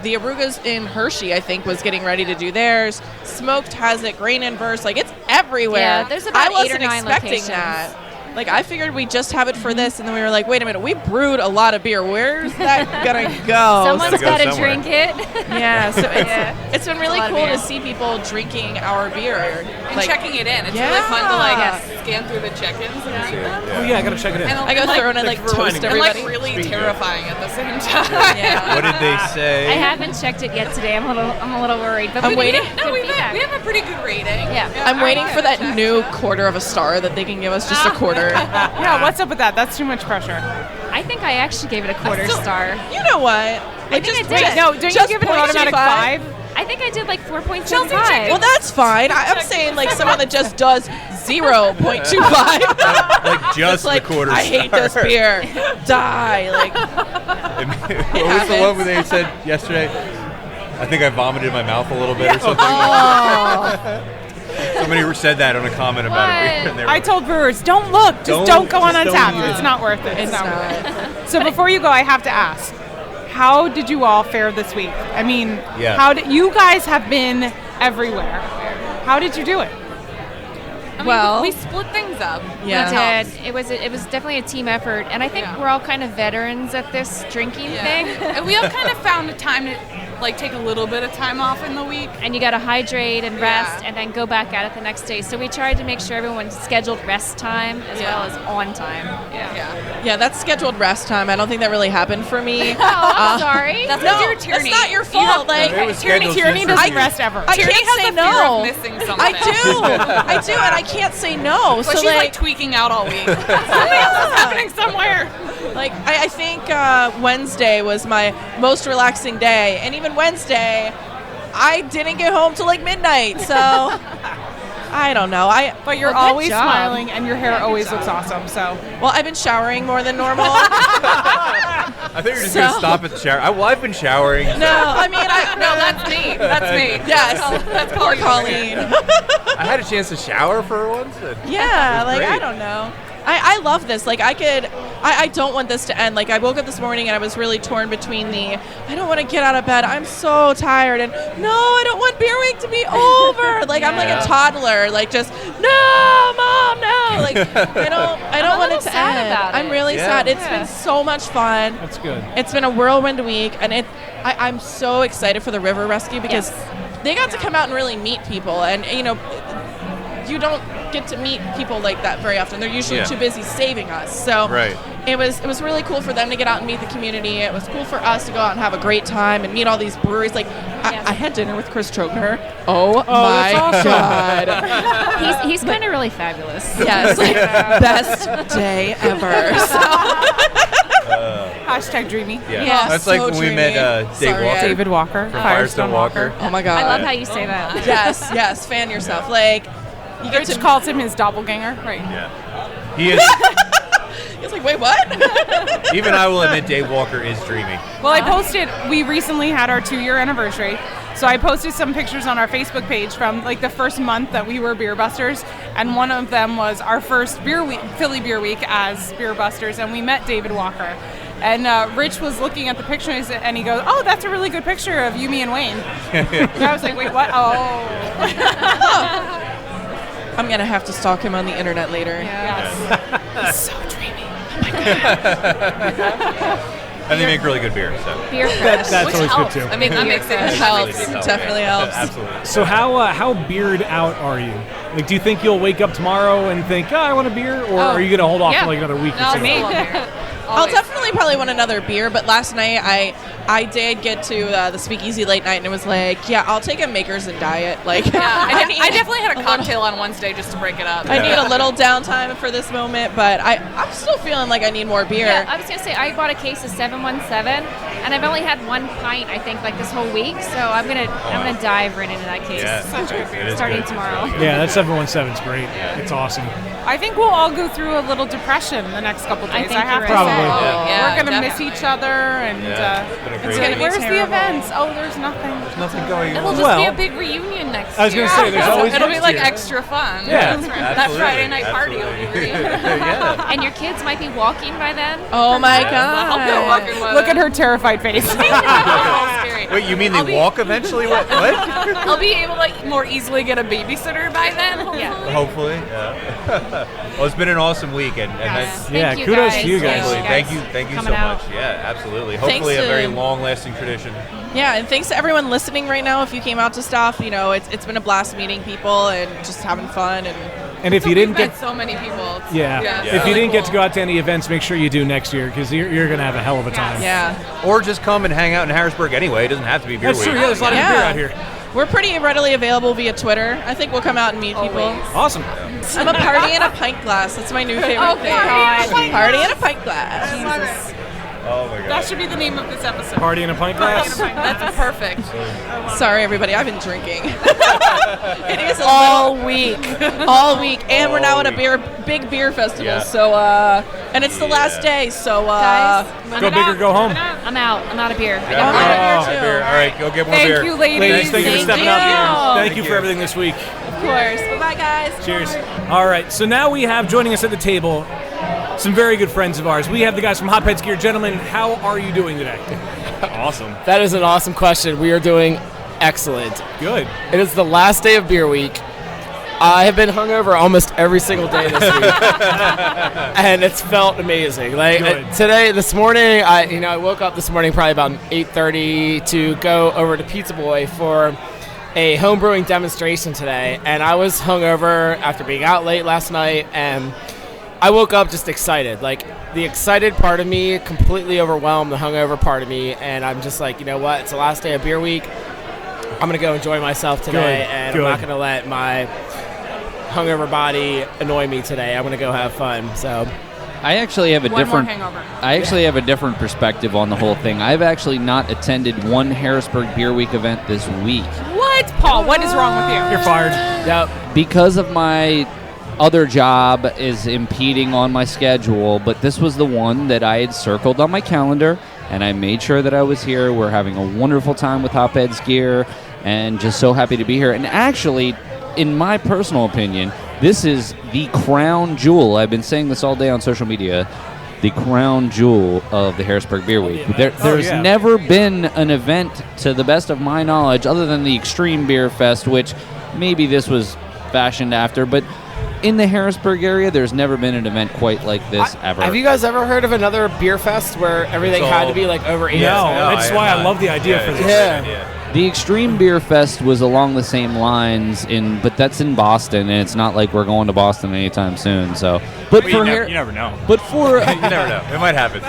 [SPEAKER 20] The Aruga's in Hershey, I think, was getting ready to do theirs. Smoked has it. Grain Inverse, like it's everywhere.
[SPEAKER 21] Yeah, there's about
[SPEAKER 20] I
[SPEAKER 21] 8 or
[SPEAKER 20] wasn't
[SPEAKER 21] 9
[SPEAKER 20] expecting
[SPEAKER 21] locations.
[SPEAKER 20] that. Like I figured we'd just have it for this, and then we were like, wait a minute, we brewed a lot of beer. Where's that gonna go?
[SPEAKER 21] Someone's got to
[SPEAKER 6] somewhere.
[SPEAKER 21] drink it.
[SPEAKER 20] Yeah, so it's been really
[SPEAKER 21] a lot of
[SPEAKER 20] cool
[SPEAKER 21] beer.
[SPEAKER 20] to see people drinking our beer
[SPEAKER 1] And
[SPEAKER 20] like,
[SPEAKER 1] checking it in. It's
[SPEAKER 20] Yeah.
[SPEAKER 1] really fun to like
[SPEAKER 20] Yes.
[SPEAKER 1] scan through the check-ins and read them.
[SPEAKER 2] Oh yeah, I gotta check it in.
[SPEAKER 1] And
[SPEAKER 20] I go through and I like toast
[SPEAKER 1] And
[SPEAKER 20] everybody.
[SPEAKER 1] like really
[SPEAKER 6] Speaking of-
[SPEAKER 1] terrifying at the same time.
[SPEAKER 20] Yeah.
[SPEAKER 6] What did they say?
[SPEAKER 21] I haven't checked it yet today. I'm a little worried. But
[SPEAKER 20] I'm
[SPEAKER 21] we
[SPEAKER 20] waiting.
[SPEAKER 21] Good
[SPEAKER 1] No, we
[SPEAKER 21] feedback.
[SPEAKER 1] have a pretty good rating.
[SPEAKER 21] Yeah.
[SPEAKER 20] I'm waiting for that new quarter of a star that they can give us, just a quarter.
[SPEAKER 5] Yeah, what's up with that? That's too much pressure.
[SPEAKER 21] I think I actually gave it a quarter star.
[SPEAKER 20] You know what?
[SPEAKER 21] I think I did.
[SPEAKER 5] Wait, no, don't you
[SPEAKER 20] Just
[SPEAKER 5] give it an automatic
[SPEAKER 20] 0.25?
[SPEAKER 5] 5?
[SPEAKER 21] I think I did like 4.75.
[SPEAKER 5] Chelsea checked
[SPEAKER 20] Well, that's fine. I'm saying like someone that just does 0.25.
[SPEAKER 6] Like just
[SPEAKER 20] It's like,
[SPEAKER 6] the quarter
[SPEAKER 20] I hate
[SPEAKER 6] star.
[SPEAKER 20] this beer. Die. Like,
[SPEAKER 6] What was the one where they said yesterday? I think I vomited in my mouth a little bit or something. Somebody said that on a comment about a beer. And they were
[SPEAKER 5] I told brewers, don't look. Just don't go on
[SPEAKER 6] just don't
[SPEAKER 5] Untapped.
[SPEAKER 6] use
[SPEAKER 5] It's
[SPEAKER 6] it.
[SPEAKER 5] not worth it.
[SPEAKER 20] It's
[SPEAKER 5] not
[SPEAKER 20] not.
[SPEAKER 5] worth it. So before you go, I have to ask, how did you all fare this week? I mean,
[SPEAKER 6] Yeah.
[SPEAKER 5] how did you guys have been everywhere? How did you do it?
[SPEAKER 1] I mean,
[SPEAKER 20] Well-
[SPEAKER 1] we split things up.
[SPEAKER 20] Yeah.
[SPEAKER 21] We did. It was definitely a team effort, and I think we're all kind of veterans at this drinking thing.
[SPEAKER 1] And we all kind of found a time to like take a little bit of time off in the week.
[SPEAKER 21] And you got to hydrate and rest,
[SPEAKER 1] Yeah.
[SPEAKER 21] and then go back at it the next day. So we tried to make sure everyone scheduled rest time as well as on time.
[SPEAKER 20] yeah, that's scheduled rest time. I don't think that really happened for me.
[SPEAKER 21] Oh, I'm sorry.
[SPEAKER 1] That's
[SPEAKER 20] No,
[SPEAKER 1] because you're Tierney.
[SPEAKER 20] that's not your fault. Like,
[SPEAKER 6] It was scheduled
[SPEAKER 5] Tierney
[SPEAKER 6] just
[SPEAKER 5] doesn't
[SPEAKER 6] for-
[SPEAKER 5] rest ever.
[SPEAKER 20] I
[SPEAKER 1] Tierney
[SPEAKER 20] can't
[SPEAKER 1] has
[SPEAKER 20] say
[SPEAKER 1] a fear
[SPEAKER 20] no.
[SPEAKER 1] of missing something.
[SPEAKER 20] I do, and I can't say no.
[SPEAKER 1] But
[SPEAKER 20] So
[SPEAKER 1] she's like tweaking out all week. Something else is happening somewhere.
[SPEAKER 20] Like I think Wednesday was my most relaxing day, and even Wednesday, I didn't get home till like midnight. So I don't know.
[SPEAKER 5] But you're
[SPEAKER 21] Well, good
[SPEAKER 5] always
[SPEAKER 21] job.
[SPEAKER 5] smiling, and your hair always looks awesome. So
[SPEAKER 20] well, I've been showering more than normal.
[SPEAKER 6] I think you're just going to stop at the shower. I've been showering.
[SPEAKER 20] No, I mean
[SPEAKER 1] No, that's me. That's me.
[SPEAKER 20] Yes,
[SPEAKER 1] That's
[SPEAKER 20] poor
[SPEAKER 1] Colleen.
[SPEAKER 20] Colleen.
[SPEAKER 6] I had a chance to shower for once. and
[SPEAKER 20] Yeah,
[SPEAKER 6] it was
[SPEAKER 20] like I
[SPEAKER 6] great.
[SPEAKER 20] don't know. I love this. Like I don't want this to end. Like I woke up this morning and I was really torn between I don't want to get out of bed. I'm so tired, and no, I don't want beer week to be over. Like I'm like a toddler. Like just no, mom, no. Like I don't want it to
[SPEAKER 21] sad
[SPEAKER 20] end.
[SPEAKER 21] about
[SPEAKER 20] I'm
[SPEAKER 21] it.
[SPEAKER 20] really
[SPEAKER 6] Yeah.
[SPEAKER 20] sad. It's been so much fun.
[SPEAKER 2] That's good.
[SPEAKER 20] It's been a whirlwind week, and I'm so excited for the river rescue because they got to come out and really meet people. And, you don't get to meet people like that very often. They're usually too busy saving us. So it was really cool for them to get out and meet the community. It was cool for us to go out and have a great time and meet all these breweries. Like, I had dinner with Chris Trogner. Oh my God.
[SPEAKER 21] He's kind of really fabulous.
[SPEAKER 20] Yes, like, best day ever.
[SPEAKER 5] Hashtag dreamy.
[SPEAKER 6] Yeah, that's like when we met
[SPEAKER 5] David Walker
[SPEAKER 6] from Firestone Walker.
[SPEAKER 20] Oh my God.
[SPEAKER 21] I love how you say that.
[SPEAKER 20] Yes, fan yourself. Like, you get
[SPEAKER 5] Rich calls him his doppelganger, right?
[SPEAKER 6] Yeah. He is.
[SPEAKER 20] It's like, wait, what?
[SPEAKER 6] Even I will admit Dave Walker is dreamy.
[SPEAKER 5] Well, I posted, we recently had our 2-year anniversary. So I posted some pictures on our Facebook page from like the first month that we were Beer Busters. And one of them was our first Philly Beer Week as Beer Busters. And we met David Walker. And Rich was looking at the picture and he goes, "Oh, that's a really good picture of you, me, and Wayne." And I was like, "Wait, what?" Oh.
[SPEAKER 20] I'm going to have to stalk him on the internet later.
[SPEAKER 5] Yes. He's so dreamy. Oh my God.
[SPEAKER 6] And they make really good beer. So.
[SPEAKER 21] Beer
[SPEAKER 2] that's always good too.
[SPEAKER 20] I mean, that makes it helps. Definitely helps.
[SPEAKER 6] Absolutely.
[SPEAKER 2] So how beered out are you? Like, do you think you'll wake up tomorrow and think, I want a beer? Or are you going to hold off for like another week or so?
[SPEAKER 20] I'll definitely probably want another beer, but last night I did get to the Speakeasy late night and it was like, I'll take a Maker's and Diet. Like,
[SPEAKER 1] I definitely had a cocktail on Wednesday just to break it up.
[SPEAKER 20] I need a little downtime for this moment, but I'm still feeling like I need more beer.
[SPEAKER 21] Yeah, I was going to say, I bought a case of 717, and I've only had 1 pint, I think, like this whole week, so I'm gonna dive right into that case.
[SPEAKER 2] Such
[SPEAKER 21] good beer. Starting tomorrow.
[SPEAKER 2] Yeah, that 717's great. It's awesome.
[SPEAKER 5] I think we'll all go through a little depression the next couple days.
[SPEAKER 21] think
[SPEAKER 5] I have
[SPEAKER 21] you're
[SPEAKER 5] to
[SPEAKER 21] right.
[SPEAKER 5] say.
[SPEAKER 20] Yeah,
[SPEAKER 5] we're going to miss
[SPEAKER 20] definitely.
[SPEAKER 5] each other. And
[SPEAKER 20] It's gonna be
[SPEAKER 5] where's
[SPEAKER 20] terrible.
[SPEAKER 5] the events? Oh, there's nothing.
[SPEAKER 6] There's nothing going
[SPEAKER 1] It'll
[SPEAKER 6] on.
[SPEAKER 1] just be a big reunion next year.
[SPEAKER 2] I was going to say, there's always
[SPEAKER 1] It'll be
[SPEAKER 2] next
[SPEAKER 1] like
[SPEAKER 2] year.
[SPEAKER 1] extra fun.
[SPEAKER 2] Yeah.
[SPEAKER 1] That's right. That
[SPEAKER 6] Absolutely.
[SPEAKER 1] Friday night party will be great.
[SPEAKER 6] Yeah.
[SPEAKER 21] And your kids might be walking by then.
[SPEAKER 20] Oh my
[SPEAKER 1] I hope they're
[SPEAKER 20] God.
[SPEAKER 1] walking by
[SPEAKER 5] Look
[SPEAKER 1] then.
[SPEAKER 5] at her terrified face.
[SPEAKER 1] Oh, scary.
[SPEAKER 6] Wait, you mean they
[SPEAKER 1] I'll be-
[SPEAKER 6] walk eventually? What?
[SPEAKER 1] I'll be able to more easily get a babysitter by then.
[SPEAKER 6] Hopefully. Yeah. Well, it's been an awesome week, and that's
[SPEAKER 21] Thank you
[SPEAKER 2] kudos
[SPEAKER 21] guys.
[SPEAKER 2] to you guys.
[SPEAKER 6] Absolutely. Thank you so
[SPEAKER 21] coming out.
[SPEAKER 6] much. Yeah, absolutely.
[SPEAKER 20] Thanks
[SPEAKER 6] Hopefully, a
[SPEAKER 20] to-
[SPEAKER 6] very long-lasting tradition.
[SPEAKER 20] Yeah, and thanks to everyone listening right now. If you came out to stuff, it's been a blast meeting people and just having fun.
[SPEAKER 2] And if you didn't
[SPEAKER 1] We've
[SPEAKER 2] get
[SPEAKER 1] met so many people. It's-
[SPEAKER 2] Yeah.
[SPEAKER 1] it's
[SPEAKER 2] If you
[SPEAKER 1] really
[SPEAKER 2] didn't get to
[SPEAKER 1] cool.
[SPEAKER 2] go out to any events, make sure you do next year because you're going to have a hell of a time.
[SPEAKER 20] Yeah.
[SPEAKER 6] Or just come and hang out in Harrisburg anyway. It doesn't have to be beer
[SPEAKER 2] That's
[SPEAKER 6] week.
[SPEAKER 2] true. Yeah, there's a lot of
[SPEAKER 20] Yeah.
[SPEAKER 2] beer out here.
[SPEAKER 20] We're pretty readily available via Twitter. I think we'll come out and meet people.
[SPEAKER 2] Awesome.
[SPEAKER 20] I'm a party in a pint glass. That's my new favorite thing. Party in a pint glass.
[SPEAKER 6] Oh my god.
[SPEAKER 1] That should be the name of this episode.
[SPEAKER 2] Party in a pint glass.
[SPEAKER 1] That's perfect.
[SPEAKER 20] Sorry, everybody. I've been drinking. It is
[SPEAKER 1] All week.
[SPEAKER 20] all week, and we're now
[SPEAKER 6] All
[SPEAKER 20] at a big beer festival.
[SPEAKER 6] Yeah.
[SPEAKER 20] So, and it's the last day. So,
[SPEAKER 21] Guys,
[SPEAKER 2] Go big or go home.
[SPEAKER 21] I'm out. I'm out of beer. I
[SPEAKER 6] Yeah.
[SPEAKER 21] got
[SPEAKER 20] I'm
[SPEAKER 21] mine.
[SPEAKER 20] out of beer, too.
[SPEAKER 6] All right, go get more
[SPEAKER 5] Thank
[SPEAKER 6] beer.
[SPEAKER 5] you, ladies.
[SPEAKER 2] Ladies, thank you for
[SPEAKER 20] Thank
[SPEAKER 2] stepping
[SPEAKER 20] you.
[SPEAKER 2] up. Thank you
[SPEAKER 6] Thank
[SPEAKER 2] for
[SPEAKER 6] you.
[SPEAKER 2] everything this week.
[SPEAKER 20] of course. Bye-bye, guys.
[SPEAKER 2] Cheers. All right, so now we have joining us at the table some very good friends of ours. We have the guys from Hotbeds Gear. Gentlemen, how are you doing today?
[SPEAKER 3] Awesome. That is an awesome question. We are doing excellent.
[SPEAKER 2] Good.
[SPEAKER 3] It is the last day of beer week. I have been hungover almost every single day this week, and it's felt amazing. Like
[SPEAKER 2] Good.
[SPEAKER 3] this morning, I woke up this morning probably about 8:30 to go over to Pizza Boy for a home brewing demonstration today, and I was hungover after being out late last night, and I woke up just excited. Like, the excited part of me completely overwhelmed the hungover part of me, and I'm just like, you know what? It's the last day of beer week. I'm going to go enjoy myself today,
[SPEAKER 2] Good,
[SPEAKER 3] and
[SPEAKER 2] good.
[SPEAKER 3] I'm not going to let my hungover body annoy me today. I'm going to go have fun. So,
[SPEAKER 22] I actually have a
[SPEAKER 5] One more
[SPEAKER 22] different.
[SPEAKER 5] hangover.
[SPEAKER 22] I actually have a different perspective on the whole thing. I've actually not attended one Harrisburg Beer Week event this week
[SPEAKER 5] What? Paul, what is wrong with you?
[SPEAKER 2] You're fired.
[SPEAKER 3] yep.
[SPEAKER 22] because of my other job is impeding on my schedule. But this was the one that I had circled on my calendar, and I made sure that I was here. We're having a wonderful time with Hotbeds Gear, and just so happy to be here. And actually, in my personal opinion, this is the crown jewel. I've been saying this all day on social media. The crown jewel of the Harrisburg Beer Week. There's
[SPEAKER 2] yeah.
[SPEAKER 22] never been an event, to the best of my knowledge, other than the Extreme Beer Fest, which maybe this was fashioned after, but in the Harrisburg area, there's never been an event quite like this ever.
[SPEAKER 3] Have you guys ever heard of another beer fest where everything
[SPEAKER 6] It's
[SPEAKER 3] had
[SPEAKER 6] all-
[SPEAKER 3] to be like over 8?
[SPEAKER 2] No,
[SPEAKER 6] No,
[SPEAKER 2] that's
[SPEAKER 6] I
[SPEAKER 2] why
[SPEAKER 6] have
[SPEAKER 2] I
[SPEAKER 6] not.
[SPEAKER 2] love the idea
[SPEAKER 6] Yeah,
[SPEAKER 2] for
[SPEAKER 6] it's
[SPEAKER 2] this.
[SPEAKER 6] a great
[SPEAKER 3] Yeah.
[SPEAKER 6] idea.
[SPEAKER 22] The Extreme Beer Fest was along the same lines, but that's in Boston, and it's not like we're going to Boston anytime soon. So, but
[SPEAKER 4] Well,
[SPEAKER 22] for
[SPEAKER 4] you never know.
[SPEAKER 22] But for
[SPEAKER 6] you never know, it might happen.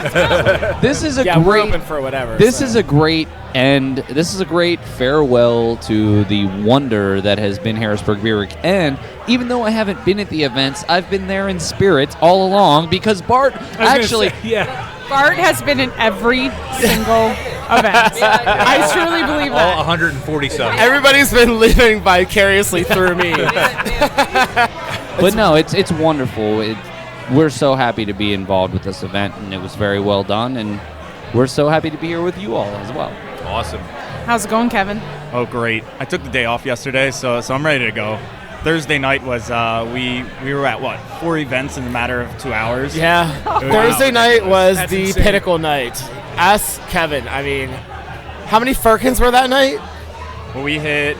[SPEAKER 22] this is a
[SPEAKER 3] Yeah, we're
[SPEAKER 22] great.
[SPEAKER 3] open for whatever,
[SPEAKER 22] This
[SPEAKER 3] so.
[SPEAKER 22] is a great end. This is a great farewell to the wonder that has been Harrisburg Beer Week. And even though I haven't been at the events, I've been there in spirit all along because Bart actually.
[SPEAKER 5] Bart has been in every single event. I truly believe
[SPEAKER 6] All
[SPEAKER 5] that.
[SPEAKER 6] 140 something.
[SPEAKER 3] Everybody's been living vicariously through me.
[SPEAKER 22] But no, it's wonderful. We're so happy to be involved with this event, and it was very well done. And we're so happy to be here with you all as well.
[SPEAKER 6] Awesome.
[SPEAKER 5] How's it going, Kevin?
[SPEAKER 4] Oh, great. I took the day off yesterday, so I'm ready to go. Thursday night was, we were at, 4 events in a matter of 2 hours?
[SPEAKER 3] Yeah.
[SPEAKER 4] It was
[SPEAKER 3] Thursday night was
[SPEAKER 4] That's
[SPEAKER 3] the
[SPEAKER 4] insane.
[SPEAKER 3] pinnacle night. Ask Kevin. I mean, how many Firkins were that night?
[SPEAKER 4] Well, we hit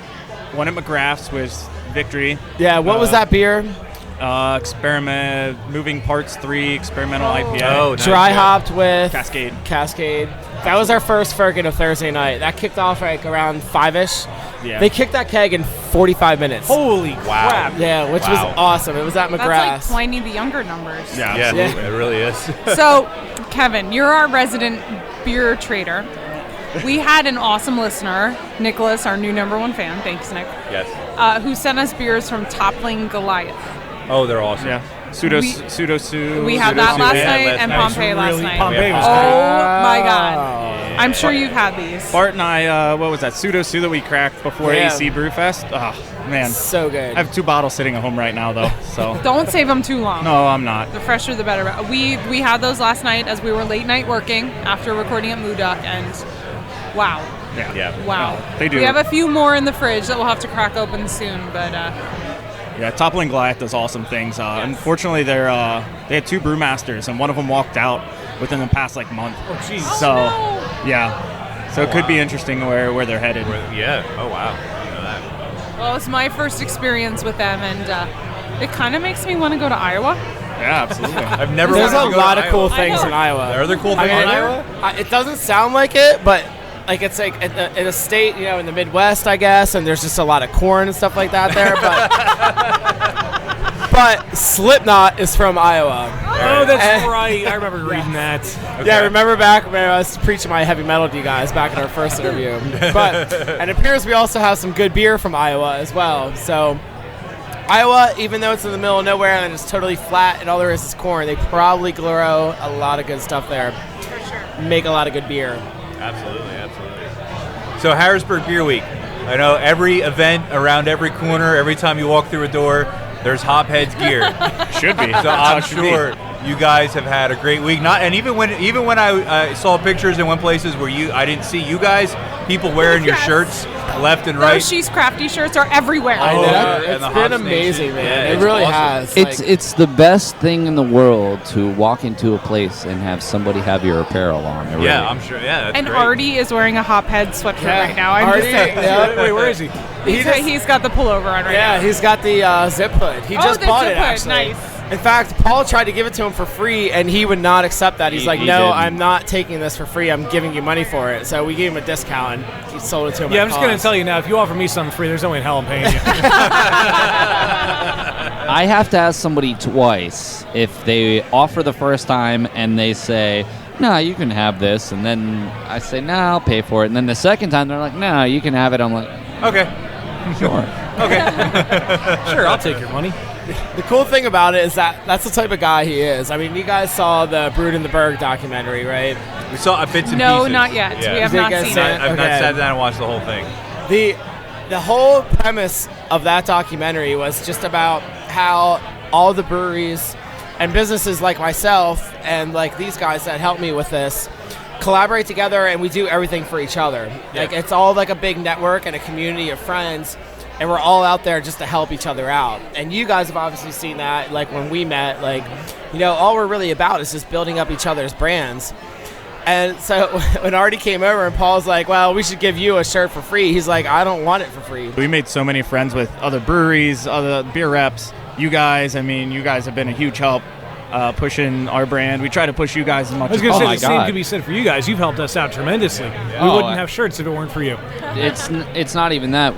[SPEAKER 4] one at McGrath's with Victory.
[SPEAKER 3] Yeah, what was that beer?
[SPEAKER 4] Experiment, Moving Parts 3 Experimental IPA.
[SPEAKER 6] Oh, nice.
[SPEAKER 3] Dry hopped with
[SPEAKER 4] Cascade.
[SPEAKER 3] That was our first Firkin of Thursday night. That kicked off like around 5-ish.
[SPEAKER 4] Yeah.
[SPEAKER 3] They kicked that keg in 45 minutes.
[SPEAKER 2] Holy crap.
[SPEAKER 3] Yeah, which was awesome. It was at
[SPEAKER 5] That's
[SPEAKER 3] McGrath's.
[SPEAKER 5] like Pliny the Younger numbers.
[SPEAKER 6] Yeah, it really is.
[SPEAKER 5] So, Kevin, you're our resident beer trader. We had an awesome listener, Nicholas, our new #1 fan. Thanks, Nick.
[SPEAKER 6] Yes.
[SPEAKER 5] Who sent us beers from Toppling Goliath.
[SPEAKER 6] Oh, they're awesome.
[SPEAKER 4] Yeah.
[SPEAKER 5] We had that last night and Pompeii last night.
[SPEAKER 4] Pompeii was
[SPEAKER 5] Oh my God! I'm sure you've had these.
[SPEAKER 4] Bart and I, what was that? Pseudo Sue that we cracked before
[SPEAKER 5] Yeah.
[SPEAKER 4] AC Brewfest. Oh, man.
[SPEAKER 3] So good.
[SPEAKER 4] I have 2 bottles sitting at home right now, though. So
[SPEAKER 5] Don't save them too long.
[SPEAKER 4] No, I'm not.
[SPEAKER 5] The fresher, the better. We had those last night as we were late night working after recording at Moo Duck, and wow.
[SPEAKER 4] Yeah.
[SPEAKER 5] Wow.
[SPEAKER 4] They do.
[SPEAKER 5] We have a few more in the fridge that we'll have to crack open soon, but
[SPEAKER 4] Yeah, Toppling Goliath does awesome things. Unfortunately, they had 2 brewmasters, and one of them walked out within the past month.
[SPEAKER 2] Oh, jeez.
[SPEAKER 4] So, yeah. So it could be interesting where they're headed.
[SPEAKER 6] Yeah. Oh, wow. I didn't know that.
[SPEAKER 5] well, it's my first experience with them, and it kind of makes me want to go to Iowa.
[SPEAKER 4] Yeah, absolutely.
[SPEAKER 6] I've never.
[SPEAKER 3] There's a
[SPEAKER 6] wanted to go to
[SPEAKER 3] lot of cool
[SPEAKER 6] Iowa.
[SPEAKER 3] things in Iowa.
[SPEAKER 6] Are there cool
[SPEAKER 3] I
[SPEAKER 6] things
[SPEAKER 3] mean,
[SPEAKER 6] in Iowa?
[SPEAKER 3] It doesn't sound like it, but it's like in a state, in the Midwest, I guess, and there's just a lot of corn and stuff like that there. But Slipknot is from Iowa.
[SPEAKER 2] Oh, that's right. I remember reading that.
[SPEAKER 3] Yeah, remember back when I was preaching my heavy metal to you guys back in our first interview. But and it appears we also have some good beer from Iowa as well. So Iowa, even though it's in the middle of nowhere and it's totally flat and all there is corn, they probably grow a lot of good stuff there. For sure. Make a lot of good beer.
[SPEAKER 6] Absolutely. So Harrisburg Beer Week. I know every event around every corner, every time you walk through a door, there's Hopheads gear.
[SPEAKER 4] Should be.
[SPEAKER 6] So I'm sure you guys have had a great week. Even when I saw pictures and went places where I didn't see you guys, people wearing your shirts left and right.
[SPEAKER 5] Those She's Crafty shirts are everywhere.
[SPEAKER 3] I know.
[SPEAKER 6] and the
[SPEAKER 3] It's been
[SPEAKER 6] Hop
[SPEAKER 3] amazing,
[SPEAKER 6] Station.
[SPEAKER 3] man.
[SPEAKER 6] Yeah,
[SPEAKER 3] It
[SPEAKER 6] it's
[SPEAKER 3] really
[SPEAKER 6] awesome.
[SPEAKER 3] has.
[SPEAKER 22] It's the best thing in the world to walk into a place and have somebody have your apparel on. It
[SPEAKER 6] Yeah,
[SPEAKER 22] really-
[SPEAKER 6] I'm sure. Yeah, that's
[SPEAKER 5] And
[SPEAKER 6] great.
[SPEAKER 5] Artie is wearing a Hophead sweatshirt
[SPEAKER 3] Yeah.
[SPEAKER 5] right now. I'm
[SPEAKER 3] Artie,
[SPEAKER 5] just saying.
[SPEAKER 3] yeah.
[SPEAKER 2] Wait, where is he?
[SPEAKER 5] He's got the pullover on right
[SPEAKER 3] Yeah,
[SPEAKER 5] now.
[SPEAKER 3] he's got the zip hood. He
[SPEAKER 5] Oh,
[SPEAKER 3] just
[SPEAKER 5] the
[SPEAKER 3] bought
[SPEAKER 5] zip
[SPEAKER 3] it,
[SPEAKER 5] hood.
[SPEAKER 3] actually.
[SPEAKER 5] Nice.
[SPEAKER 3] In fact, Paul tried to give it to him for free, and he would not accept that. He's like,
[SPEAKER 22] He
[SPEAKER 3] no,
[SPEAKER 22] didn't.
[SPEAKER 3] I'm not taking this for free. I'm giving you money for it. So we gave him a discount, and he sold it to him.
[SPEAKER 2] Yeah,
[SPEAKER 3] at
[SPEAKER 2] I'm just going to
[SPEAKER 3] cost.
[SPEAKER 2] tell you now, if you offer me something free, there's no way in hell I'm paying you.
[SPEAKER 22] I have to ask somebody twice if they offer the first time and they say, no, you can have this. And then I say, no, I'll pay for it. And then the second time they're like, no, you can have it. I'm like,
[SPEAKER 6] Okay.
[SPEAKER 22] sure.
[SPEAKER 2] Sure, I'll take your money.
[SPEAKER 3] The cool thing about it is that's the type of guy he is. I mean, you guys saw the Brewed in the Berg documentary, right?
[SPEAKER 6] We saw bits and
[SPEAKER 5] No,
[SPEAKER 6] pieces.
[SPEAKER 5] not yet.
[SPEAKER 6] Yeah.
[SPEAKER 5] We have
[SPEAKER 3] Did you
[SPEAKER 5] not
[SPEAKER 3] guys
[SPEAKER 5] seen
[SPEAKER 3] see
[SPEAKER 5] it.
[SPEAKER 6] I've not
[SPEAKER 3] Okay.
[SPEAKER 6] sat down and watched the whole thing.
[SPEAKER 3] The whole premise of that documentary was just about how all the breweries and businesses like myself and like these guys that help me with this collaborate together, and we do everything for each other.
[SPEAKER 6] Yeah.
[SPEAKER 3] Like it's all like a big network and a community of friends, and we're all out there just to help each other out. And you guys have obviously seen that, like when we met, like, all we're really about is just building up each other's brands. And so when Artie came over and Paul's like, well, we should give you a shirt for free, he's like, I don't want it for free.
[SPEAKER 4] We made so many friends with other breweries, other beer reps. You guys, I mean, you guys have been a huge help pushing our brand. We try to push you guys as much
[SPEAKER 2] I was
[SPEAKER 4] as
[SPEAKER 2] going to
[SPEAKER 4] possible.
[SPEAKER 2] say the same could be said for you guys. You've helped us out tremendously. We wouldn't have shirts if it weren't for you.
[SPEAKER 22] It's not even that.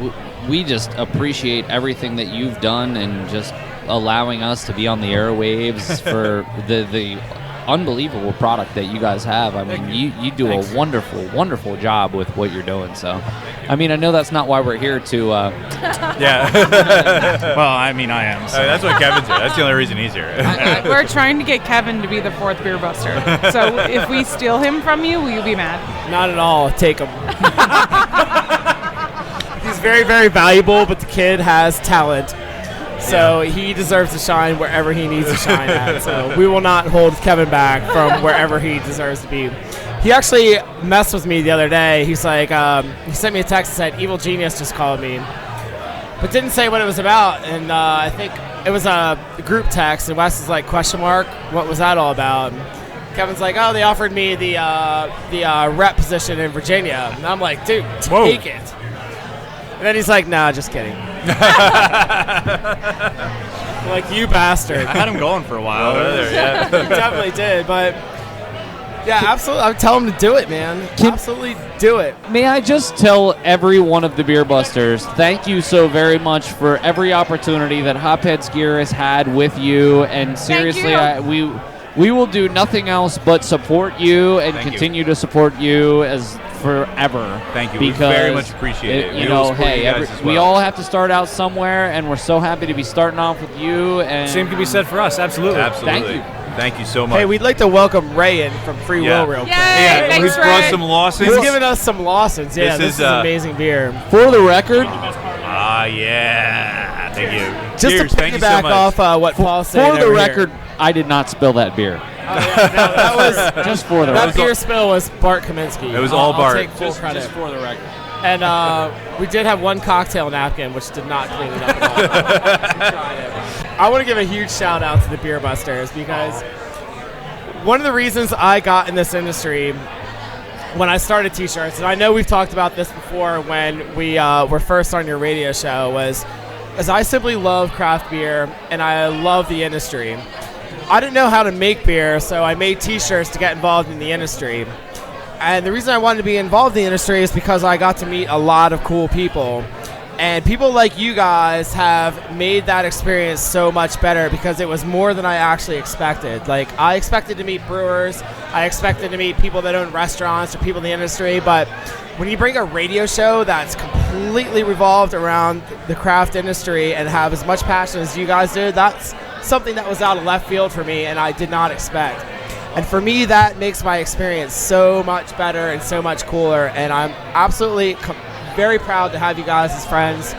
[SPEAKER 22] We just appreciate everything that you've done and just allowing us to be on the airwaves for the unbelievable product that you guys have. I mean, you do a wonderful job with what you're doing. So, I mean, I know that's not why we're here to.
[SPEAKER 4] Yeah. Well, I mean, I am. So.
[SPEAKER 6] That's what Kevin's here. That's the only reason he's here.
[SPEAKER 5] We're trying to get Kevin to be the 4th beer buster. So if we steal him from you, will you be mad?
[SPEAKER 3] Not at all. Take him. He's very, very valuable, but the kid has talent. So he deserves to shine wherever he needs to shine at. So we will not hold Kevin back from wherever he deserves to be. He actually messed with me the other day. He's like, he sent me a text and said, Evil Genius just called me. But didn't say what it was about. And I think it was a group text. And Wes is like, question mark, what was that all about? And Kevin's like, oh, they offered me the rep position in Virginia. And I'm like, dude, take it. And then he's like, nah, just kidding. Like, you bastard.
[SPEAKER 4] I had him going for a while.
[SPEAKER 3] Yeah. He definitely did, but yeah, absolutely. I would tell him to do it, man. Absolutely do it.
[SPEAKER 22] May I just tell every one of the Beer Busters, thank you so very much for every opportunity that Hopheads Gear has had with you, and seriously, we will do nothing else but support you and continue to support you as forever.
[SPEAKER 6] Thank you.
[SPEAKER 22] Because
[SPEAKER 6] We very much appreciate it.
[SPEAKER 22] You
[SPEAKER 6] We will
[SPEAKER 22] know,
[SPEAKER 6] support
[SPEAKER 22] hey,
[SPEAKER 6] you guys as
[SPEAKER 22] we
[SPEAKER 6] well.
[SPEAKER 22] all have to start out somewhere, and we're so happy to be starting off with you. And
[SPEAKER 2] Same can be said for us. Absolutely.
[SPEAKER 6] Absolutely.
[SPEAKER 22] Thank you.
[SPEAKER 6] Thank you so much.
[SPEAKER 3] Hey, we'd like to welcome Ray in from Free Will real quick.
[SPEAKER 6] Yeah, who's brought some Lawsons.
[SPEAKER 3] He's giving us some Lawsons. Yeah, this is amazing beer.
[SPEAKER 22] For the record.
[SPEAKER 6] Yeah. Thank you.
[SPEAKER 3] Just
[SPEAKER 6] Cheers.
[SPEAKER 3] to
[SPEAKER 6] Thank you so
[SPEAKER 3] piggyback
[SPEAKER 6] much.
[SPEAKER 3] off what Paul said.
[SPEAKER 22] For the record, I did not spill that beer.
[SPEAKER 3] That was
[SPEAKER 22] just for the
[SPEAKER 3] that
[SPEAKER 22] record.
[SPEAKER 3] beer spill was Bart Kaminsky.
[SPEAKER 6] It was all Bart.
[SPEAKER 3] I'll take full credit.
[SPEAKER 22] Just for the record.
[SPEAKER 3] And we did have one cocktail napkin, which did not clean it up at all. I want to give a huge shout out to the Beer Busters because one of the reasons I got in this industry when I started T-shirts, and I know we've talked about this before when we were first on your radio show, was I simply love craft beer and I love the industry. I didn't know how to make beer, so I made T-shirts to get involved in the industry. And the reason I wanted to be involved in the industry is because I got to meet a lot of cool people. And people like you guys have made that experience so much better because it was more than I actually expected. Like, I expected to meet brewers, I expected to meet people that own restaurants or people in the industry, but when you bring a radio show that's completely revolved around the craft industry and have as much passion as you guys do, that's something that was out of left field for me and I did not expect. And for me, that makes my experience so much better and so much cooler, and I'm absolutely very proud to have you guys as friends,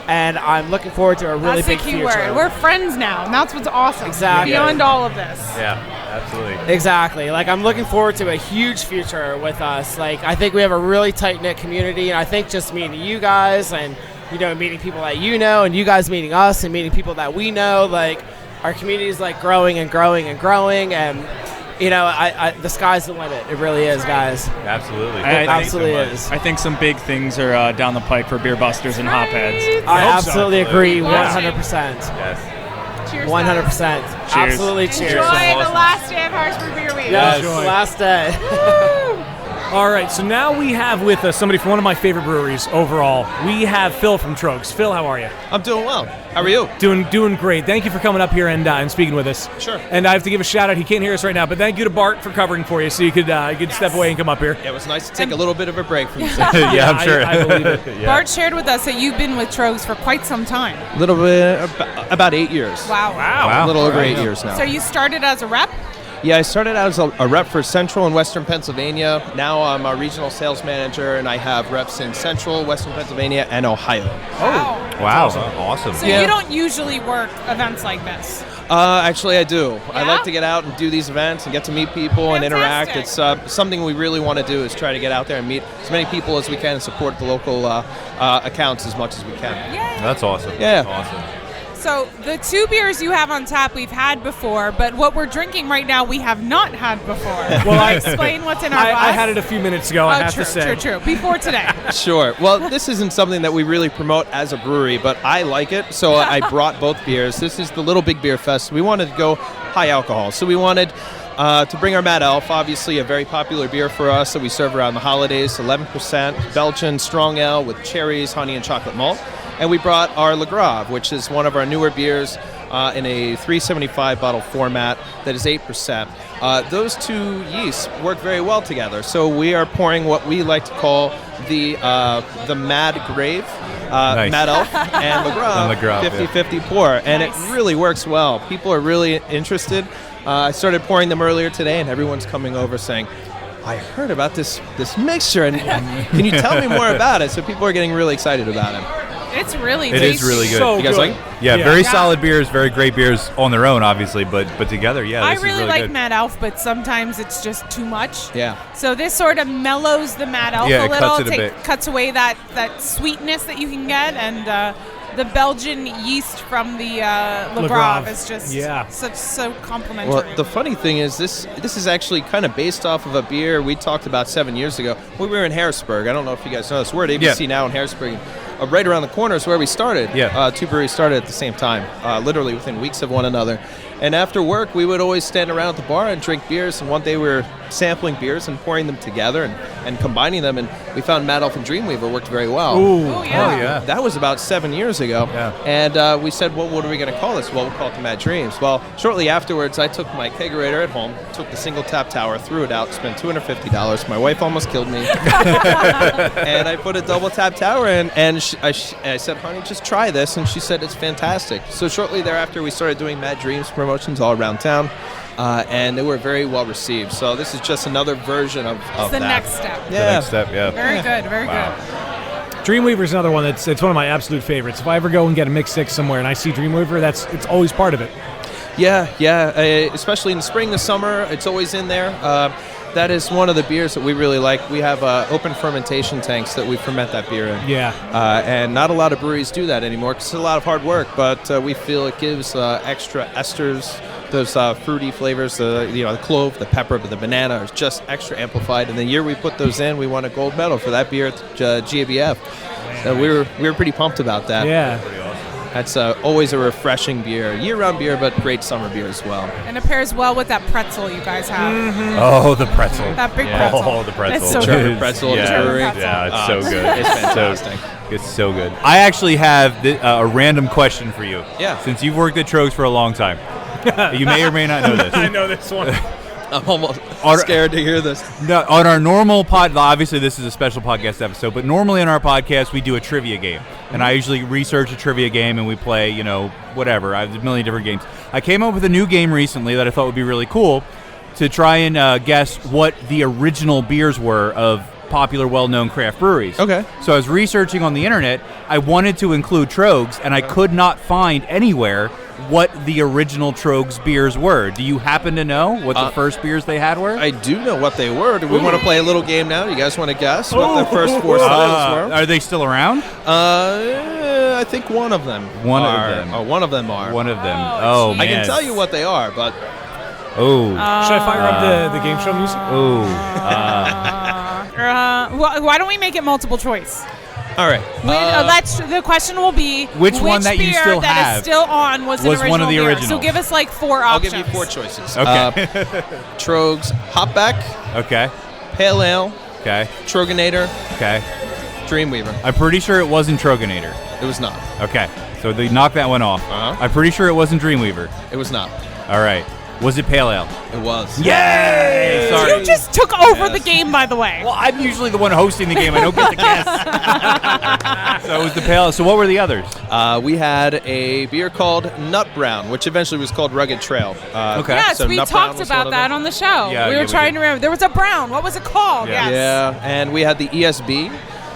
[SPEAKER 3] and I'm looking forward to a really big future.
[SPEAKER 5] That's the key word. We're friends now, and that's what's awesome.
[SPEAKER 3] Exactly.
[SPEAKER 5] Beyond all of this.
[SPEAKER 6] Yeah, absolutely.
[SPEAKER 3] Exactly. Like, I'm looking forward to a huge future with us. Like, I think we have a really tight-knit community, and I think just meeting you guys and, you know, meeting people that you know, and you guys meeting us and meeting people that we know, like, our community is, like, growing and growing and growing, and you know, the sky's the limit. It really is, guys.
[SPEAKER 6] Absolutely.
[SPEAKER 3] It absolutely is.
[SPEAKER 4] I think some big things are down the pike for Beer Busters and Hopheads.
[SPEAKER 3] I absolutely agree, 100%.
[SPEAKER 6] Yes.
[SPEAKER 5] Cheers,
[SPEAKER 3] 100%.
[SPEAKER 6] Cheers.
[SPEAKER 3] Absolutely cheers.
[SPEAKER 5] Enjoy the last day of Harrisburg Beer Week.
[SPEAKER 3] Yes, last day.
[SPEAKER 2] All right, so now we have with us somebody from one of my favorite breweries overall. We have Phil from Trogs. Phil, how are you?
[SPEAKER 7] I'm doing well. How are you?
[SPEAKER 2] Doing great. Thank you for coming up here and speaking with us.
[SPEAKER 7] Sure.
[SPEAKER 2] And I have to give a shout out. He can't hear us right now, but thank you to Bart for covering for you, so you could step away and come up here.
[SPEAKER 7] Yeah, it was nice to take a little bit of a break from you.
[SPEAKER 2] Yeah, I'm sure. I believe it.
[SPEAKER 6] Yeah.
[SPEAKER 5] Bart shared with us that you've been with Trogs for quite some time.
[SPEAKER 7] A little bit, about 8 years.
[SPEAKER 5] Wow.
[SPEAKER 7] A little over 8 years now.
[SPEAKER 5] So you started as a rep?
[SPEAKER 7] Yeah, I started out as a rep for Central and Western Pennsylvania. Now I'm a regional sales manager, and I have reps in Central, Western Pennsylvania, and Ohio.
[SPEAKER 6] Wow. Awesome.
[SPEAKER 5] So you don't usually work events like this?
[SPEAKER 7] Actually, I do. I like to get out and do these events and get to meet people and interact. It's something we really want to do is try to get out there and meet as many people as we can and support the local accounts as much as we can.
[SPEAKER 6] That's awesome.
[SPEAKER 7] Yeah.
[SPEAKER 6] Awesome.
[SPEAKER 5] So the two beers you have on tap we've had before, but what we're drinking right now we have not had before.
[SPEAKER 2] Well,
[SPEAKER 5] Explain what's in our glass.
[SPEAKER 2] I had it a few minutes ago, I have to say.
[SPEAKER 5] True. Before today.
[SPEAKER 7] Sure. Well, this isn't something that we really promote as a brewery, but I like it, so I brought both beers. This is the Little Big Beer Fest. We wanted to go high alcohol, so we wanted to bring our Mad Elf, obviously a very popular beer for us that we serve around the holidays, 11% Belgian strong ale with cherries, honey, and chocolate malt. And we brought our Le Grave, which is one of our newer beers in a 375 bottle format that is 8%. Those two yeasts work very well together. So we are pouring what we like to call the Mad Grave,
[SPEAKER 6] Nice.
[SPEAKER 7] Mad Elf, and Le Grave 50-50 pour. And it really works well. People are really interested. I started pouring them earlier today, and everyone's coming over saying, I heard about this mixture, and can you tell me more about it? So people are getting really excited about it.
[SPEAKER 5] It's really
[SPEAKER 6] It is really good.
[SPEAKER 5] So
[SPEAKER 7] You guys
[SPEAKER 5] good.
[SPEAKER 7] like it?
[SPEAKER 6] Yeah, very solid beers, very great beers on their own, obviously, but together, yeah,
[SPEAKER 5] I
[SPEAKER 6] this
[SPEAKER 5] really
[SPEAKER 6] is really
[SPEAKER 5] like
[SPEAKER 6] good.
[SPEAKER 5] Mad Elf, but sometimes it's just too much.
[SPEAKER 7] Yeah.
[SPEAKER 5] So this sort of mellows the Mad Elf
[SPEAKER 6] Yeah,
[SPEAKER 5] a
[SPEAKER 6] it
[SPEAKER 5] little.
[SPEAKER 6] cuts it a bit.
[SPEAKER 5] Cuts away that sweetness that you can get, and the Belgian yeast from the Le
[SPEAKER 2] Le
[SPEAKER 5] Grave
[SPEAKER 2] Grave.
[SPEAKER 5] is just
[SPEAKER 2] Yeah.
[SPEAKER 5] so complimentary.
[SPEAKER 7] Well, the funny thing is this is actually kind of based off of a beer we talked about 7 years ago when we were in Harrisburg. I don't know if you guys know this. We're at ABC now in Harrisburg. Right around the corner is where we started.
[SPEAKER 6] Yeah.
[SPEAKER 7] Two breweries started at the same time, literally within weeks of one another. And after work, we would always stand around at the bar and drink beers. And one day we were sampling beers and pouring them together and combining them. And we found Mad Elf and Dreamweaver worked very well.
[SPEAKER 2] Ooh.
[SPEAKER 5] Oh, yeah.
[SPEAKER 6] Oh, yeah.
[SPEAKER 7] That was about 7 years ago.
[SPEAKER 6] Yeah.
[SPEAKER 7] And we said, well, what are we going to call this? Well, we'll call it the Mad Dreams. Well, shortly afterwards, I took my kegerator at home, took the single tap tower, threw it out, spent $250. My wife almost killed me. And I put a double tap tower in, and I said, honey, just try this. And she said, it's fantastic. So shortly thereafter, we started doing Mad Dreams promotions all around town. And they were very well received. So this is just another version of
[SPEAKER 5] it's the
[SPEAKER 7] that.
[SPEAKER 5] next step.
[SPEAKER 7] Yeah.
[SPEAKER 6] The next step, yeah.
[SPEAKER 5] Very good. Very
[SPEAKER 6] Wow.
[SPEAKER 5] good.
[SPEAKER 2] Dreamweaver's another one it's one of my absolute favorites. If I ever go and get a mixed six somewhere and I see Dreamweaver, it's always part of it.
[SPEAKER 7] Yeah. Especially in the spring, the summer, it's always in there. That is one of the beers that we really like. We have open fermentation tanks that we ferment that beer in.
[SPEAKER 2] Yeah.
[SPEAKER 7] And not a lot of breweries do that anymore because it's a lot of hard work, but we feel it gives extra esters, those fruity flavors, the clove, the pepper, but the banana is just extra amplified. And the year we put those in, we won a gold medal for that beer at GABF. So we were pretty pumped about that.
[SPEAKER 2] Yeah.
[SPEAKER 7] That's always a refreshing beer, year-round beer, but great summer beer as well.
[SPEAKER 5] And it pairs well with that pretzel you guys have.
[SPEAKER 6] Oh, the pretzel.
[SPEAKER 5] That big pretzel.
[SPEAKER 6] Oh, the pretzel.
[SPEAKER 5] It's so
[SPEAKER 7] German
[SPEAKER 5] good.
[SPEAKER 7] pretzel
[SPEAKER 6] yeah.
[SPEAKER 7] at the brewery.
[SPEAKER 6] Yeah, it's so good.
[SPEAKER 7] It's fantastic.
[SPEAKER 6] It's so good. I actually have a random question for you.
[SPEAKER 7] Yeah.
[SPEAKER 6] Since you've worked at Trogs for a long time, you may or may not know this.
[SPEAKER 2] I know this one.
[SPEAKER 7] I'm almost scared to hear this.
[SPEAKER 6] No, on our normal pod, obviously this is a special podcast episode, but normally on our podcast we do a trivia game, and I usually research a trivia game and we play, whatever. I have a million different games. I came up with a new game recently that I thought would be really cool to try and guess what the original beers were of popular, well-known craft breweries.
[SPEAKER 7] Okay.
[SPEAKER 6] So I was researching on the internet. I wanted to include Trogs, and I could not find anywhere what the original Trogs beers were. Do you happen to know what the first beers they had were?
[SPEAKER 7] I do know what they were. Do we want to play a little game now? You guys want to guess what the first four styles were?
[SPEAKER 6] Are they still around?
[SPEAKER 7] I think one of them.
[SPEAKER 6] One of
[SPEAKER 7] are.
[SPEAKER 6] them.
[SPEAKER 7] Oh, one of them are.
[SPEAKER 6] One of them. Oh, man.
[SPEAKER 7] I can tell you what they are, but
[SPEAKER 6] Oh.
[SPEAKER 2] Should I fire up the game show music?
[SPEAKER 5] Why don't we make it multiple choice?
[SPEAKER 7] all right.
[SPEAKER 5] The question will be
[SPEAKER 6] Which one that you
[SPEAKER 5] beer
[SPEAKER 6] still
[SPEAKER 5] that
[SPEAKER 6] have
[SPEAKER 5] is still on was an original
[SPEAKER 6] one of the
[SPEAKER 5] beer.
[SPEAKER 6] originals.
[SPEAKER 5] So give us like 4
[SPEAKER 7] I'll
[SPEAKER 5] options.
[SPEAKER 7] give you 4 choices.
[SPEAKER 6] Okay.
[SPEAKER 7] Trogs Hopback,
[SPEAKER 6] Okay.
[SPEAKER 7] Pale Ale,
[SPEAKER 6] Okay.
[SPEAKER 7] Troganator,
[SPEAKER 6] Okay.
[SPEAKER 7] Dreamweaver.
[SPEAKER 6] I'm pretty sure it wasn't Troganator.
[SPEAKER 7] It was not.
[SPEAKER 6] Okay. So they knocked that one off.
[SPEAKER 7] Uh-huh.
[SPEAKER 6] I'm pretty sure it wasn't Dreamweaver.
[SPEAKER 7] It was not.
[SPEAKER 6] All right. Was it Pale Ale?
[SPEAKER 7] It was.
[SPEAKER 6] Yay! Sorry.
[SPEAKER 5] You just took over the game, by the way.
[SPEAKER 6] Well, I'm usually the one hosting the game. I don't get to guess. So it was the Pale Ale. So what were the others?
[SPEAKER 7] We had a beer called Nut Brown, which eventually was called Rugged Trail.
[SPEAKER 6] Okay.
[SPEAKER 5] Yes,
[SPEAKER 7] so
[SPEAKER 5] we
[SPEAKER 7] Nut Brown
[SPEAKER 5] talked
[SPEAKER 7] was one
[SPEAKER 5] about
[SPEAKER 7] of
[SPEAKER 5] that
[SPEAKER 7] them.
[SPEAKER 5] on the show.
[SPEAKER 6] Yeah,
[SPEAKER 5] we
[SPEAKER 6] yeah,
[SPEAKER 5] were
[SPEAKER 6] we
[SPEAKER 5] trying
[SPEAKER 6] did.
[SPEAKER 5] to remember. There was a brown. What was it called?
[SPEAKER 6] Yeah.
[SPEAKER 5] Yes.
[SPEAKER 7] Yeah, and we had the ESB.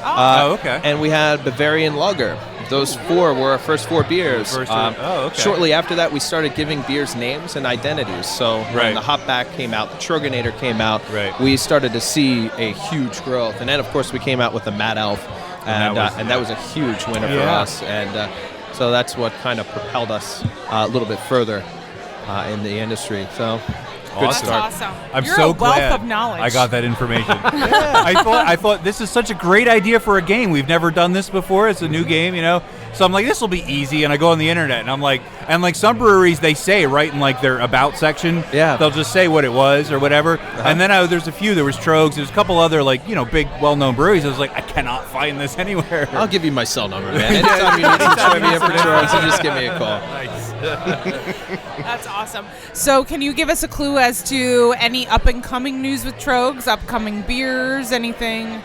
[SPEAKER 6] Okay.
[SPEAKER 7] And we had Bavarian Lager. Those 4 were our first 4 beers.
[SPEAKER 6] Okay.
[SPEAKER 7] Shortly after that, we started giving beers names and identities. So
[SPEAKER 6] Right.
[SPEAKER 7] when the Hopback came out, the Troganator came out,
[SPEAKER 6] Right.
[SPEAKER 7] we started to see a huge growth. And then, of course, we came out with the Mad Elf, and that was a huge winner for
[SPEAKER 2] Yeah.
[SPEAKER 7] us. And So that's what kind of propelled us a little bit further in the industry. So good
[SPEAKER 6] Awesome.
[SPEAKER 7] start.
[SPEAKER 5] That's awesome.
[SPEAKER 6] I'm
[SPEAKER 5] You're
[SPEAKER 6] so
[SPEAKER 5] a wealth
[SPEAKER 6] glad
[SPEAKER 5] of knowledge.
[SPEAKER 6] I got that information. I thought this is such a great idea for a game. We've never done this before. It's a new game, So I'm like, this will be easy. And I go on the internet, and I'm like, some breweries, they say right in like their about section, they'll just say what it was or whatever. And then there's a few. There was Trogs. There's a couple other big well-known breweries. I was like, I cannot find this anywhere.
[SPEAKER 7] I'll give you my cell number, man. Anytime you need some trivia for Trogs, you just give me a call.
[SPEAKER 5] That's awesome. So can you give us a clue as to any up-and-coming news with Trogs, upcoming beers, anything?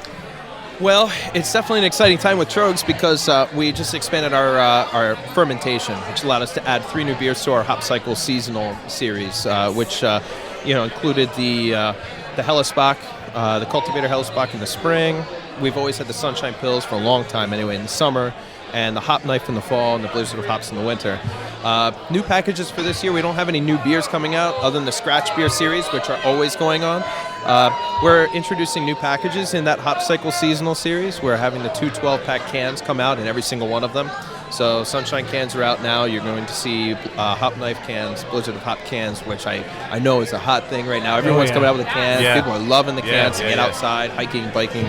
[SPEAKER 7] Well, it's definitely an exciting time with Trogs because we just expanded our fermentation, which allowed us to add 3 new beers to our Hop Cycle seasonal series, which included the Hellesbach, the Cultivator Hellesbach in the spring. We've always had the Sunshine Pills for a long time anyway in the summer, and the Hop Knife in the fall, and the Blizzard of Hops in the winter. New packages for this year. We don't have any new beers coming out other than the Scratch Beer series, which are always going on. We're introducing new packages in that Hop Cycle seasonal series. We're having the 2 12-pack cans come out in every single one of them. So Sunshine cans are out now. You're going to see Hop Knife cans, Blizzard of Hop cans, which I know is a hot thing right now. Everyone's coming out with a can.
[SPEAKER 6] Yeah.
[SPEAKER 7] People are loving the cans to get outside, hiking, biking.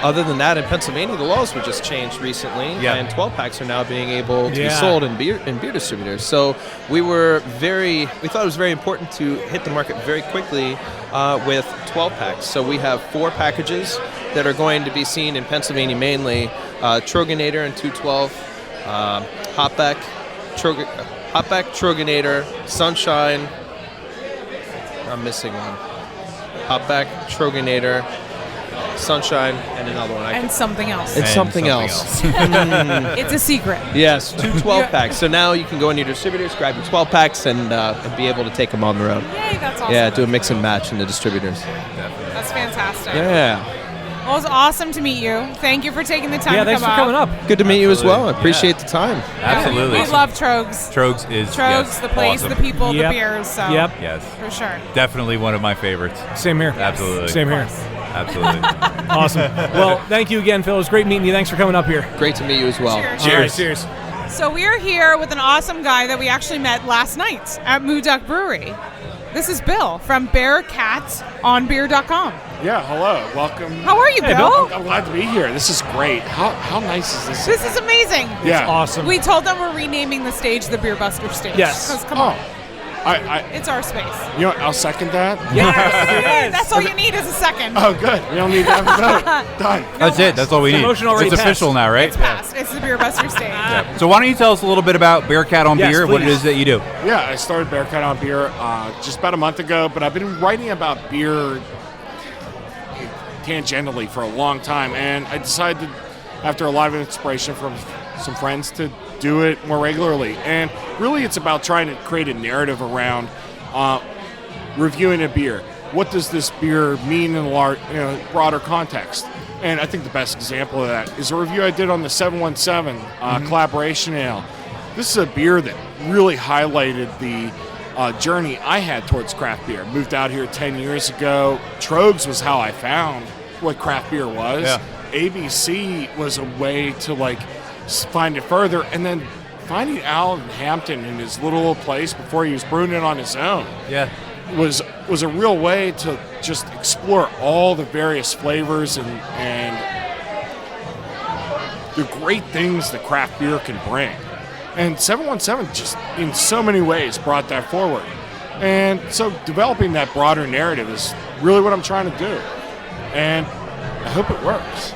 [SPEAKER 7] Other than that, in Pennsylvania, the laws were just changed recently, and 12-packs are now being able to be sold in beer distributors. So we thought it was very important to hit the market very quickly with 12-packs. So we have 4 packages that are going to be seen in Pennsylvania mainly: Troganator and 212, Hopback, Troganator, Sunshine. I'm missing one. Hopback, Troganator, Sunshine, and another one.
[SPEAKER 5] And something else.
[SPEAKER 7] It's something else.
[SPEAKER 5] It's a secret.
[SPEAKER 7] Yes, 2 12-packs. So now you can go in your distributors, grab your 12-packs, and be able to take them on the road.
[SPEAKER 5] Yay, that's awesome.
[SPEAKER 7] Yeah, do a mix and match in the distributors.
[SPEAKER 5] That's fantastic.
[SPEAKER 7] Yeah.
[SPEAKER 5] Well, it was awesome to meet you. Thank you for taking the time to
[SPEAKER 7] thanks
[SPEAKER 5] come
[SPEAKER 7] for coming up. Good to meet you as well. I appreciate the time.
[SPEAKER 6] Absolutely.
[SPEAKER 5] We love Trogs.
[SPEAKER 6] Trogs is
[SPEAKER 5] Trogs, the place,
[SPEAKER 6] awesome.
[SPEAKER 5] the people,
[SPEAKER 2] Yep.
[SPEAKER 5] the beers. So
[SPEAKER 2] Yep.
[SPEAKER 6] Yes.
[SPEAKER 5] for sure.
[SPEAKER 6] Definitely one of my favorites.
[SPEAKER 2] Same here.
[SPEAKER 6] Absolutely.
[SPEAKER 2] Same here.
[SPEAKER 6] Absolutely.
[SPEAKER 2] Awesome. Well, thank you again, Phil. It was great meeting you. Thanks for coming up here.
[SPEAKER 7] Great to meet you as well.
[SPEAKER 5] Cheers.
[SPEAKER 2] All right, cheers.
[SPEAKER 5] So we are here with an awesome guy that we actually met last night at Moo Duck Brewery. This is Bill from BearCatOnBeer.com.
[SPEAKER 8] Yeah, hello. Welcome.
[SPEAKER 5] How are you,
[SPEAKER 8] Hey,
[SPEAKER 5] Bill?
[SPEAKER 8] I'm glad to be here. This is great. How nice is this?
[SPEAKER 5] This is amazing.
[SPEAKER 8] Yeah.
[SPEAKER 2] Awesome.
[SPEAKER 5] We told them we're renaming the stage the Beer Buster stage.
[SPEAKER 8] Yes.
[SPEAKER 5] 'Cause come
[SPEAKER 8] Oh.
[SPEAKER 5] on.
[SPEAKER 8] I
[SPEAKER 5] It's our space.
[SPEAKER 8] you know what, I'll second that.
[SPEAKER 5] Yes. That's all you need is a second.
[SPEAKER 8] Oh, good. We don't need to have a vote. Done.
[SPEAKER 6] That's it. That's all we need.
[SPEAKER 2] Motion already
[SPEAKER 6] It's official
[SPEAKER 2] passed.
[SPEAKER 6] now, right?
[SPEAKER 5] It's passed. It's the Beer Buster stage.
[SPEAKER 6] So why don't you tell us a little bit about Bearcat on
[SPEAKER 2] Yes,
[SPEAKER 6] Beer, what it
[SPEAKER 2] please.
[SPEAKER 6] is that you do?
[SPEAKER 8] Yeah, I started Bearcat on Beer just about a month ago, but I've been writing about beer tangentially for a long time, and I decided, after a lot of inspiration from some friends, to do it more regularly. And really, it's about trying to create a narrative around reviewing a beer. What does this beer mean in a broader context? And I think the best example of that is a review I did on the 717 Collaboration Ale. This is a beer that really highlighted the journey I had towards craft beer. Moved out here 10 years ago. Trogs was how I found what craft beer was.
[SPEAKER 6] Yeah.
[SPEAKER 8] ABC was a way to find it further, and then finding Al Hampton in his little place before he was brewing it on his own.
[SPEAKER 6] Yeah.
[SPEAKER 8] Was a real way to just explore all the various flavors and the great things that craft beer can bring. And 717 just in so many ways brought that forward. And so developing that broader narrative is really what I'm trying to do. And I hope it works.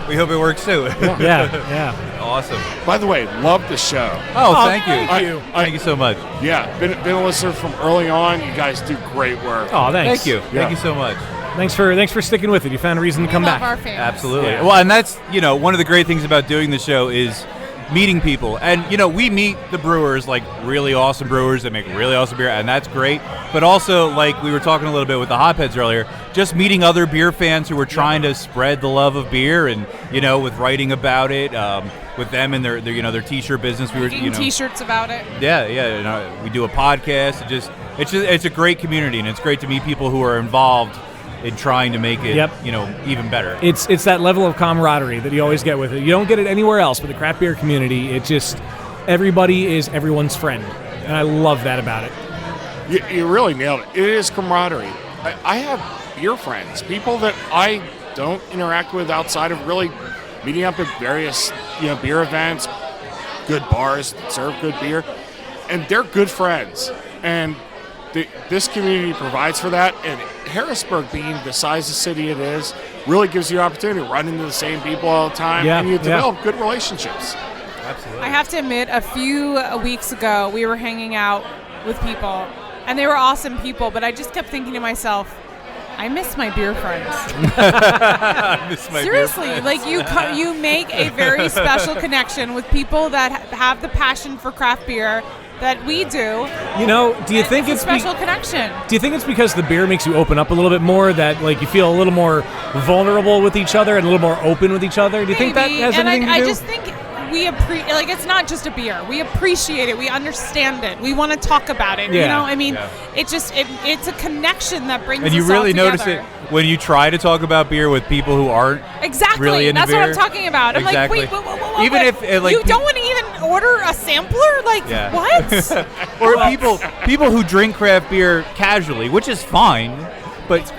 [SPEAKER 6] We hope it works too.
[SPEAKER 2] Yeah.
[SPEAKER 6] Awesome.
[SPEAKER 8] By the way, love the show.
[SPEAKER 6] Oh, thank you.
[SPEAKER 8] Thank
[SPEAKER 6] you so much.
[SPEAKER 8] Yeah, been a listener from early on. You guys do great work.
[SPEAKER 2] Oh, thanks.
[SPEAKER 6] Thank you. Thank you so much.
[SPEAKER 2] Thanks for sticking with it. You found a reason to come
[SPEAKER 5] love
[SPEAKER 2] back.
[SPEAKER 5] our fans.
[SPEAKER 6] Absolutely.
[SPEAKER 2] Yeah.
[SPEAKER 6] Well, and that's, one of the great things about doing the show is meeting people. And, we meet the brewers, like really awesome brewers that make really awesome beer, and that's great. But also, like we were talking a little bit with the Hopheads earlier, just meeting other beer fans who are trying to spread the love of beer and, with writing about it, with them and their t-shirt business. We were,
[SPEAKER 5] Making T-shirts about it.
[SPEAKER 6] Yeah. We do a podcast. It's a great community, and it's great to meet people who are involved in trying to make it,
[SPEAKER 2] Yep.
[SPEAKER 6] even better.
[SPEAKER 2] It's that level of camaraderie that you always get with it. You don't get it anywhere else, but the craft beer community, it just, everybody is everyone's friend. And I love that about it.
[SPEAKER 8] You really nailed it. It is camaraderie. I have beer friends, people that I don't interact with outside of really meeting up at various beer events, good bars that serve good beer, and they're good friends. And this community provides for that, and Harrisburg, being the size of city it is, really gives you an opportunity to run into the same people all the time, and you develop good relationships.
[SPEAKER 6] Absolutely.
[SPEAKER 5] I have to admit, a few weeks ago, we were hanging out with people, and they were awesome people, but I just kept thinking to myself, I miss my beer friends.
[SPEAKER 6] I miss my
[SPEAKER 5] Seriously,
[SPEAKER 6] beer friends.
[SPEAKER 5] like you make a very special connection with people that have the passion for craft beer that we do.
[SPEAKER 2] Do you think
[SPEAKER 5] it's
[SPEAKER 2] it's
[SPEAKER 5] a special connection?
[SPEAKER 2] Do you think it's because the beer makes you open up a little bit more, that like you feel a little more vulnerable with each other and a little more open with each other? Do you think that has
[SPEAKER 5] and
[SPEAKER 2] anything to
[SPEAKER 5] I
[SPEAKER 2] do?
[SPEAKER 5] just think we appreciate, it's not just a beer. We appreciate it. We understand it. We want to talk about it.
[SPEAKER 6] Yeah.
[SPEAKER 5] It's a connection that brings
[SPEAKER 6] And
[SPEAKER 5] us
[SPEAKER 6] you really
[SPEAKER 5] all
[SPEAKER 6] notice
[SPEAKER 5] together.
[SPEAKER 6] it when you try to talk about beer with people who aren't
[SPEAKER 5] Exactly.
[SPEAKER 6] really into
[SPEAKER 5] That's
[SPEAKER 6] beer.
[SPEAKER 5] what I'm talking about. I'm
[SPEAKER 6] Exactly.
[SPEAKER 5] like, wait,
[SPEAKER 6] Even
[SPEAKER 5] wait,
[SPEAKER 6] if,
[SPEAKER 5] you don't want to even order a sampler? Like,
[SPEAKER 6] Yeah.
[SPEAKER 5] what?
[SPEAKER 6] Or people who drink craft beer casually, which is fine, but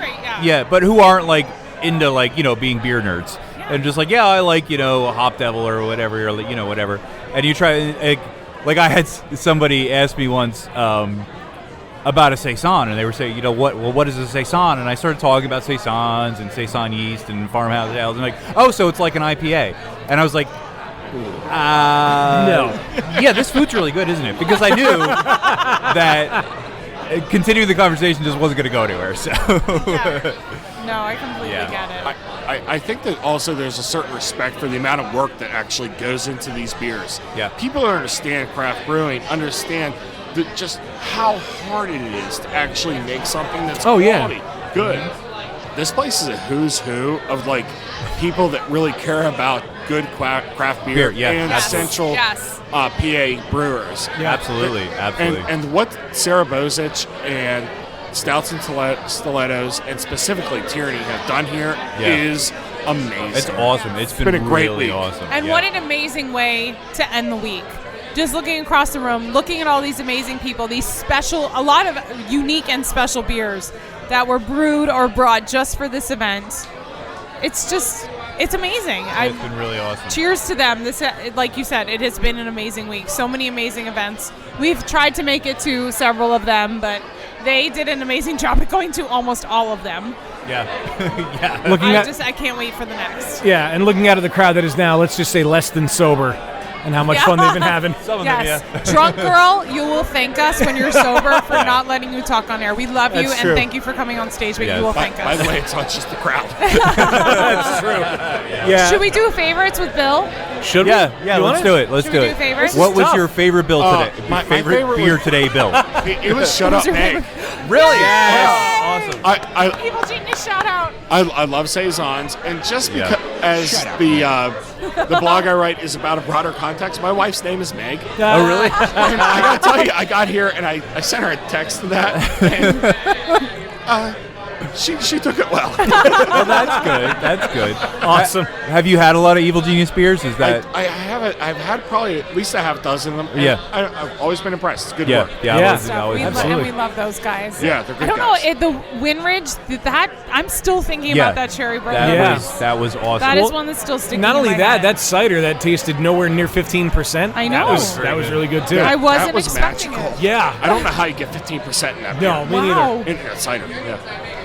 [SPEAKER 6] but who aren't like into being beer nerds and just like I like Hop Devil or whatever, or whatever. And you try like I had somebody ask me once about a saison, and they were saying, what is a saison? And I started talking about saisons and saison yeast and farmhouse ales, and like, oh, so it's like an IPA. And I was like, no. Yeah, this food's really good, isn't it? Because I knew that continuing the conversation just wasn't going to go anywhere. So.
[SPEAKER 5] No, I completely get it.
[SPEAKER 8] I think that also there's a certain respect for the amount of work that actually goes into these beers.
[SPEAKER 6] Yeah.
[SPEAKER 8] People who understand craft brewing understand just how hard it is to actually make something that's quality, good. This place is a who's who of people that really care about good craft beer and Central PA brewers.
[SPEAKER 6] Yeah, absolutely.
[SPEAKER 8] And what Sarah Bozich and Stouts and Stilettos, and specifically Tyranny, have done here is amazing.
[SPEAKER 6] It's awesome. It's been
[SPEAKER 8] a great
[SPEAKER 6] really
[SPEAKER 8] week.
[SPEAKER 6] awesome.
[SPEAKER 5] And what an amazing way to end the week. Just looking across the room, looking at all these amazing people, a lot of unique and special beers that were brewed or brought just for this event. It's amazing.
[SPEAKER 6] It's been really awesome.
[SPEAKER 5] Cheers to them. This, like you said, it has been an amazing week. So many amazing events. We've tried to make it to several of them, but they did an amazing job at going to almost all of them.
[SPEAKER 6] Yeah.
[SPEAKER 5] I can't wait for the next.
[SPEAKER 2] Yeah, and looking out at the crowd that is now, let's just say less than sober, and how much fun they've been having.
[SPEAKER 6] Some of
[SPEAKER 5] Yes.
[SPEAKER 6] them, yeah.
[SPEAKER 5] Drunk girl, you will thank us when you're sober for not letting you talk on air. We love you,
[SPEAKER 8] That's
[SPEAKER 5] and
[SPEAKER 8] true.
[SPEAKER 5] thank you for coming on stage, but you will thank
[SPEAKER 8] By
[SPEAKER 5] us.
[SPEAKER 8] the way, it's not just the crowd.
[SPEAKER 6] That's true. Yeah.
[SPEAKER 5] Should we do favorites with Bill?
[SPEAKER 2] Should
[SPEAKER 6] Yeah,
[SPEAKER 2] we?
[SPEAKER 6] yeah,
[SPEAKER 2] You
[SPEAKER 6] let's
[SPEAKER 2] want
[SPEAKER 6] do
[SPEAKER 2] it?
[SPEAKER 6] it. Let's
[SPEAKER 5] Should
[SPEAKER 6] do
[SPEAKER 5] we
[SPEAKER 6] it.
[SPEAKER 5] do favorites?
[SPEAKER 6] What
[SPEAKER 5] This is
[SPEAKER 6] was
[SPEAKER 5] tough.
[SPEAKER 6] your favorite Bill today?
[SPEAKER 8] my
[SPEAKER 6] favorite
[SPEAKER 8] favorite
[SPEAKER 6] beer
[SPEAKER 8] was-
[SPEAKER 6] today, Bill?
[SPEAKER 8] It was Shut Up Meg.
[SPEAKER 6] Really?
[SPEAKER 8] Yeah.
[SPEAKER 6] Awesome.
[SPEAKER 5] Evil Genius shout out.
[SPEAKER 8] I love saisons, and just
[SPEAKER 6] Yeah.
[SPEAKER 8] because as the blog I write is about a broader context, my wife's name is Meg.
[SPEAKER 6] Oh, really?
[SPEAKER 8] And I gotta tell you, I got here and I sent her a text to that, and she took it well.
[SPEAKER 6] Well, that's good. That's good.
[SPEAKER 2] Awesome.
[SPEAKER 6] Have you had a lot of Evil Genius beers? Is that?
[SPEAKER 8] I haven't. I've had probably at least a half dozen of them. and
[SPEAKER 6] Yeah.
[SPEAKER 8] I've always been impressed. It's good
[SPEAKER 6] Yeah,
[SPEAKER 8] work.
[SPEAKER 6] yeah,
[SPEAKER 2] Yeah.
[SPEAKER 6] always,
[SPEAKER 5] And we love those guys.
[SPEAKER 8] Yeah, they're good
[SPEAKER 5] I don't
[SPEAKER 8] guys.
[SPEAKER 5] know, the Windridge, I'm still thinking
[SPEAKER 6] Yeah.
[SPEAKER 5] about that cherry bourbon.
[SPEAKER 6] That was awesome.
[SPEAKER 5] That is one that's still sticking
[SPEAKER 2] Not
[SPEAKER 5] in
[SPEAKER 2] only
[SPEAKER 5] my
[SPEAKER 2] that,
[SPEAKER 5] head.
[SPEAKER 2] that cider that tasted nowhere near 15%.
[SPEAKER 5] I know.
[SPEAKER 2] That was really good too.
[SPEAKER 5] I wasn't
[SPEAKER 8] that was
[SPEAKER 5] expecting
[SPEAKER 8] magical.
[SPEAKER 5] it.
[SPEAKER 2] Yeah.
[SPEAKER 8] I don't know how you get 15% in that.
[SPEAKER 2] No,
[SPEAKER 8] beer.
[SPEAKER 2] me
[SPEAKER 5] Wow.
[SPEAKER 2] neither.
[SPEAKER 8] In cider. Yeah.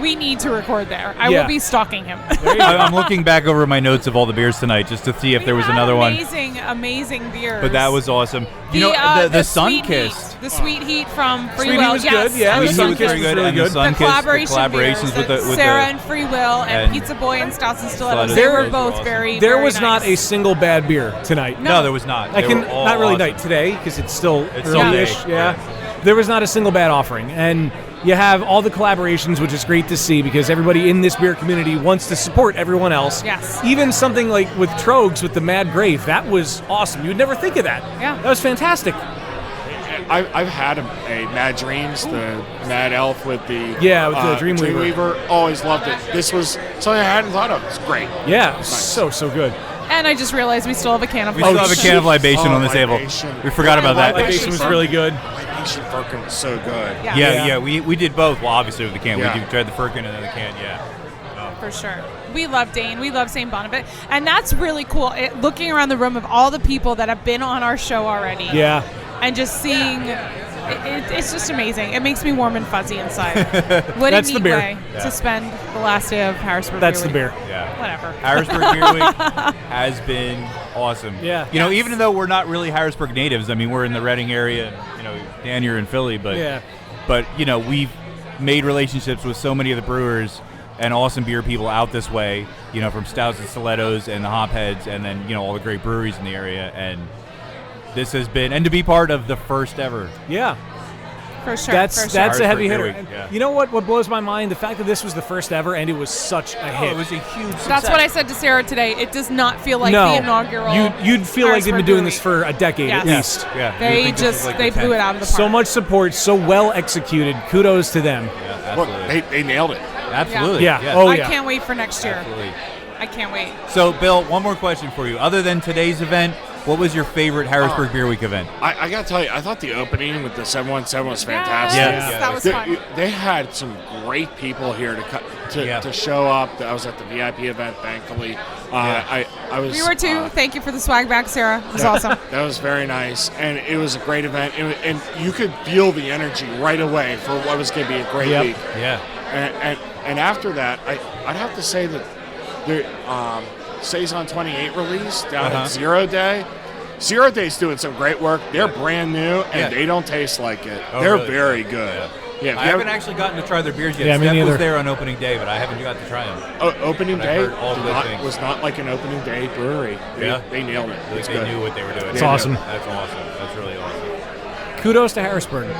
[SPEAKER 5] We need to record there. I
[SPEAKER 2] Yeah.
[SPEAKER 5] will be stalking him.
[SPEAKER 6] I'm looking back over my notes of all the beers tonight just to see if there was another one.
[SPEAKER 5] Amazing beers.
[SPEAKER 6] But that was awesome. The Sun
[SPEAKER 5] Sweet
[SPEAKER 6] Kissed.
[SPEAKER 5] Heat, the Sweet Heat from Free
[SPEAKER 2] Sweet Heat
[SPEAKER 5] Will.
[SPEAKER 2] was
[SPEAKER 5] Yes,
[SPEAKER 2] good, yeah.
[SPEAKER 5] and
[SPEAKER 2] The
[SPEAKER 5] the
[SPEAKER 2] Sun
[SPEAKER 5] Sun
[SPEAKER 2] Kissed
[SPEAKER 5] Kissed.
[SPEAKER 2] was really
[SPEAKER 6] and
[SPEAKER 2] good.
[SPEAKER 6] The Sun
[SPEAKER 5] The
[SPEAKER 6] Kissed,
[SPEAKER 5] collaborations
[SPEAKER 6] beers
[SPEAKER 5] with
[SPEAKER 6] with
[SPEAKER 5] Sarah
[SPEAKER 6] the,
[SPEAKER 5] and Free Will and
[SPEAKER 6] and
[SPEAKER 5] Pizza Boy and Stouts and Stilettos.
[SPEAKER 6] Stilettos.
[SPEAKER 5] They were
[SPEAKER 6] Those
[SPEAKER 5] both
[SPEAKER 6] were awesome.
[SPEAKER 5] very,
[SPEAKER 2] There
[SPEAKER 5] very
[SPEAKER 2] was
[SPEAKER 5] nice.
[SPEAKER 2] not a single bad beer tonight.
[SPEAKER 6] No, there was not.
[SPEAKER 2] I
[SPEAKER 6] They
[SPEAKER 2] can
[SPEAKER 6] were all
[SPEAKER 2] not really
[SPEAKER 6] awesome.
[SPEAKER 2] night today because it's still
[SPEAKER 6] It's
[SPEAKER 2] early-ish.
[SPEAKER 6] Sunday,
[SPEAKER 2] Yeah. There was not a single bad offering, and you have all the collaborations, which is great to see because everybody in this beer community wants to support everyone else.
[SPEAKER 5] Yes.
[SPEAKER 2] Even something like with Trogs with the Mad Grave, that was awesome. You would never think of that.
[SPEAKER 5] Yeah.
[SPEAKER 2] That was fantastic.
[SPEAKER 8] I've had a Mad Dreams, the Mad Elf with the
[SPEAKER 2] the Dreamweaver.
[SPEAKER 8] Always loved it. This was something I hadn't thought of. It's great.
[SPEAKER 2] Yeah, nice. so good.
[SPEAKER 5] And I just realized we still have a can of
[SPEAKER 6] We still have a can of libation on the table. We forgot about that.
[SPEAKER 2] Libation was really good.
[SPEAKER 8] Libation firkin was so good.
[SPEAKER 6] Yeah. We did both. Well, obviously with the can.
[SPEAKER 8] Yeah.
[SPEAKER 6] We tried the firkin and then the can. Yeah.
[SPEAKER 5] For sure. We love Dane. We love St. Bonavent. And that's really cool. Looking around the room of all the people that have been on our show already.
[SPEAKER 2] Yeah.
[SPEAKER 5] And just seeing, it's just amazing. It makes me warm and fuzzy inside. What
[SPEAKER 2] That's
[SPEAKER 5] a
[SPEAKER 2] the
[SPEAKER 5] neat
[SPEAKER 2] beer.
[SPEAKER 5] way to spend the last day of Harrisburg
[SPEAKER 2] That's
[SPEAKER 5] Beer
[SPEAKER 2] the
[SPEAKER 5] Week.
[SPEAKER 2] beer.
[SPEAKER 6] Yeah.
[SPEAKER 5] Whatever.
[SPEAKER 6] Harrisburg Beer Week has been awesome.
[SPEAKER 2] Yeah.
[SPEAKER 6] You know, even though we're not really Harrisburg natives, I mean, we're in the Reading area, and, you know, Dan, you're in Philly, but you know, we've made relationships with so many of the brewers and awesome beer people out this way, you know, from Stouts and Stilettos and the Hopheads, and then, you know, all the great breweries in the area. And this has been, and to be part of the first ever.
[SPEAKER 2] Yeah.
[SPEAKER 5] For sure.
[SPEAKER 2] That's a heavy hitter.
[SPEAKER 6] Week, yeah.
[SPEAKER 2] You know what blows my mind? The fact that this was the first ever and it was such a hit.
[SPEAKER 6] It was a huge success.
[SPEAKER 5] That's what I said to Sarah today. It does not feel like
[SPEAKER 2] no.
[SPEAKER 5] the inaugural.
[SPEAKER 2] You'd feel like they've been doing this for a decade
[SPEAKER 5] Yes.
[SPEAKER 2] at least.
[SPEAKER 6] Yeah.
[SPEAKER 5] They they blew it out of the park.
[SPEAKER 2] So much support, so well executed. Kudos to them.
[SPEAKER 6] Yeah,
[SPEAKER 8] Look, they nailed it.
[SPEAKER 6] Absolutely.
[SPEAKER 2] Yeah.
[SPEAKER 6] Yes.
[SPEAKER 2] Oh,
[SPEAKER 5] I
[SPEAKER 2] yeah.
[SPEAKER 5] can't wait for next year.
[SPEAKER 6] Absolutely.
[SPEAKER 5] I can't wait.
[SPEAKER 6] So, Bill, one more question for you. Other than today's event, what was your favorite Harrisburg Beer Week event?
[SPEAKER 8] I got to tell you, I thought the opening with the 717 was fantastic.
[SPEAKER 6] Yes,
[SPEAKER 5] that was fun.
[SPEAKER 8] They had some great people here to show up. I was at the VIP event, thankfully. I was.
[SPEAKER 5] We were too. Thank you for the swag bag, Sarah. It was awesome.
[SPEAKER 8] That was very nice, and it was a great event, and you could feel the energy right away for what was going to be a great week.
[SPEAKER 6] Yeah.
[SPEAKER 8] And after that, I'd have to say that the Saison 28 release down at Zero Day. Zero Day's doing some great work. They're brand new, and they don't taste like it.
[SPEAKER 6] Oh,
[SPEAKER 8] They're
[SPEAKER 6] really?
[SPEAKER 8] very good. Yeah,
[SPEAKER 6] I haven't actually gotten to try their beers yet.
[SPEAKER 2] Yeah, me
[SPEAKER 6] Steph
[SPEAKER 2] neither.
[SPEAKER 6] was there on opening day, but I haven't got to try them.
[SPEAKER 8] Opening
[SPEAKER 6] But I
[SPEAKER 8] day
[SPEAKER 6] heard all good things.
[SPEAKER 8] was not like an opening day brewery. They nailed it.
[SPEAKER 6] Like they knew what they were doing.
[SPEAKER 2] It's awesome.
[SPEAKER 6] That's awesome. That's really awesome.
[SPEAKER 2] Kudos to Harrisburg.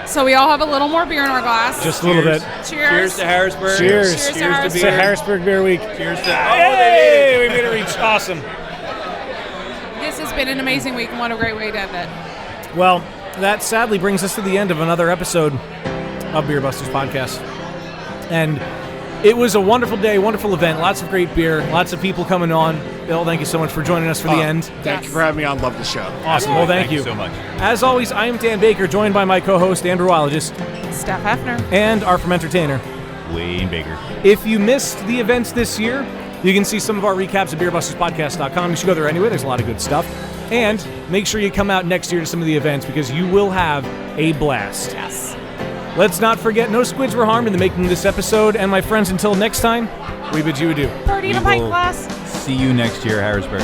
[SPEAKER 5] So we all have a little more beer in our glass.
[SPEAKER 2] Just a little bit.
[SPEAKER 5] Cheers.
[SPEAKER 6] Cheers to Harrisburg.
[SPEAKER 2] Cheers.
[SPEAKER 5] Cheers to
[SPEAKER 6] Cheers to
[SPEAKER 5] Harrisburg.
[SPEAKER 2] It's
[SPEAKER 6] beer.
[SPEAKER 2] a Harrisburg Beer Week.
[SPEAKER 6] Cheers to.
[SPEAKER 2] Hey, we made it reach. Awesome.
[SPEAKER 5] This has been an amazing week, and what a great way to end it.
[SPEAKER 2] Well, that sadly brings us to the end of another episode of Beer Busters Podcast. And it was a wonderful day, wonderful event, lots of great beer, lots of people coming on. Bill, thank you so much for joining us for the end.
[SPEAKER 8] Thank you for having me on. Love the show.
[SPEAKER 2] Awesome. Well, thank you
[SPEAKER 6] so much.
[SPEAKER 2] As always, I am Dan Baker, joined by my co-host, Andrew Wilogist,
[SPEAKER 5] Steph Hefner.
[SPEAKER 2] and our from entertainer.
[SPEAKER 6] Wayne Baker.
[SPEAKER 2] If you missed the events this year, you can see some of our recaps at beerbusterspodcast.com. You should go there anyway. There's a lot of good stuff. And make sure you come out next year to some of the events because you will have a blast.
[SPEAKER 5] Yes.
[SPEAKER 2] Let's not forget, no squids were harmed in the making of this episode. And my friends, until next time, we bid you adieu.
[SPEAKER 5] Party in a pint glass.
[SPEAKER 6] See you next year, Harrisburg.